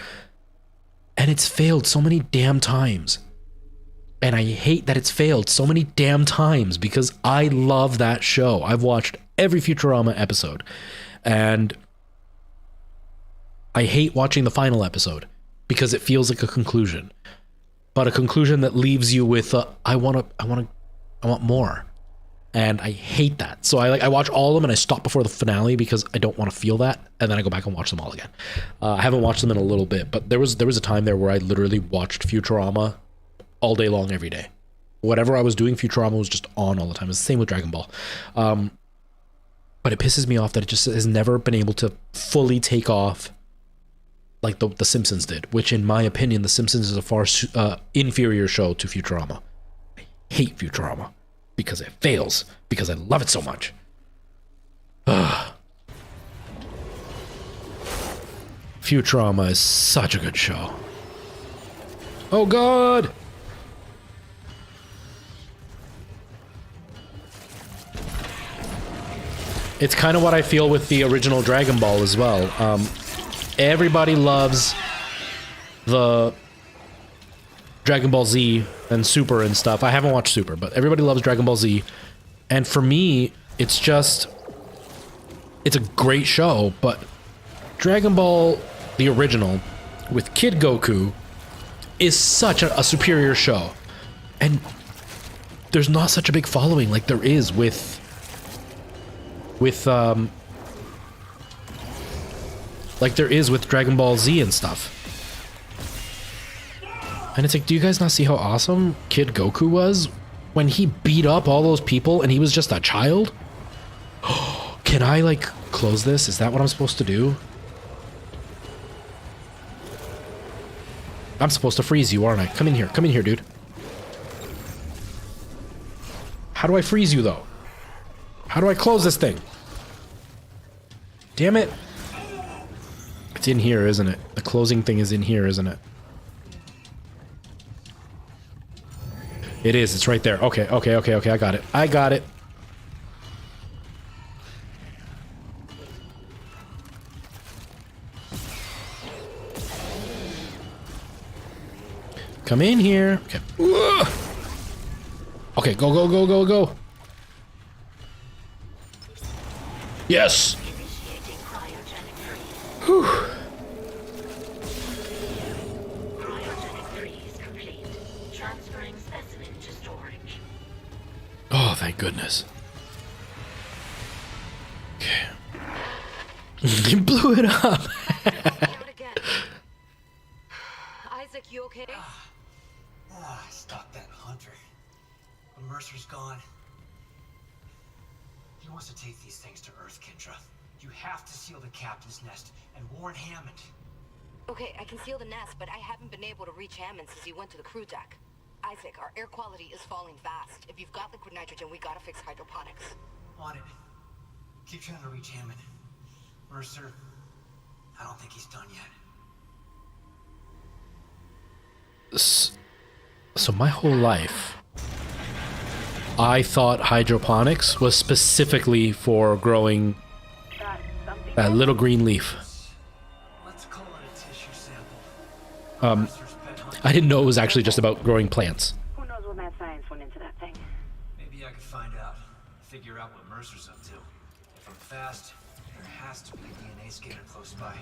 And it's failed so many damn times. And I hate that it's failed so many damn times because I love that show. I've watched every Futurama episode. And I hate watching the final episode because it feels like a conclusion. But a conclusion that leaves you with I want more. And I hate that. So I watch all of them and I stop before the finale because I don't want to feel that, and then I go back and watch them all again. I haven't watched them in a little bit, but there was a time there where I literally watched Futurama all day long every day. Whatever I was doing, Futurama was just on all the time. It's the same with Dragon Ball. But it pisses me off that it just has never been able to fully take off like the Simpsons did, which in my opinion, the Simpsons is a far inferior show to Futurama. I hate Futurama because it fails, because I love it so much. Futurama is such a good show. Oh God! It's kind of what I feel with the original Dragon Ball as well. Everybody loves the Dragon Ball Z and Super and stuff. I haven't watched Super, but everybody loves Dragon Ball Z. And for me, it's a great show, but Dragon Ball, the original, with Kid Goku, is such a superior show. And there's not such a big following like there is with Dragon Ball Z and stuff. And it's like, do you guys not see how awesome Kid Goku was When he beat up all those people and he was just a child? Can I, like, close this? Is that what I'm supposed to do? I'm supposed to freeze you, aren't I? Come in here. Come in here, dude. How do I freeze you, though? How do I close this thing? Damn it. It's in here, isn't it? The closing thing is in here, isn't it? It is. It's right there. Okay, okay, okay, okay. I got it. I got it. Come in here. Okay. Ugh. Okay, go, go, go, go, go. Yes. Whew. Oh, thank goodness. Okay. You blew it up. Isaac, you okay? I stopped that hunter. But Mercer's gone. He wants to take these things to Earth, Kendra. You have to seal the captain's nest and warn Hammond. Okay, I can seal the nest, but I haven't been able to reach Hammond since he went to the crew deck. Isaac, our air quality is falling fast. If you've got liquid nitrogen, we gotta fix hydroponics. On it. Keep trying to reach Hammond. Mercer, I don't think he's done yet. So my whole life, I thought hydroponics was specifically for growing that little green leaf. Let's call it a tissue sample. I didn't know it was actually just about growing plants. Who knows what mad science went into that thing? Maybe I could find out. Figure out what Mercer's up to. If I'm fast, there has to be a DNA scanner close by.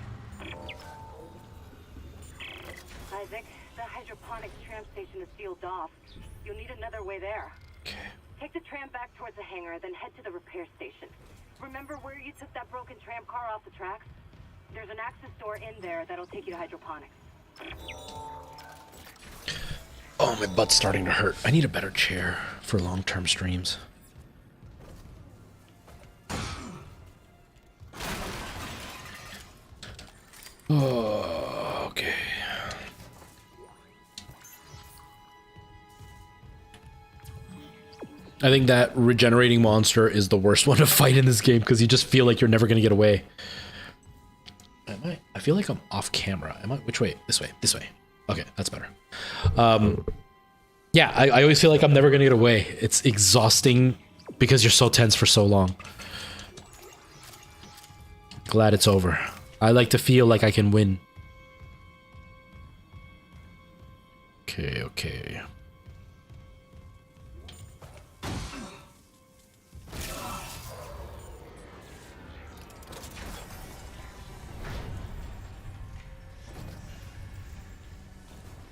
Isaac, the hydroponics tram station is sealed off. You'll need another way there. Okay. Take the tram back towards the hangar, then head to the repair station. Remember where you took that broken tram car off the tracks? There's an access door in there that'll take you to hydroponics. Oh, my butt's starting to hurt. I need a better chair for long-term streams. Oh, okay. I think that regenerating monster is the worst one to fight in this game because you just feel like you're never going to get away. I feel like I'm off camera. Am I? Which way? This way. This way. Okay, that's better. Yeah, I always feel like I'm never going to get away. It's exhausting because you're so tense for so long. Glad it's over. I like to feel like I can win. Okay, okay.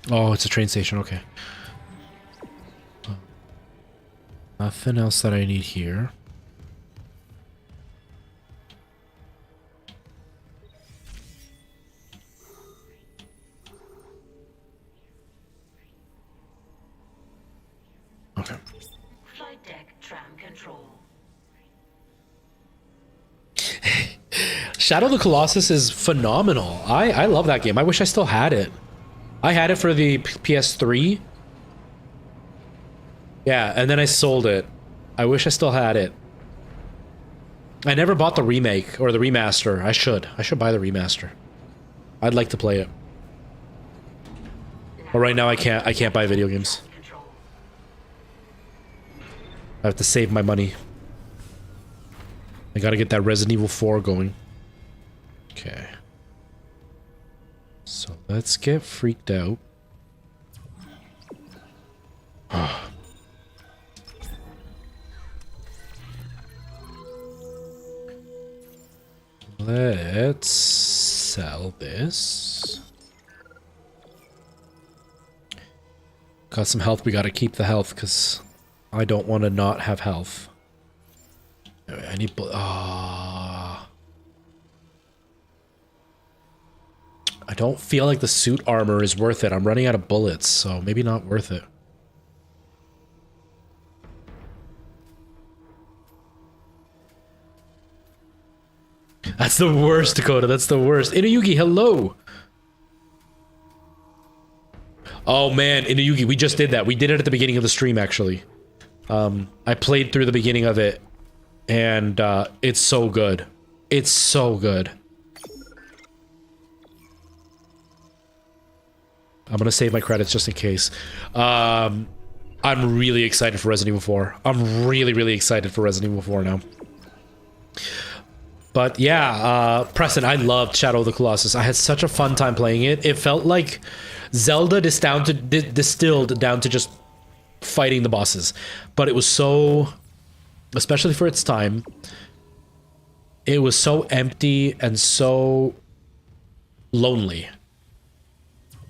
Oh, it's a train station, okay. Nothing else that I need here. Okay. Flight deck tram control. Shadow of the Colossus is phenomenal. I love that game. I wish I still had it. I had it for the PS3. Yeah, and then I sold it. I wish I still had it. I never bought the remake or the remaster. I should. I should buy the remaster. I'd like to play it. But right now I can't buy video games. I have to save my money. I gotta get that Resident Evil 4 going. Okay. So let's get freaked out. Let's sell this. Got some health. We gotta keep the health because I don't want to not have health. I need... I don't feel like the suit armor is worth it. I'm running out of bullets, so maybe not worth it. That's the worst, Dakota. That's the worst. Inuyugi, hello. Oh man, Inuyugi, we just did that. We did it at the beginning of the stream, actually. I played through the beginning of it, and it's so good. It's so good. I'm gonna save my credits just in case. I'm really excited for Resident Evil 4. I'm really excited for Resident Evil 4 now. But yeah, Preston, I loved Shadow of the Colossus. I had such a fun time playing it. It felt like Zelda distilled down to just fighting the bosses. But it was so, especially for its time, it was so empty and so lonely.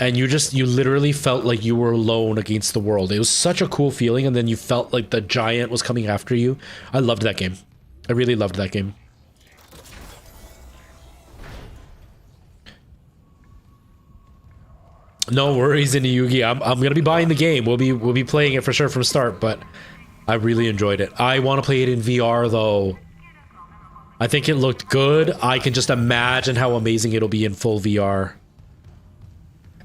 And you literally felt like you were alone against the world. It was such a cool feeling, and then you felt like the giant was coming after you. I loved that game. I really loved that game. No worries, Inuyugi. I'm gonna be buying the game. We'll be playing it for sure from start, but I really enjoyed it. I want to play it in VR though. I think it looked good. I can just imagine how amazing it'll be in full VR.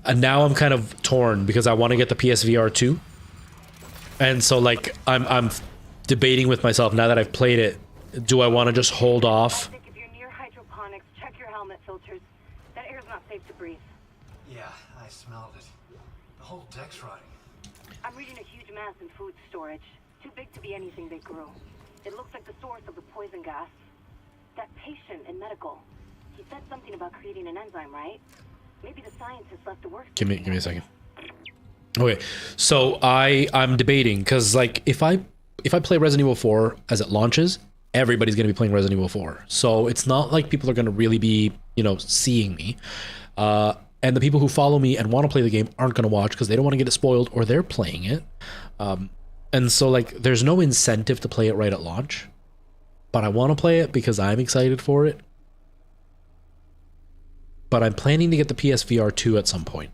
And now I'm kind of torn because I want to get the PSVR 2. And so like I'm debating with myself now that I've played it, do I want to just hold off? If you're near hydroponics, check your helmet filters. That air's not safe to breathe. Yeah, I smelled it. The whole deck's rotting. I'm reading a huge mass in food storage. Too big to be anything they grew. It looks like the source of the poison gas. That patient in medical, he said something about creating an enzyme, right? Maybe the scientists left the work. Give me a second. Okay, so I'm debating because like if I play Resident Evil 4 as it launches, everybody's gonna be playing Resident Evil 4. So it's not like people are gonna really be, you know, seeing me. And the people who follow me and want to play the game aren't gonna watch because they don't want to get it spoiled or they're playing it. And so like there's no incentive to play it right at launch. But I want to play it because I'm excited for it. But I'm planning to get the PSVR 2 at some point.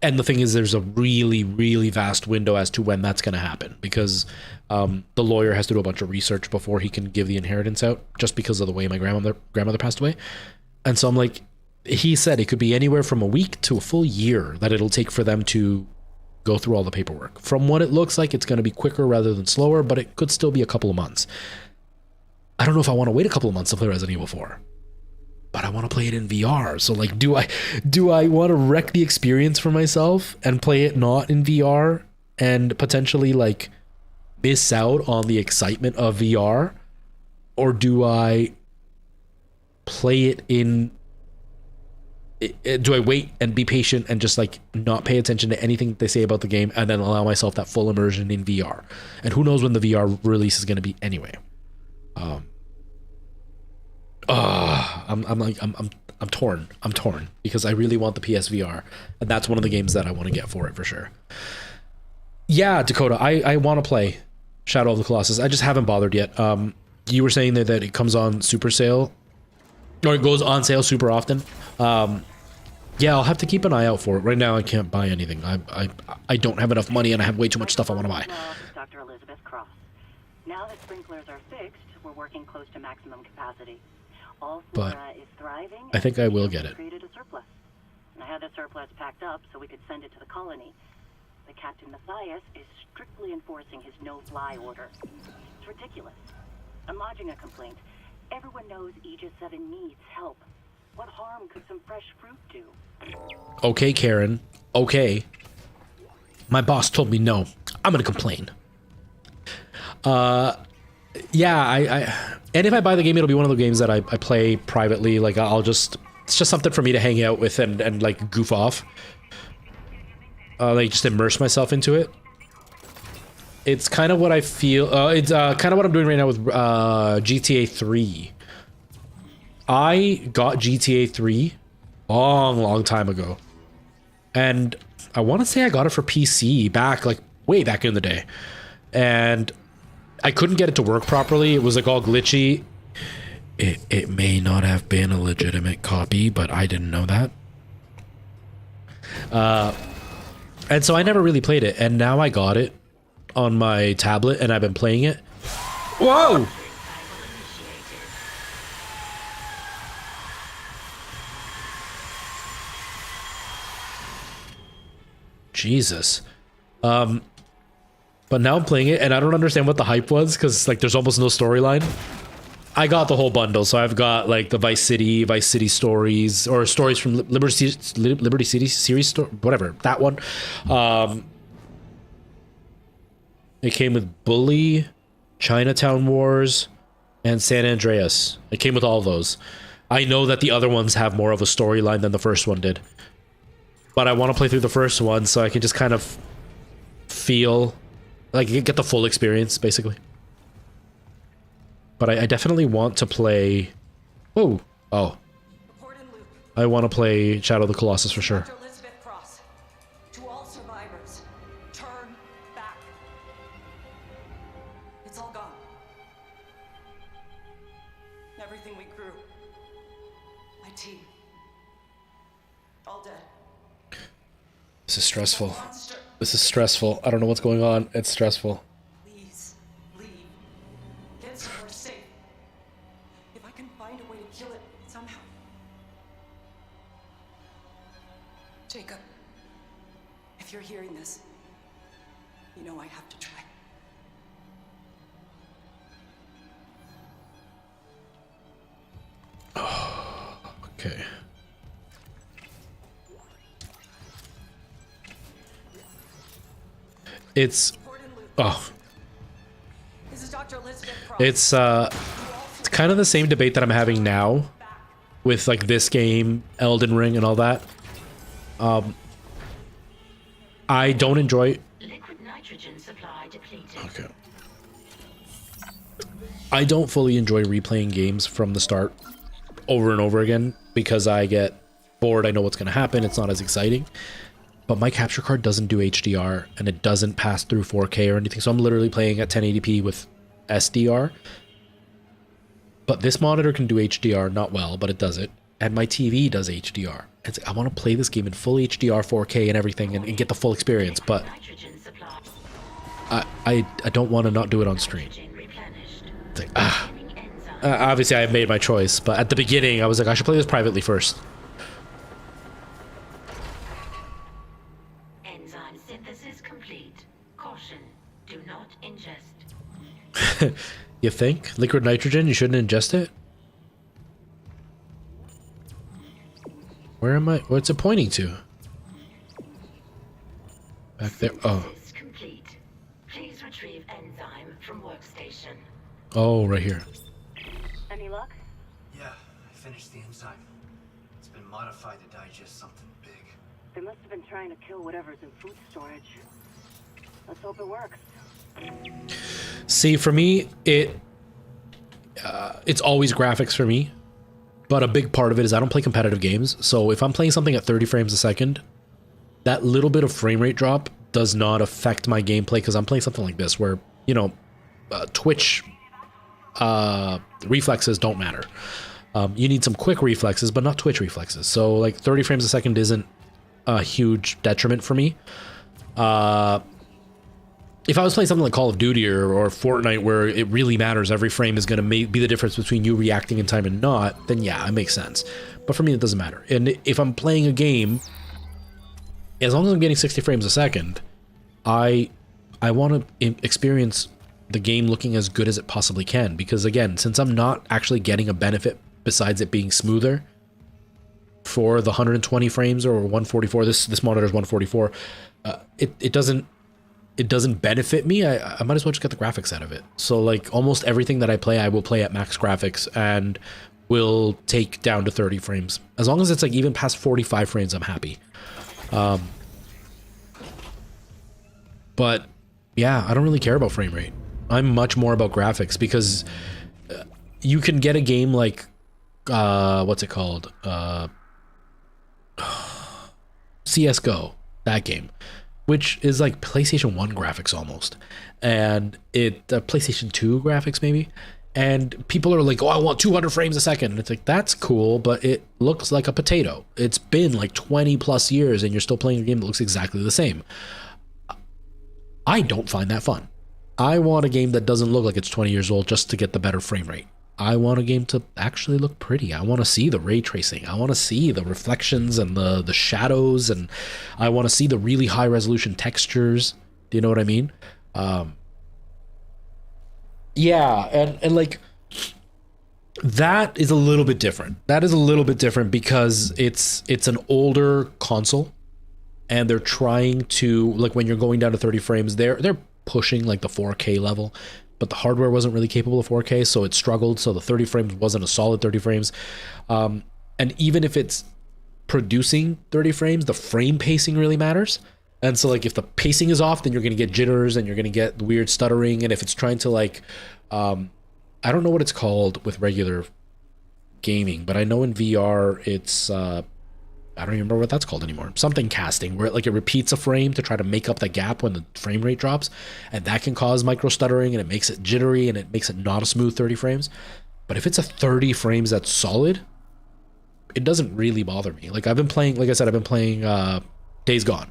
And the thing is, there's a really vast window as to when that's going to happen. Because the lawyer has to do a bunch of research before he can give the inheritance out. Just because of the way my grandmother passed away. And so I'm like, he said it could be anywhere from a week to a full year that it'll take for them to go through all the paperwork. From what it looks like, it's going to be quicker rather than slower. But it could still be a couple of months. I don't know if I want to wait a couple of months to play Resident Evil 4. But I want to play it in VR. So like, do I want to wreck the experience for myself and play it not in VR and potentially like miss out on the excitement of VR? Or do I play it in... Do I wait and be patient and just like not pay attention to anything they say about the game and then allow myself that full immersion in VR? And who knows when the VR release is going to be anyway. I'm torn. I'm torn because I really want the PSVR, and that's one of the games that I want to get for it for sure. Yeah, Dakota, I want to play Shadow of the Colossus. I just haven't bothered yet. You were saying that it comes on super sale, or it goes on sale super often. Yeah, I'll have to keep an eye out for it. Right now, I can't buy anything. I don't have enough money, and I have way too much stuff I want to buy. Dr. Elizabeth Cross. Now that sprinklers are fixed, we're working close to maximum capacity. All flora is thriving. I think I will get it. Created a surplus. And I had the surplus packed up so we could send it to the colony. The Captain Matthias is strictly enforcing his no-fly order. It's ridiculous. I'm lodging a complaint. Everyone knows Aegis 7 needs help. What harm could some fresh fruit do? Okay, Karen. Okay. My boss told me no. I'm gonna complain. Yeah, and if I buy the game, it'll be one of the games that I play privately. Like it's just something for me to hang out with and like goof off. Like just immerse myself into it. It's kind of what I feel. It's kind of what I'm doing right now with GTA 3. I got GTA 3 long time ago, and I want to say I got it for PC way back in the day, and I couldn't get it to work properly. It was like all glitchy. It may not have been a legitimate copy, but I didn't know that. And so I never really played it, and now I got it on my tablet, and I've been playing it. Whoa! Jesus. But now I'm playing it, and I don't understand what the hype was, because like there's almost no storyline. I got the whole bundle, so I've got like the Vice City stories, or stories from Liberty City series, whatever, that one. It came with Bully, Chinatown Wars, and San Andreas. It came with all of those. I know that the other ones have more of a storyline than the first one did. But I want to play through the first one so I can just kind of feel, like, get the full experience, basically. But I definitely want to play... Whoa! Oh. I want to play Shadow of the Colossus for sure. To all survivors, turn back. It's all gone. Everything we grew. My team. All dead. This is stressful. This is stressful. I don't know what's going on. It's stressful. Please, leave. Get somewhere safe. If I can find a way to kill it somehow. Jacob, if you're hearing this, you know I have to try. Okay. It's it's kind of the same debate that I'm having now with like this game, Elden Ring, and all that. I don't enjoy. Liquid nitrogen supply depleted. Okay. I don't fully enjoy replaying games from the start over and over again because I get bored. I know what's going to happen. It's not as exciting. But my capture card doesn't do HDR and it doesn't pass through 4K or anything. So I'm literally playing at 1080p with SDR. But this monitor can do HDR, not well, but it does it. And my TV does HDR. It's, I want to play this game in full HDR, 4K and everything and get the full experience. But I don't want to not do it on stream. It's like, obviously I made my choice. But at the beginning, I was like, I should play this privately first. You think? Liquid nitrogen? You shouldn't ingest it? Where am I? What's it pointing to? Back there. Oh. Please retrieve enzyme from workstation. Oh, right here. Any luck? Yeah, I finished the enzyme. It's been modified to digest something big. They must have been trying to kill whatever's in food storage. Let's hope it works. See, for me, it's always graphics for me, but a big part of it is I don't play competitive games. So if I'm playing something at 30 frames a second, that little bit of frame rate drop does not affect my gameplay because I'm playing something like this where, you know, Twitch reflexes don't matter. You need some quick reflexes, but not Twitch reflexes. So like 30 frames a second isn't a huge detriment for me. If I was playing something like Call of Duty or Fortnite where it really matters, every frame is going to be the difference between you reacting in time and not, then yeah, it makes sense. But for me, it doesn't matter. And if I'm playing a game, as long as I'm getting 60 frames a second, I want to experience the game looking as good as it possibly can. Because again, since I'm not actually getting a benefit besides it being smoother for the 120 frames or 144, this monitor is 144, it doesn't benefit me. I might as well just get the graphics out of it. So like almost everything that I play, I will play at max graphics and will take down to 30 frames. As long as it's like even past 45 frames, I'm happy. But yeah, I don't really care about frame rate. I'm much more about graphics because you can get a game like, what's it called? CSGO, that game, which is like PlayStation 1 graphics almost, and PlayStation 2 graphics maybe, and people are like, oh, I want 200 frames a second, and it's like, that's cool, but it looks like a potato. It's been like 20 plus years and you're still playing a game that looks exactly the same. I don't find that fun. I want a game that doesn't look like it's 20 years old just to get the better frame rate. I want a game to actually look pretty. I want to see the ray tracing. I want to see the reflections and the shadows, and I want to see the really high resolution textures. Do you know what I mean? Yeah, and like that is a little bit different. That is a little bit different because it's an older console, and they're trying to, like, when you're going down to 30 frames, they're pushing like the 4K level, but the hardware wasn't really capable of 4K, so it struggled. So the 30 frames wasn't a solid 30 frames. And even if it's producing 30 frames, the frame pacing really matters. And so, like, if the pacing is off, then you're going to get jitters and you're going to get weird stuttering. And if it's trying to, like, I don't know what it's called with regular gaming, but I know in VR it's, I don't even remember what that's called anymore. Something casting, where it repeats a frame to try to make up the gap when the frame rate drops. And that can cause micro stuttering, and it makes it jittery, and it makes it not a smooth 30 frames. But if it's a 30 frames that's solid, it doesn't really bother me. Like, I've been playing, like I said, I've been playing Days Gone.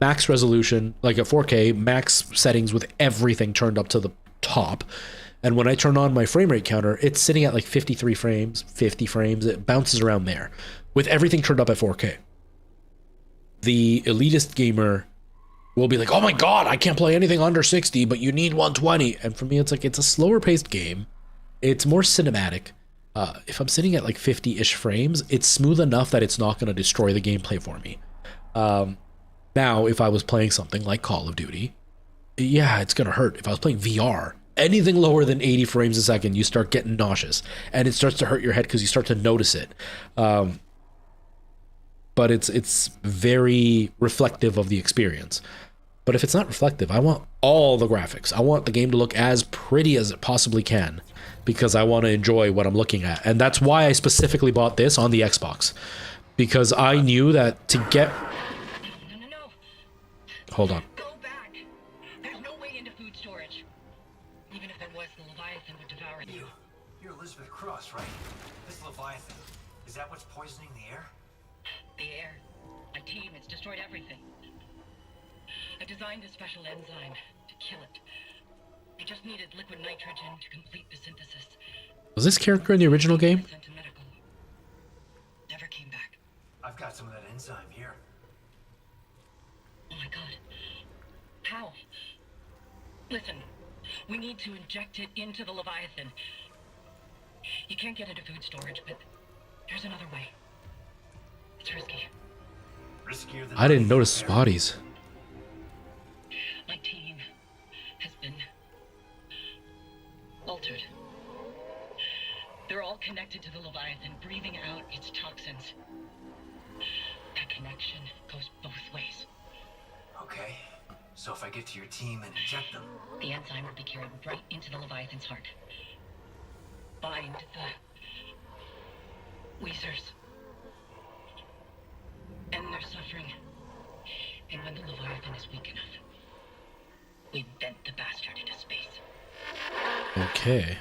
Max resolution, like at 4K, max settings with everything turned up to the top. And when I turn on my frame rate counter, it's sitting at like 53 frames, 50 frames. It bounces around there with everything turned up at 4K. The elitist gamer will be like, oh my God, I can't play anything under 60, but you need 120. And for me, it's like, it's a slower paced game. It's more cinematic. If I'm sitting at like 50-ish frames, it's smooth enough that it's not going to destroy the gameplay for me. Now, if I was playing something like Call of Duty, yeah, it's going to hurt. If I was playing VR, anything lower than 80 frames a second, you start getting nauseous. And it starts to hurt your head because you start to notice it. But it's very reflective of the experience. But if it's not reflective, I want all the graphics. I want the game to look as pretty as it possibly can, because I want to enjoy what I'm looking at. And that's why I specifically bought this on the Xbox. Because I knew that to get... Hold on. Go back. There's no way into food storage. Even if there was, the Leviathan would devour you. You're Elizabeth Cross, right? This Leviathan, is that what's poisoning the air? The air. My team has destroyed everything. I designed a special enzyme to kill it. I just needed liquid nitrogen to complete the synthesis. Was this character in the original game? Never came back. I've got some of that enzyme here. Oh my God. How? Listen, we need to inject it into the Leviathan. You can't get into food storage, but there's another way. It's risky. Riskier than I didn't notice bodies. My team has been altered. They're all connected to the Leviathan, breathing out its toxins. That connection goes both ways. Okay, so if I get to your team and inject them... The enzyme will be carried right into the Leviathan's heart. Bind the... Weezers. End their suffering. And when the Leviathan is weak enough, we vent the bastard into space. Okay.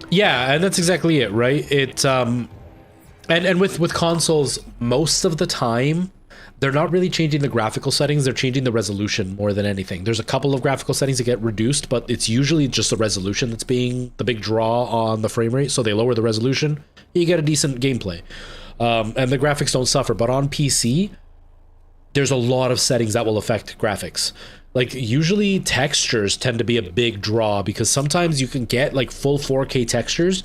Yeah, and that's exactly it, right? It and with consoles, most of the time they're not really changing the graphical settings, they're changing the resolution more than anything. There's a couple of graphical settings that get reduced, but it's usually just the resolution that's being the big draw on the frame rate. So they lower the resolution, you get a decent gameplay. And the graphics don't suffer. But on PC, there's a lot of settings that will affect graphics. Like, usually textures tend to be a big draw, because sometimes you can get like full 4K textures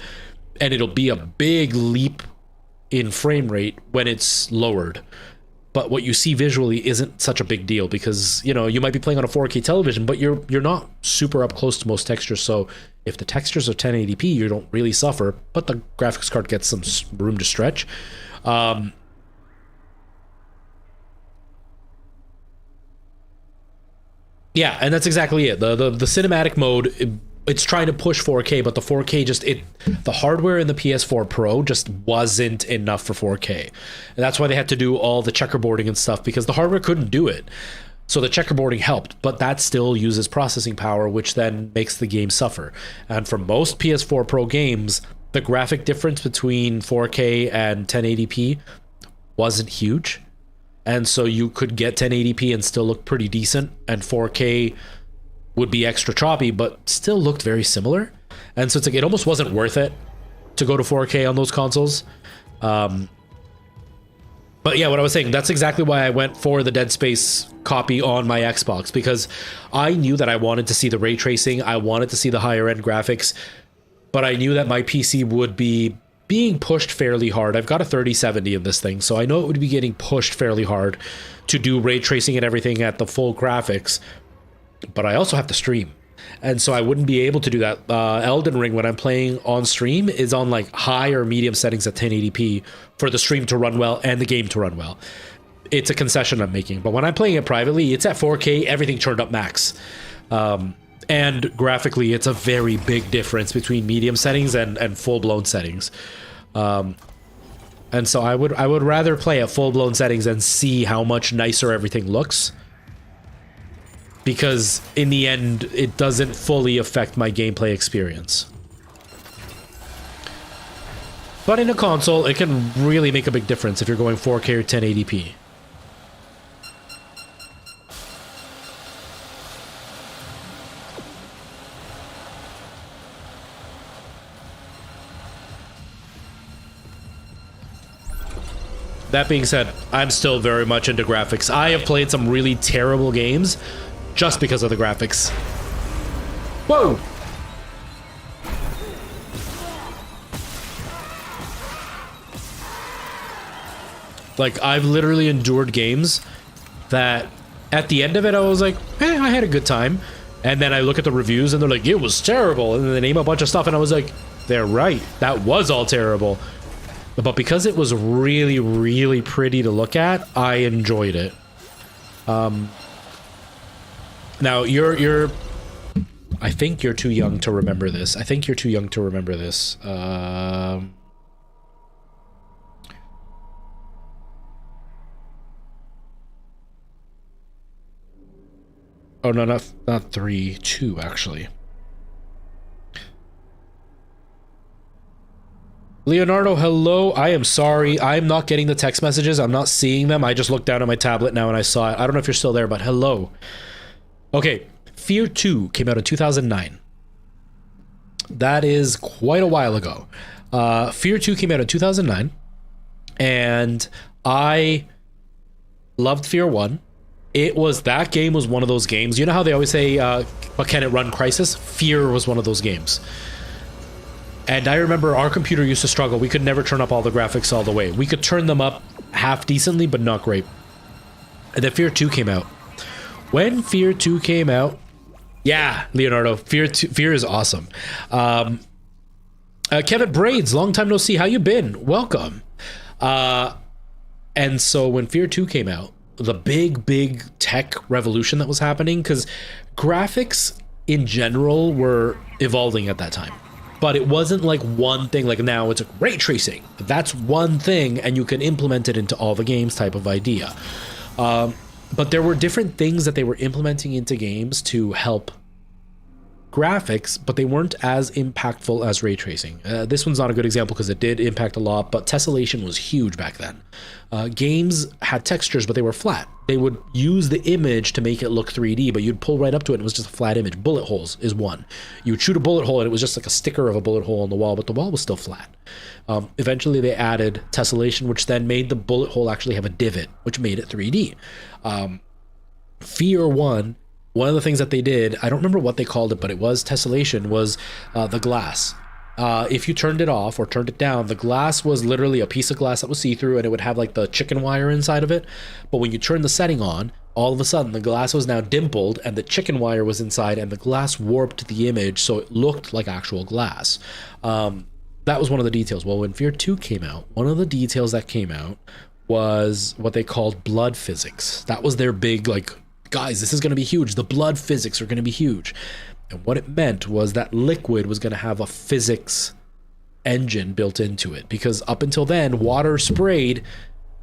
and it'll be a big leap in frame rate when it's lowered. But what you see visually isn't such a big deal, because, you know, you might be playing on a 4K television, but you're not super up close to most textures. So if the textures are 1080p, you don't really suffer, but the graphics card gets some room to stretch. Yeah, and that's exactly it. The cinematic mode, it's trying to push 4K, but the 4K the hardware in the PS4 Pro just wasn't enough for 4K. And that's why they had to do all the checkerboarding and stuff, because the hardware couldn't do it. So the checkerboarding helped, but that still uses processing power, which then makes the game suffer. And for most PS4 Pro games, the graphic difference between 4K and 1080p wasn't huge. And so you could get 1080p and still look pretty decent, and 4K would be extra choppy, but still looked very similar. And so it's like, it almost wasn't worth it to go to 4K on those consoles. But yeah, what I was saying, that's exactly why I went for the Dead Space copy on my Xbox, because I knew that I wanted to see the ray tracing, I wanted to see the higher end graphics, but I knew that my PC would be being pushed fairly hard. I've got a 3070 in this thing, so I know it would be getting pushed fairly hard to do ray tracing and everything at the full graphics, but I also have to stream. And so I wouldn't be able to do that. Elden Ring, when I'm playing on stream, is on like high or medium settings at 1080p for the stream to run well and the game to run well. It's a concession I'm making. But when I'm playing it privately, it's at 4K, everything turned up max. And graphically, it's a very big difference between medium settings and full-blown settings. And so I would rather play at full-blown settings and see how much nicer everything looks, because in the end, it doesn't fully affect my gameplay experience. But in a console, it can really make a big difference if you're going 4K or 1080p. That being said, I'm still very much into graphics. I have played some really terrible games just because of the graphics. Whoa! Like, I've literally endured games that at the end of it, I was like, I had a good time. And then I look at the reviews and they're like, it was terrible. And then they name a bunch of stuff and I was like, they're right. That was all terrible. But because it was really, really pretty to look at, I enjoyed it. Now, you're... I think you're too young to remember this. Oh, no, not 3, 2, actually. Leonardo, hello. I am sorry. I'm not getting the text messages. I'm not seeing them. I just looked down at my tablet now and I saw it. I don't know if you're still there, but hello. Okay, Fear 2 came out in 2009. That is quite a while ago. Fear 2 came out in 2009, and I loved Fear 1. That game was one of those games. You know how they always say, but can it run Crysis? Fear was one of those games. And I remember our computer used to struggle. We could never turn up all the graphics all the way. We could turn them up half decently, but not great. And then Fear 2 came out. When Fear 2 came out, yeah, Leonardo, Fear is awesome. Kevin Braids, long time no see. How you been? Welcome. And so when Fear 2 came out, the big tech revolution that was happening, because graphics in general were evolving at that time. But it wasn't like one thing, like now it's like ray tracing. That's one thing and you can implement it into all the games type of idea. But there were different things that they were implementing into games to help graphics, but they weren't as impactful as ray tracing. This one's not a good example because it did impact a lot, but tessellation was huge back then. Games had textures, but they were flat. They would use the image to make it look 3D, but you'd pull right up to it and it was just a flat image. Bullet holes is one. You would shoot a bullet hole and it was just like a sticker of a bullet hole on the wall, but the wall was still flat. Eventually they added tessellation, which then made the bullet hole actually have a divot, which made it 3D. Fear 1, one of the things that they did, I don't remember what they called it, but it was tessellation, was the glass. If you turned it off or turned it down, the glass was literally a piece of glass that was see-through and it would have like the chicken wire inside of it. But when you turn the setting on, all of a sudden the glass was now dimpled and the chicken wire was inside and the glass warped the image so it looked like actual glass. That was one of the details. Well, when Fear 2 came out, one of the details that came out was what they called blood physics. That was their big, like, guys, this is going to be huge. The blood physics are going to be huge. And what it meant was that liquid was going to have a physics engine built into it. Because up until then, water sprayed,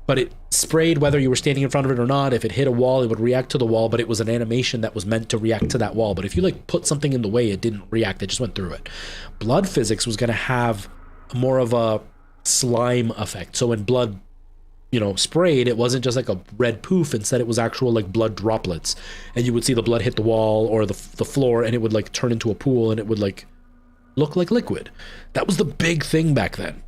but it sprayed whether you were standing in front of it or not. If it hit a wall, it would react to the wall, but it was an animation that was meant to react to that wall. But if you like put something in the way, it didn't react. It just went through it. Blood physics was going to have more of a slime effect. So when blood you know, sprayed, it wasn't just like a red poof. Instead, it was actual like blood droplets, and you would see the blood hit the wall or the floor, and it would like turn into a pool, and it would like look like liquid. That was the big thing back then.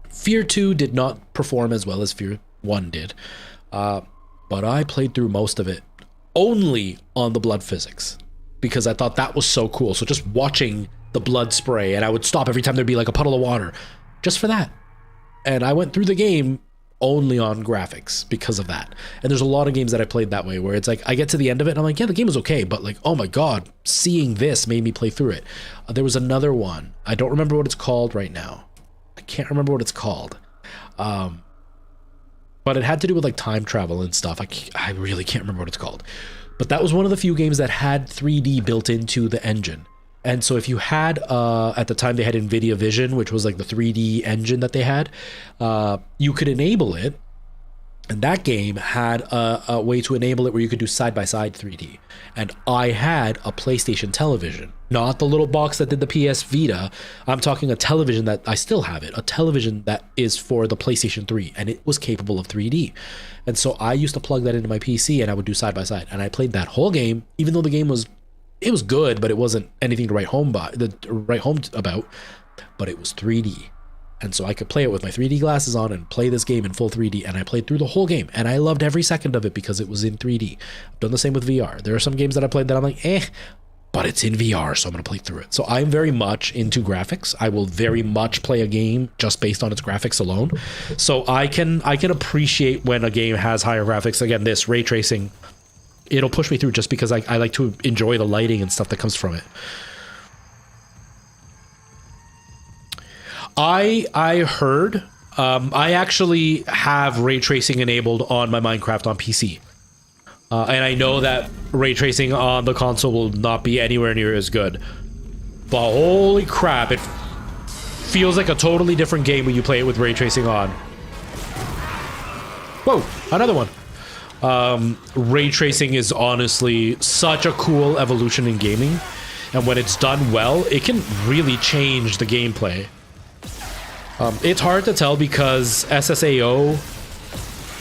Fear 2 did not perform as well as Fear 1 did, but I played through most of it only on the blood physics because I thought that was so cool. So just watching the blood spray, and I would stop every time there'd be like a puddle of water just for that. And I went through the game only on graphics because of that. And there's a lot of games that I played that way where it's like I get to the end of it and I'm like, yeah, the game was okay, but like, oh my god, seeing this made me play through it. There was another one, I don't remember what it's called right now. I can't remember what it's called, but it had to do with like time travel and stuff. I really can't remember what it's called, but that was one of the few games that had 3D built into the engine. And so if you had, at the time they had NVIDIA Vision, which was like the 3D engine that they had, you could enable it. And that game had a way to enable it where you could do side-by-side 3D. And I had a PlayStation television, not the little box that did the PS Vita. I'm talking a television that, I still have it, a television that is for the PlayStation 3, and it was capable of 3D. And so I used to plug that into my PC and I would do side-by-side. And I played that whole game, even though the game was, it was good, but it wasn't anything to write home about, but it was 3D. And so I could play it with my 3D glasses on and play this game in full 3D. And I played through the whole game. And I loved every second of it because it was in 3D. I've done the same with VR. There are some games that I played that I'm like, but it's in VR, so I'm going to play through it. So I'm very much into graphics. I will very much play a game just based on its graphics alone. So I can appreciate when a game has higher graphics. Again, this ray tracing, it'll push me through just because I like to enjoy the lighting and stuff that comes from it. I heard, I actually have ray tracing enabled on my Minecraft on PC. And I know that ray tracing on the console will not be anywhere near as good. But holy crap, it feels like a totally different game when you play it with ray tracing on. Whoa, another one. Ray tracing is honestly such a cool evolution in gaming. And when it's done well, it can really change the gameplay. It's hard to tell because SSAO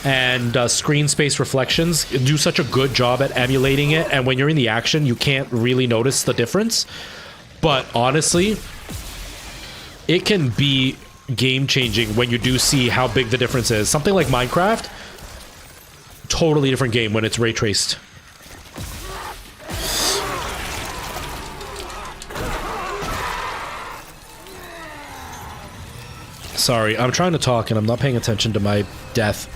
and screen space reflections do such a good job at emulating it, and when you're in the action, you can't really notice the difference. But honestly, it can be game-changing when you do see how big the difference is. Something like Minecraft, totally different game when it's ray traced. Sorry, I'm trying to talk and I'm not paying attention to my death.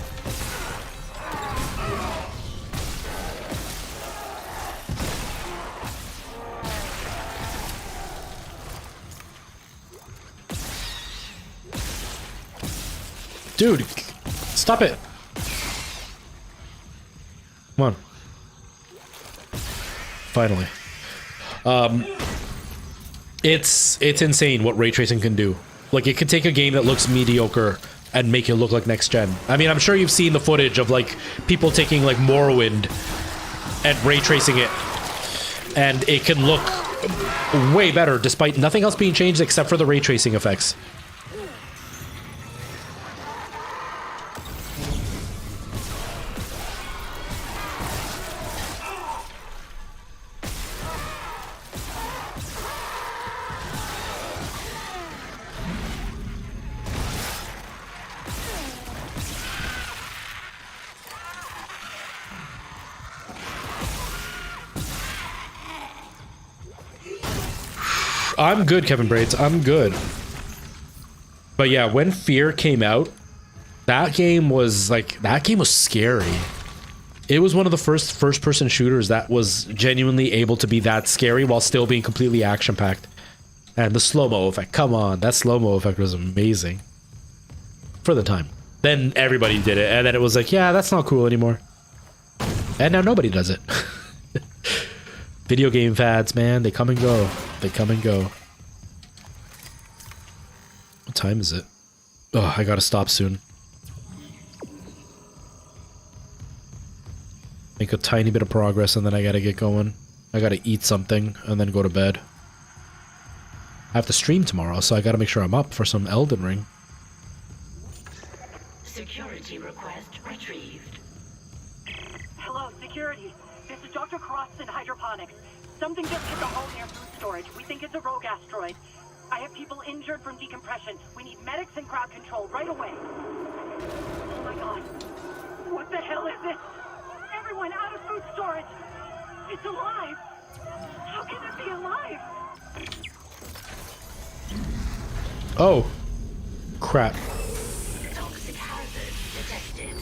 Dude, stop it. Come on. Finally. It's insane what ray tracing can do. Like, it could take a game that looks mediocre and make it look like next gen. I mean, I'm sure you've seen the footage of, like, people taking, like, Morrowind and ray tracing it. And it can look way better despite nothing else being changed except for the ray tracing effects. I'm good, Kevin Braids. I'm good. But yeah, when Fear came out, that game was scary. It was one of the first-person shooters that was genuinely able to be that scary while still being completely action-packed. And the slow-mo effect, come on, that slow-mo effect was amazing. For the time. Then everybody did it, and then it was like, yeah, that's not cool anymore. And now nobody does it. Video game fads, man, they come and go. They come and go. What time is it? Oh, I gotta stop soon. Make a tiny bit of progress and then I gotta get going. I gotta eat something and then go to bed. I have to stream tomorrow, so I gotta make sure I'm up for some Elden Ring. Security request retrieved. Hello, security. This is Dr. Cross in hydroponics. Something just hit the hull near food storage. We think it's a rogue asteroid. I have people injured from decompression. We need medics and crowd control right away. Oh my god. What the hell is this? Everyone out of food storage! It's alive! How can it be alive? Oh. Crap. Toxic hazard detected.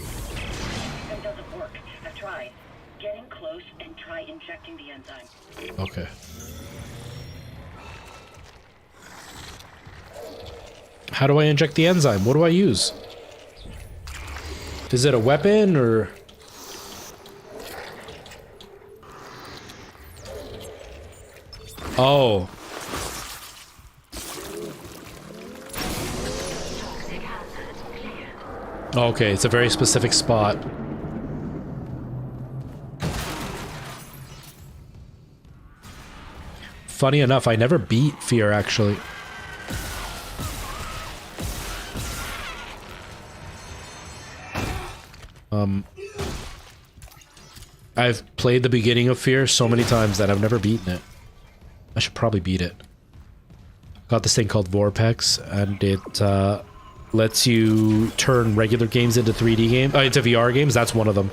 That doesn't work. I've tried. Get in close and try injecting the enzyme. Okay. How do I inject the enzyme? What do I use? Is it a weapon or... Oh. Okay, it's a very specific spot. Funny enough, I never beat Fear, actually. I've played the beginning of Fear so many times that I've never beaten it. I should probably beat it. Got this thing called Vorpex, and it lets you turn regular games into 3D games, into VR games. That's one of them.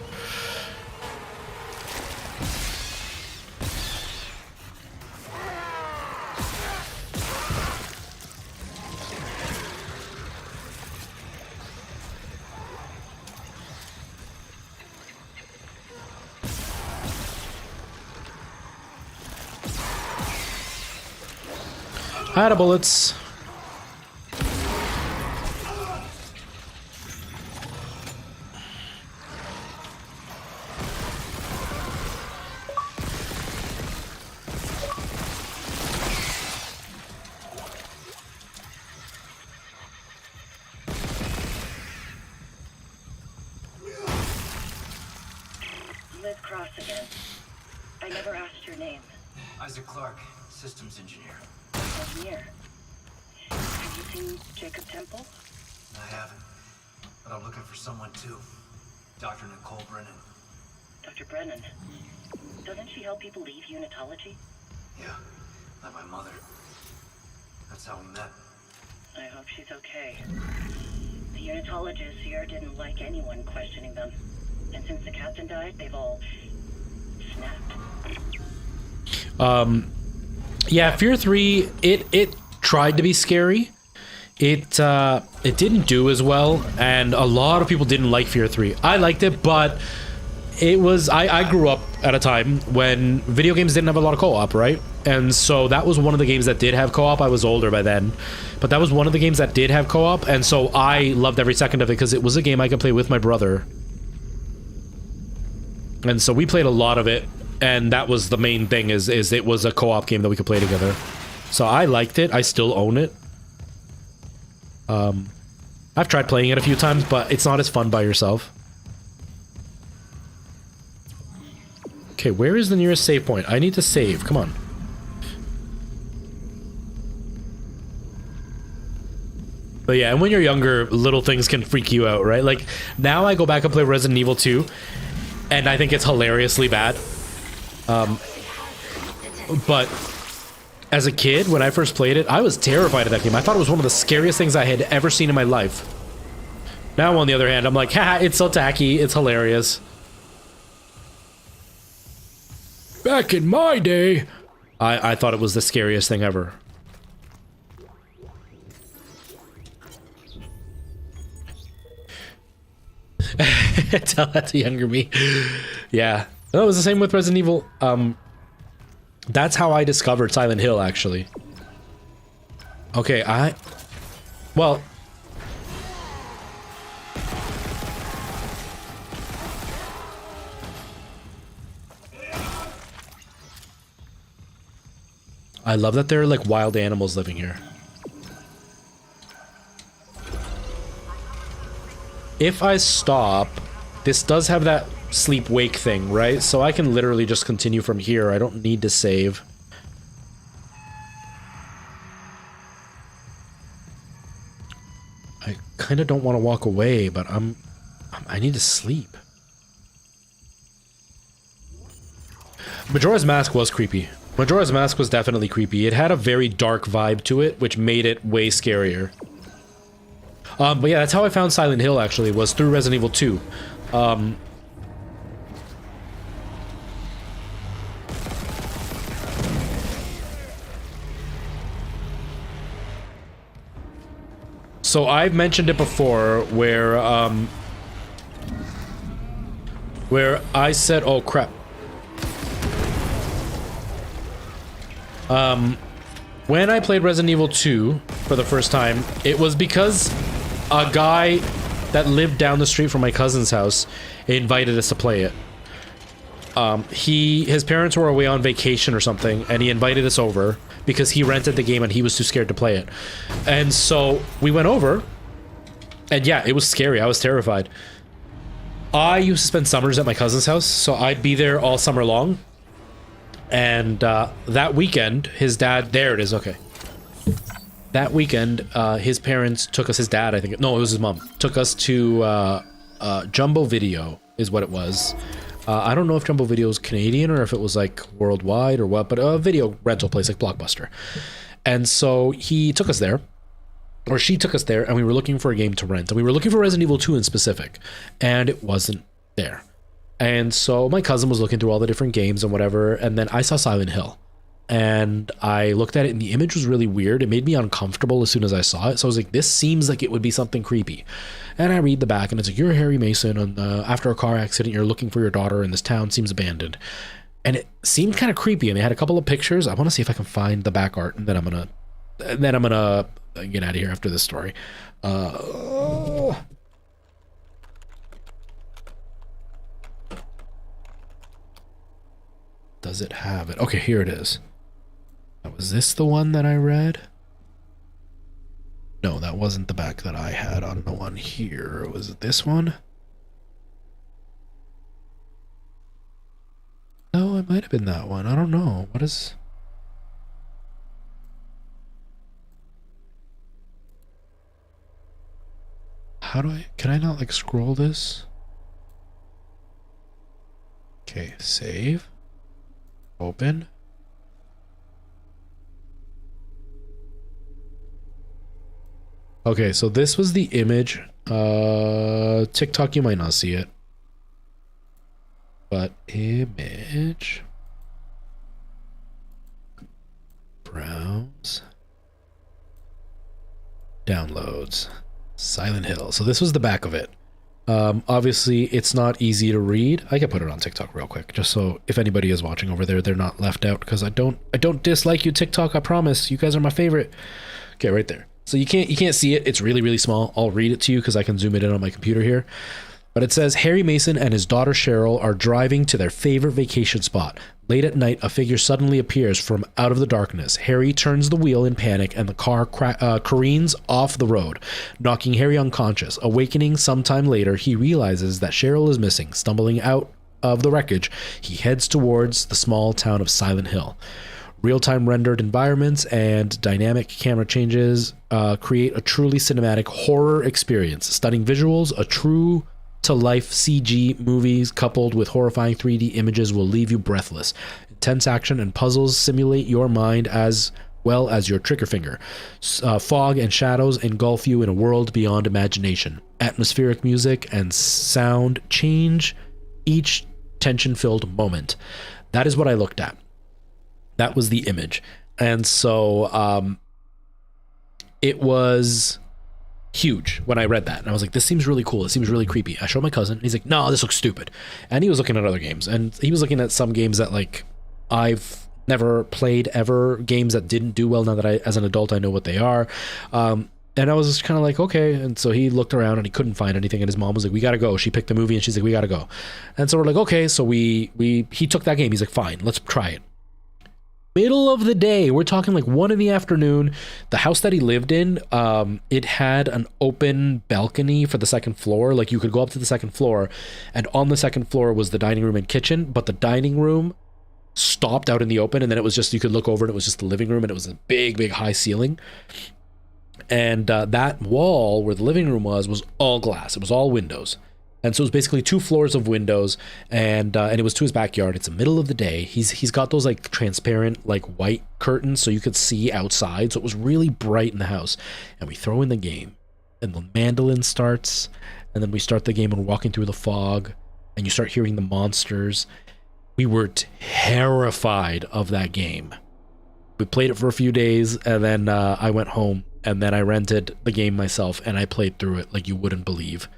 Out of bullets. Liz Cross again. I never asked your name. Isaac Clarke, systems engineer. Engineer. Have you seen Jacob Temple? I haven't, but I'm looking for someone too. Dr. Nicole Brennan. Dr. Brennan. Doesn't she help people leave unitology? Yeah, like my mother. That's how we met. I hope she's okay. The unitologists here didn't like anyone questioning them. And since the captain died, they've all snapped. Yeah, Fear 3, it tried to be scary. It didn't do as well, and a lot of people didn't like Fear 3. I liked it, but it was... I grew up at a time when video games didn't have a lot of co-op, right? And so that was one of the games that did have co-op. I was older by then, but that was one of the games that did have co-op, and so I loved every second of it because it was a game I could play with my brother. And so we played a lot of it, and that was the main thing, is it was a co-op game that we could play together. So I liked it. I still own it. I've tried playing it a few times, but it's not as fun by yourself. Okay, where is the nearest save point? I need to save. Come on. But yeah, and when you're younger, little things can freak you out, right? Like, now I go back and play Resident Evil 2, and I think it's hilariously bad. But as a kid, when I first played it, I was terrified of that game. I thought it was one of the scariest things I had ever seen in my life. Now, on the other hand, I'm like, haha, it's so tacky, it's hilarious. Back in my day, I thought it was the scariest thing ever. Tell that to younger me. Yeah. No, it was the same with Resident Evil. That's how I discovered Silent Hill, actually. Okay, well... I love that there are, like, wild animals living here. If I stop, this does have that sleep-wake thing, right? So I can literally just continue from here. I don't need to save. I kind of don't want to walk away, but I need to sleep. Majora's Mask was creepy. Majora's Mask was definitely creepy. It had a very dark vibe to it, which made it way scarier. But yeah, that's how I found Silent Hill, actually, was through Resident Evil 2. So I've mentioned it before, where I said, oh crap. When I played Resident Evil 2 for the first time, it was because a guy that lived down the street from my cousin's house invited us to play it. His parents were away on vacation or something, and he invited us over because he rented the game and he was too scared to play it. And so we went over, and yeah, it was scary. I was terrified. I used to spend summers at my cousin's house, so I'd be there all summer long. And that weekend, his dad, there it is, okay. That weekend, his parents took us, his dad, I think, no, it was his mom, took us to Jumbo Video, is what it was. I don't know if Jumbo Video is Canadian or if it was like worldwide or what, but a video rental place like Blockbuster. And so he took us there, or she took us there, and we were looking for a game to rent. And we were looking for Resident Evil 2 in specific, and it wasn't there. And so my cousin was looking through all the different games and whatever, and then I saw Silent Hill. And I looked at it, and the image was really weird. It made me uncomfortable as soon as I saw it. So I was like, this seems like it would be something creepy. And I read the back, and it's like, you're Harry Mason, and after a car accident, you're looking for your daughter, and this town seems abandoned. And it seemed kind of creepy, and they had a couple of pictures. I want to see if I can find the back art, and then I'm gonna get out of here after this story. Does it have it? Okay, here it is. Was this the one that I read? No, that wasn't the back that I had on the one here. Was it this one? No, it might have been that one. I don't know. What is... How do I... Can I not, like, scroll this? Okay, save. Open. Okay, so this was the image. TikTok, you might not see it. But image. Browse. Downloads. Silent Hill. So this was the back of it. Obviously, it's not easy to read. I can put it on TikTok real quick, just so if anybody is watching over there, they're not left out, because I don't dislike you, TikTok. I promise. You guys are my favorite. Okay, right there. So you can't see it. It's really, really small. I'll read it to you because I can zoom it in on my computer here. But it says, Harry Mason and his daughter Cheryl are driving to their favorite vacation spot. Late at night, a figure suddenly appears from out of the darkness. Harry turns the wheel in panic, and the car careens off the road, knocking Harry unconscious. Awakening sometime later, he realizes that Cheryl is missing. Stumbling out of the wreckage, he heads towards the small town of Silent Hill. Real-time rendered environments and dynamic camera changes create a truly cinematic horror experience. Stunning visuals, a true to life CG movies coupled with horrifying 3D images will leave you breathless. Intense action and puzzles simulate your mind as well as your trigger finger. Fog and shadows engulf you in a world beyond imagination. Atmospheric music and sound change each tension-filled moment. That is what I looked at. That was the image. And so it was huge when I read that, and I was like, this seems really cool, it seems really creepy. I showed my cousin, and he's like, no, this looks stupid. And he was looking at other games, and he was looking at some games that like I've never played ever, games that didn't do well. Now that as an adult I know what they are, and I was just kind of like, okay. And so he looked around and he couldn't find anything, and his mom was like, we gotta go. She picked the movie and she's like, we gotta go. And so we're like, okay. So he took that game. He's like, fine, let's try it. Middle of the day, we're talking like 1 PM. The house that he lived in, it had an open balcony for the second floor. Like you could go up to the second floor, and on the second floor was the dining room and kitchen, but the dining room stopped out in the open, and then it was just, you could look over and it was just the living room, and it was a big, big high ceiling. And that wall where the living room was all glass. It was all windows. And so it was basically 2 floors of windows, and it was to his backyard. It's the middle of the day. He's got those like transparent like white curtains so you could see outside. So it was really bright in the house. And we throw in the game, and the mandolin starts, and then we start the game and we're walking through the fog, and you start hearing the monsters. We were terrified of that game. We played it for a few days, and then I went home, and then I rented the game myself, and I played through it like you wouldn't believe.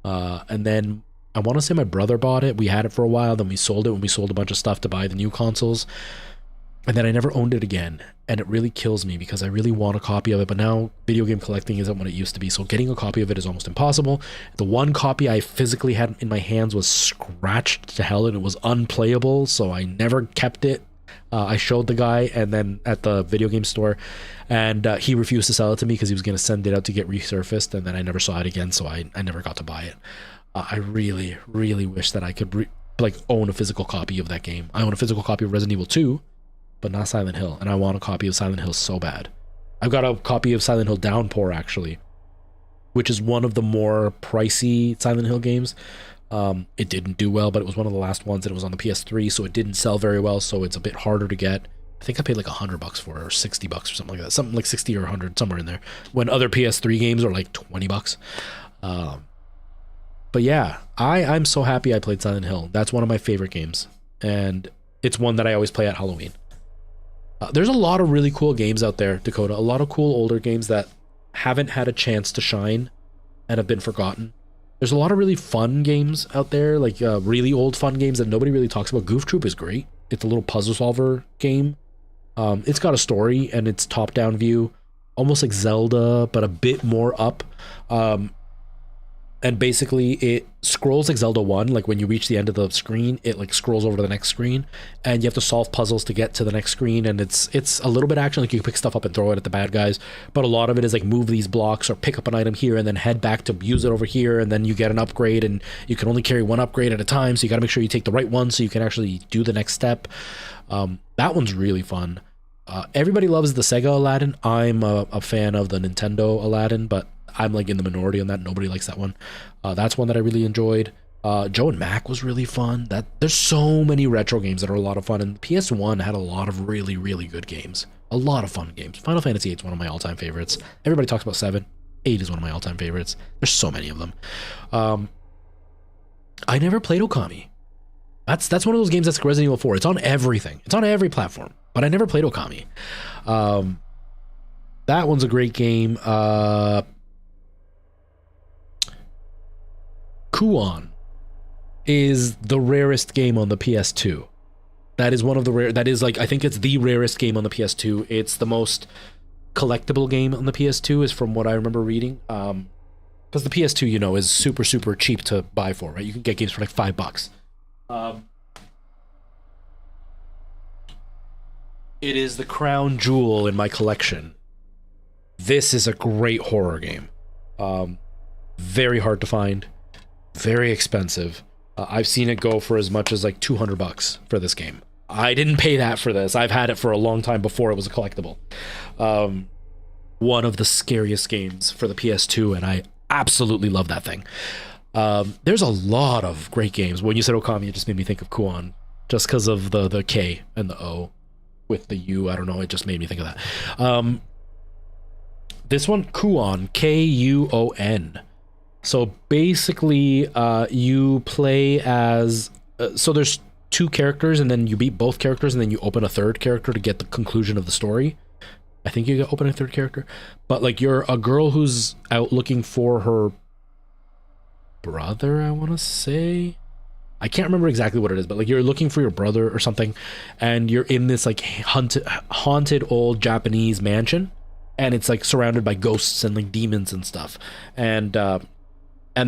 And then I want to say my brother bought it. We had it for a while, then we sold it when we sold a bunch of stuff to buy the new consoles. And then I never owned it again. And it really kills me because I really want a copy of it. But now video game collecting isn't what it used to be. So getting a copy of it is almost impossible. The one copy I physically had in my hands was scratched to hell and it was unplayable. So I never kept it. I showed the guy and then at the video game store, and he refused to sell it to me because he was going to send it out to get resurfaced, and then I never saw it again, so I never got to buy it. I really, really wish that I could own a physical copy of that game. I own a physical copy of Resident Evil 2, but not Silent Hill, and I want a copy of Silent Hill so bad. I've got a copy of Silent Hill Downpour, actually, which is one of the more pricey Silent Hill games. It didn't do well, but it was one of the last ones, and it was on the PS3, so it didn't sell very well, so it's a bit harder to get. I think I paid like $100 for it, or $60 or something like that, something like 60 or 100, somewhere in there, when other PS3 games are like $20. But yeah, I'm so happy I played Silent Hill. That's one of my favorite games, and it's one that I always play at Halloween. There's a lot of really cool games out there, Dakota, a lot of cool older games that haven't had a chance to shine and have been forgotten. There's a lot of really fun games out there, like really old fun games that nobody really talks about. Goof Troop is great. It's a little puzzle solver game. It's got a story and it's top-down view, almost like Zelda, but a bit more up. And basically it scrolls like Zelda 1, like when you reach the end of the screen, it like scrolls over to the next screen, and you have to solve puzzles to get to the next screen, and it's a little bit action, like you can pick stuff up and throw it at the bad guys, but a lot of it is like move these blocks or pick up an item here and then head back to use it over here, and then you get an upgrade, and you can only carry one upgrade at a time, so you got to make sure you take the right one so you can actually do the next step. That one's really fun. Everybody loves the Sega Aladdin. I'm a fan of the Nintendo Aladdin, but I'm like in the minority on that. Nobody likes that one. That's one that I really enjoyed. Joe and Mac was really fun. There's so many retro games that are a lot of fun, and PS1 had a lot of really, really good games. A lot of fun games. Final Fantasy 8 is one of my all-time favorites. Everybody talks about 7. 8 is one of my all-time favorites. There's so many of them. I never played Okami. That's one of those games that's like Resident Evil 4. It's on everything. It's on every platform, but I never played Okami. That one's a great game. Kuon is the rarest game on the PS2. That is one of the rare, that is like, I think it's the rarest game on the PS2. It's the most collectible game on the PS2 is from what I remember reading. Because the PS2, you know, is super, super cheap to buy for, right? You can get games for like $5. It is the crown jewel in my collection. This is a great horror game. Very hard to find. Very expensive. I've seen it go for as much as like $200 for this game. I didn't pay that for this. I've had it for a long time before it was a collectible. One of the scariest games for the PS2, and I absolutely love that thing. There's a lot of great games. When you said Okami, it just made me think of Kuon, just because of the K and the O with the U. I don't know. It just made me think of that. This one, Kuon, Kuon. So basically, you play as... so there's 2 characters, and then you beat both characters, and then you open a 3rd character to get the conclusion of the story. I think you open a 3rd character. But like, you're a girl who's out looking for her brother, I want to say. I can't remember exactly what it is, but like, you're looking for your brother or something, and you're in this like haunted old Japanese mansion, and it's like surrounded by ghosts and like demons and stuff. And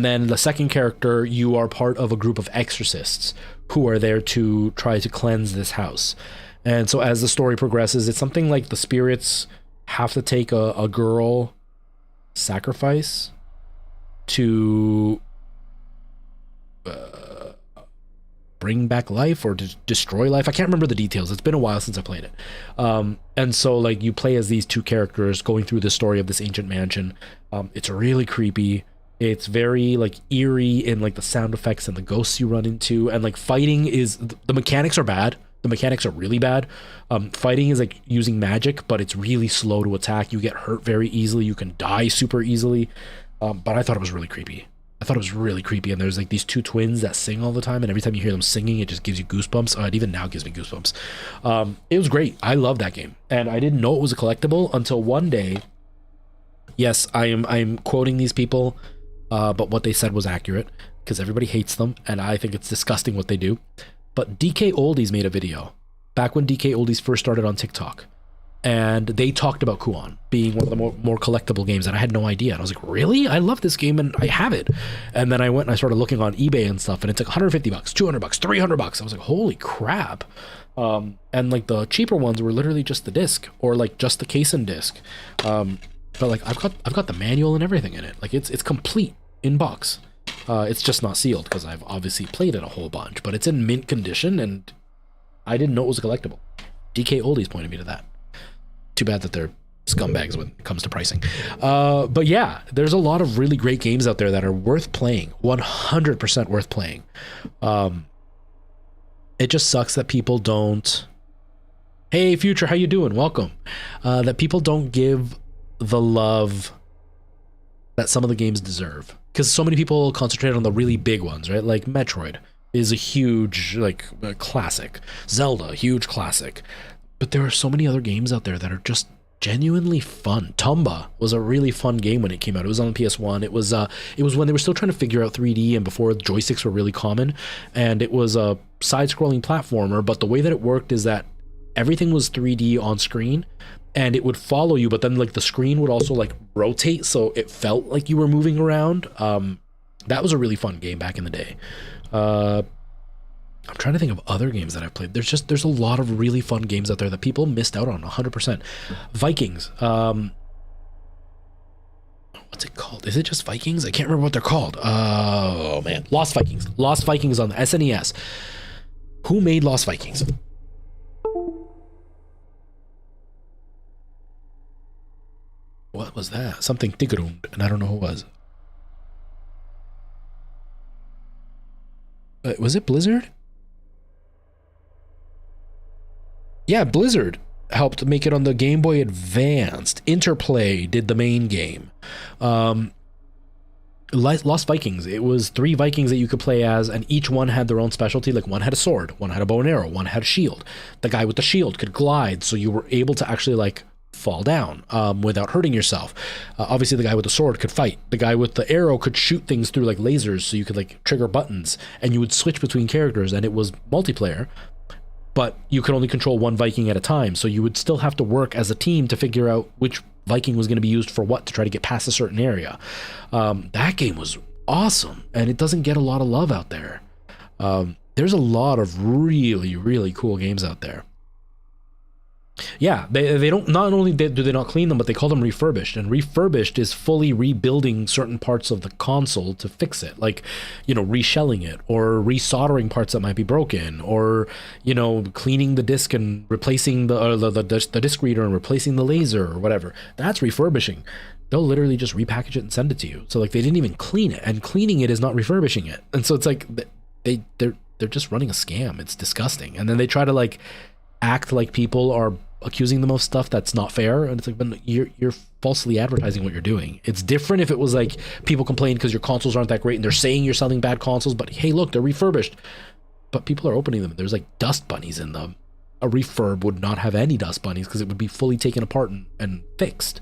then the 2nd character, you are part of a group of exorcists who are there to try to cleanse this house. And so as the story progresses, it's something like the spirits have to take a girl sacrifice to bring back life or to destroy life. I can't remember the details. It's been a while since I played it. And so like you play as these two characters going through the story of this ancient mansion. It's really creepy. It's very like eerie in like the sound effects and the ghosts you run into, and like fighting is, the mechanics are bad. The mechanics are really bad. Fighting is like using magic, but it's really slow to attack. You get hurt very easily. You can die super easily. But I thought it was really creepy. And there's like these two twins that sing all the time, and every time you hear them singing, it just gives you goosebumps. It even now gives me goosebumps. It was great. I love that game, and I didn't know it was a collectible until one day. Yes, I'm quoting these people, but what they said was accurate because everybody hates them, and I think it's disgusting what they do. But DK Oldies made a video back when DK Oldies first started on TikTok, and they talked about Kuon being one of the more collectible games, and I had no idea. And I was like, really? I love this game and I have it. And then I went and I started looking on eBay and stuff, and it's like $150, $200, $300. I was like, holy crap. And like the cheaper ones were literally just the disc or like just the case and disc. But like I've got the manual and everything in it. Like it's complete in box. It's just not sealed because I've obviously played it a whole bunch, but it's in mint condition, and I didn't know it was a collectible. DK Oldies pointed me to that. Too bad that they're scumbags when it comes to pricing. But yeah, there's a lot of really great games out there that are worth playing, 100% worth playing. It just sucks that people don't. Hey, Future, how you doing? Welcome. That people don't give the love that some of the games deserve. Because so many people concentrate on the really big ones, right? Like Metroid is a huge, like, classic. Zelda, huge classic. But there are so many other games out there that are just genuinely fun. Tomba was a really fun game when it came out. It was on PS1. It was when they were still trying to figure out 3D and before joysticks were really common. And it was a side-scrolling platformer, but the way that it worked is that everything was 3D on screen, and it would follow you, but then like the screen would also like rotate, so it felt like you were moving around. That was a really fun game back in the day. I'm trying to think of other games that I've played. There's a lot of really fun games out there that people missed out on 100%. Vikings. What's it called? Is it just Vikings? I can't remember what they're called. Oh man, Lost Vikings. Lost Vikings on the SNES. Who made Lost Vikings? What was that? Something Tigerund, and I don't know who it was. Was it Blizzard? Yeah, Blizzard helped make it on the Game Boy Advanced. Interplay did the main game. Lost Vikings. It was 3 Vikings that you could play as, and each one had their own specialty. Like one had a sword, one had a bow and arrow, one had a shield. The guy with the shield could glide, so you were able to actually like fall down without hurting yourself. Obviously the guy with the sword could fight. The guy with the arrow could shoot things through like lasers, so you could like trigger buttons, and you would switch between characters, and it was multiplayer, but you could only control one Viking at a time, so you would still have to work as a team to figure out which Viking was going to be used for what to try to get past a certain area. That game was awesome, and it doesn't get a lot of love out there. There's a lot of really, really cool games out there. Yeah, they don't, not only do they not clean them, but they call them refurbished, and refurbished is fully rebuilding certain parts of the console to fix it, like, you know, reshelling it or resoldering parts that might be broken, or, you know, cleaning the disc and replacing the disc reader and replacing the laser or whatever. That's refurbishing. They'll literally just repackage it and send it to you. So like they didn't even clean it, and cleaning it is not refurbishing it. And so it's like they're just running a scam. It's disgusting. And then they try to like act like people are accusing them of stuff that's not fair, and it's like, but you're falsely advertising what you're doing. It's different if it was like people complain because your consoles aren't that great and they're saying you're selling bad consoles, but hey, look, they're refurbished. But people are opening them, there's like dust bunnies in them. A refurb would not have any dust bunnies because it would be fully taken apart and fixed.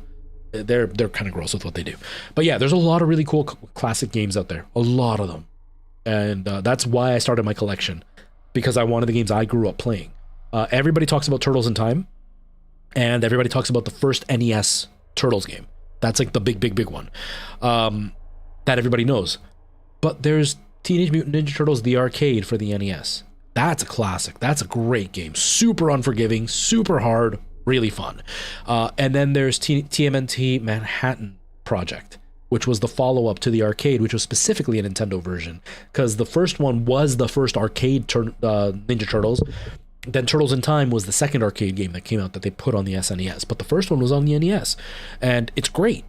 They're kind of gross with what they do. But yeah, there's a lot of really cool classic games out there, a lot of them, and that's why I started my collection, because I wanted the games I grew up playing. Everybody talks about Turtles in Time, and everybody talks about the first NES Turtles game. That's like the big one that everybody knows. But there's Teenage Mutant Ninja Turtles, the arcade for the NES. That's a classic. That's a great game. Super unforgiving, super hard, really fun. And then there's TMNT Manhattan Project. which was the follow-up to the arcade, which was specifically a Nintendo version, because the first one was the first arcade Ninja Turtles. Then Turtles in Time was the second arcade game that came out that they put on the SNES, but the first one was on the NES, and it's great.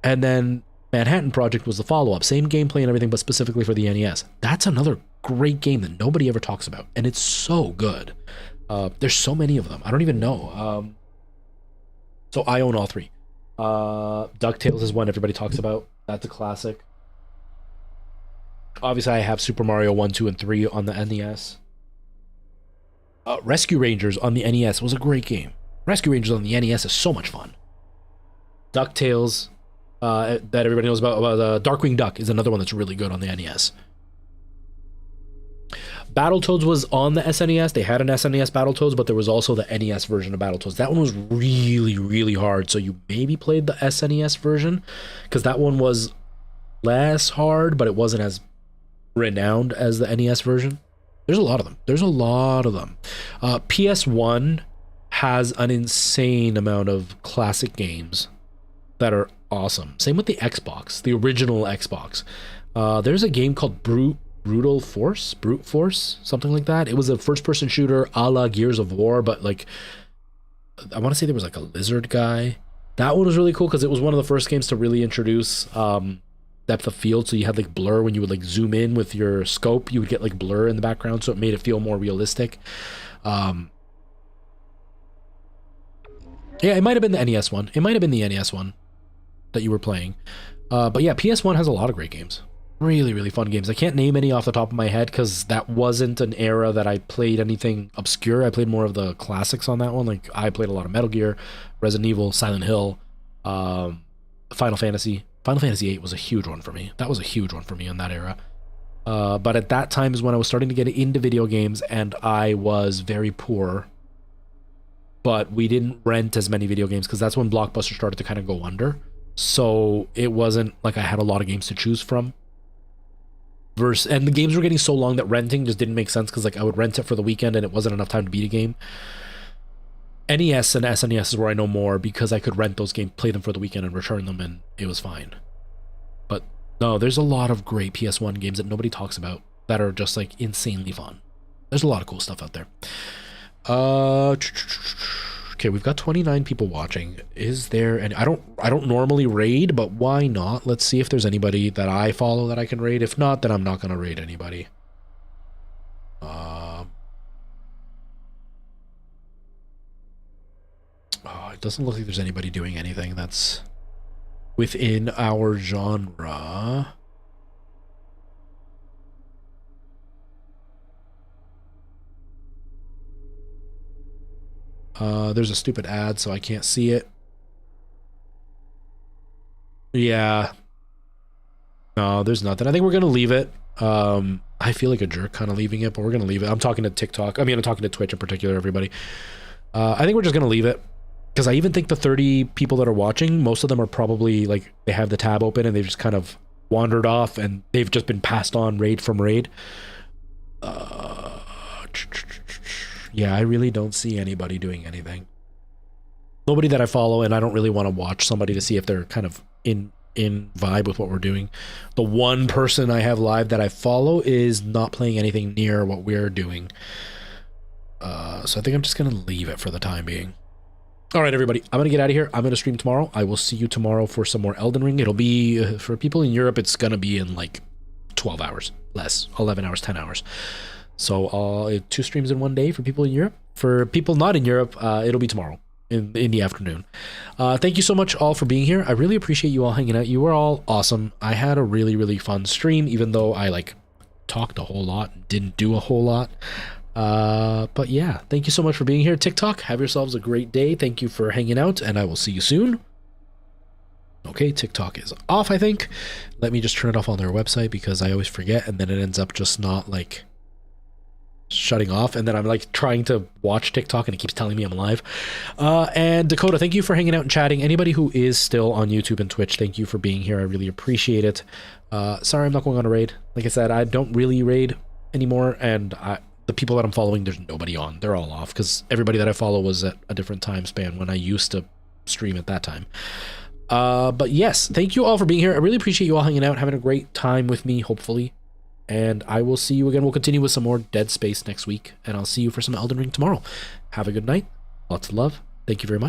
And then Manhattan Project was the follow-up, same gameplay and everything, but specifically for the NES. That's another great game that nobody ever talks about, and it's so good. There's so many of them. I don't even know. So I own all three. DuckTales is one everybody talks about. That's a classic. Obviously, I have Super Mario 1, 2, and 3 on the NES. Rescue Rangers on the NES was a great game. Rescue Rangers on the NES is so much fun. DuckTales, that everybody knows about Darkwing Duck, is another one that's really good on the NES. Battletoads was on the SNES. They had an SNES Battletoads, but there was also the NES version of Battletoads. That one was really, really hard, so you maybe played the SNES version, because that one was less hard, but it wasn't as renowned as the NES version. There's a lot of them. PS1 has an insane amount of classic games that are awesome. Same with the Xbox, the original Xbox. There's a game called Brute Force, something like that. It was a first-person shooter a la Gears of War, but like, I want to say there was like a lizard guy. That one was really cool because it was one of the first games to really introduce depth of field. So you had like blur when you would like zoom in with your scope, you would get like blur in the background, so it made it feel more realistic. Yeah, it might have been the NES one. It might have been the NES one that you were playing. But yeah, PS1 has a lot of great games. Really, really fun games. I can't name any off the top of my head because that wasn't an era that I played anything obscure. I played more of the classics on that one. Like, I played a lot of Metal Gear, Resident Evil, Silent Hill, Final Fantasy. Final Fantasy VIII was a huge one for me. That was a huge one for me in that era. But at that time is when I was starting to get into video games, and I was very poor. But we didn't rent as many video games because that's when Blockbuster started to kind of go under. So it wasn't like I had a lot of games to choose from. And the games were getting so long that renting just didn't make sense because like I would rent it for the weekend and it wasn't enough time to beat a game. NES and SNES is where I know more because I could rent those games, play them for the weekend and return them, and it was fine. But no, there's a lot of great PS1 games that nobody talks about that are just like insanely fun. There's a lot of cool stuff out there. Okay, we've got 29 people watching. Is there any... I don't normally raid, but why not? Let's see if there's anybody that I follow that I can raid. If not, then I'm not going to raid anybody. Oh, it doesn't look like there's anybody doing anything that's within our genre. There's a stupid ad, so I can't see it. Yeah. No, there's nothing. I think we're going to leave it. I feel like a jerk kind of leaving it, but we're going to leave it. I'm talking to TikTok. I mean, I'm talking to Twitch in particular, everybody. I think we're just going to leave it. Because I even think the 30 people that are watching, most of them are probably, like, they have the tab open and they've just kind of wandered off and they've just been passed on raid from raid. Yeah, I really don't see anybody doing anything. Nobody that I follow, and I don't really want to watch somebody to see if they're kind of in vibe with what we're doing. The one person I have live that I follow is not playing anything near what we're doing. So I think I'm just going to leave it for the time being. All right, everybody, I'm going to get out of here. I'm going to stream tomorrow. I will see you tomorrow for some more Elden Ring. It'll be, for people in Europe, it's going to be in like 12 hours, less, 11 hours, 10 hours. So 2 streams in one day for people in Europe. For people not in Europe, it'll be tomorrow in the afternoon. Thank you so much all for being here. I really appreciate you all hanging out. You were all awesome. I had a really, really fun stream, even though I like talked a whole lot, didn't do a whole lot. But yeah, thank you so much for being here. TikTok, have yourselves a great day. Thank you for hanging out, and I will see you soon. Okay, TikTok is off, I think. Let me just turn it off on their website because I always forget, and then it ends up just not like shutting off, and then I'm like trying to watch TikTok and it keeps telling me I'm live. And Dakota, thank you for hanging out and chatting. Anybody who is still on YouTube and Twitch, thank you for being here. I really appreciate it. Sorry I'm not going on a raid. Like I said, I don't really raid anymore, and the people that I'm following, there's nobody on. They're all off because everybody that I follow was at a different time span when I used to stream at that time. But yes, thank you all for being here. I really appreciate you all hanging out, having a great time with me, hopefully. And I will see you again. We'll continue with some more Dead Space next week, and I'll see you for some Elden Ring tomorrow. Have a good night. Lots of love. Thank you very much.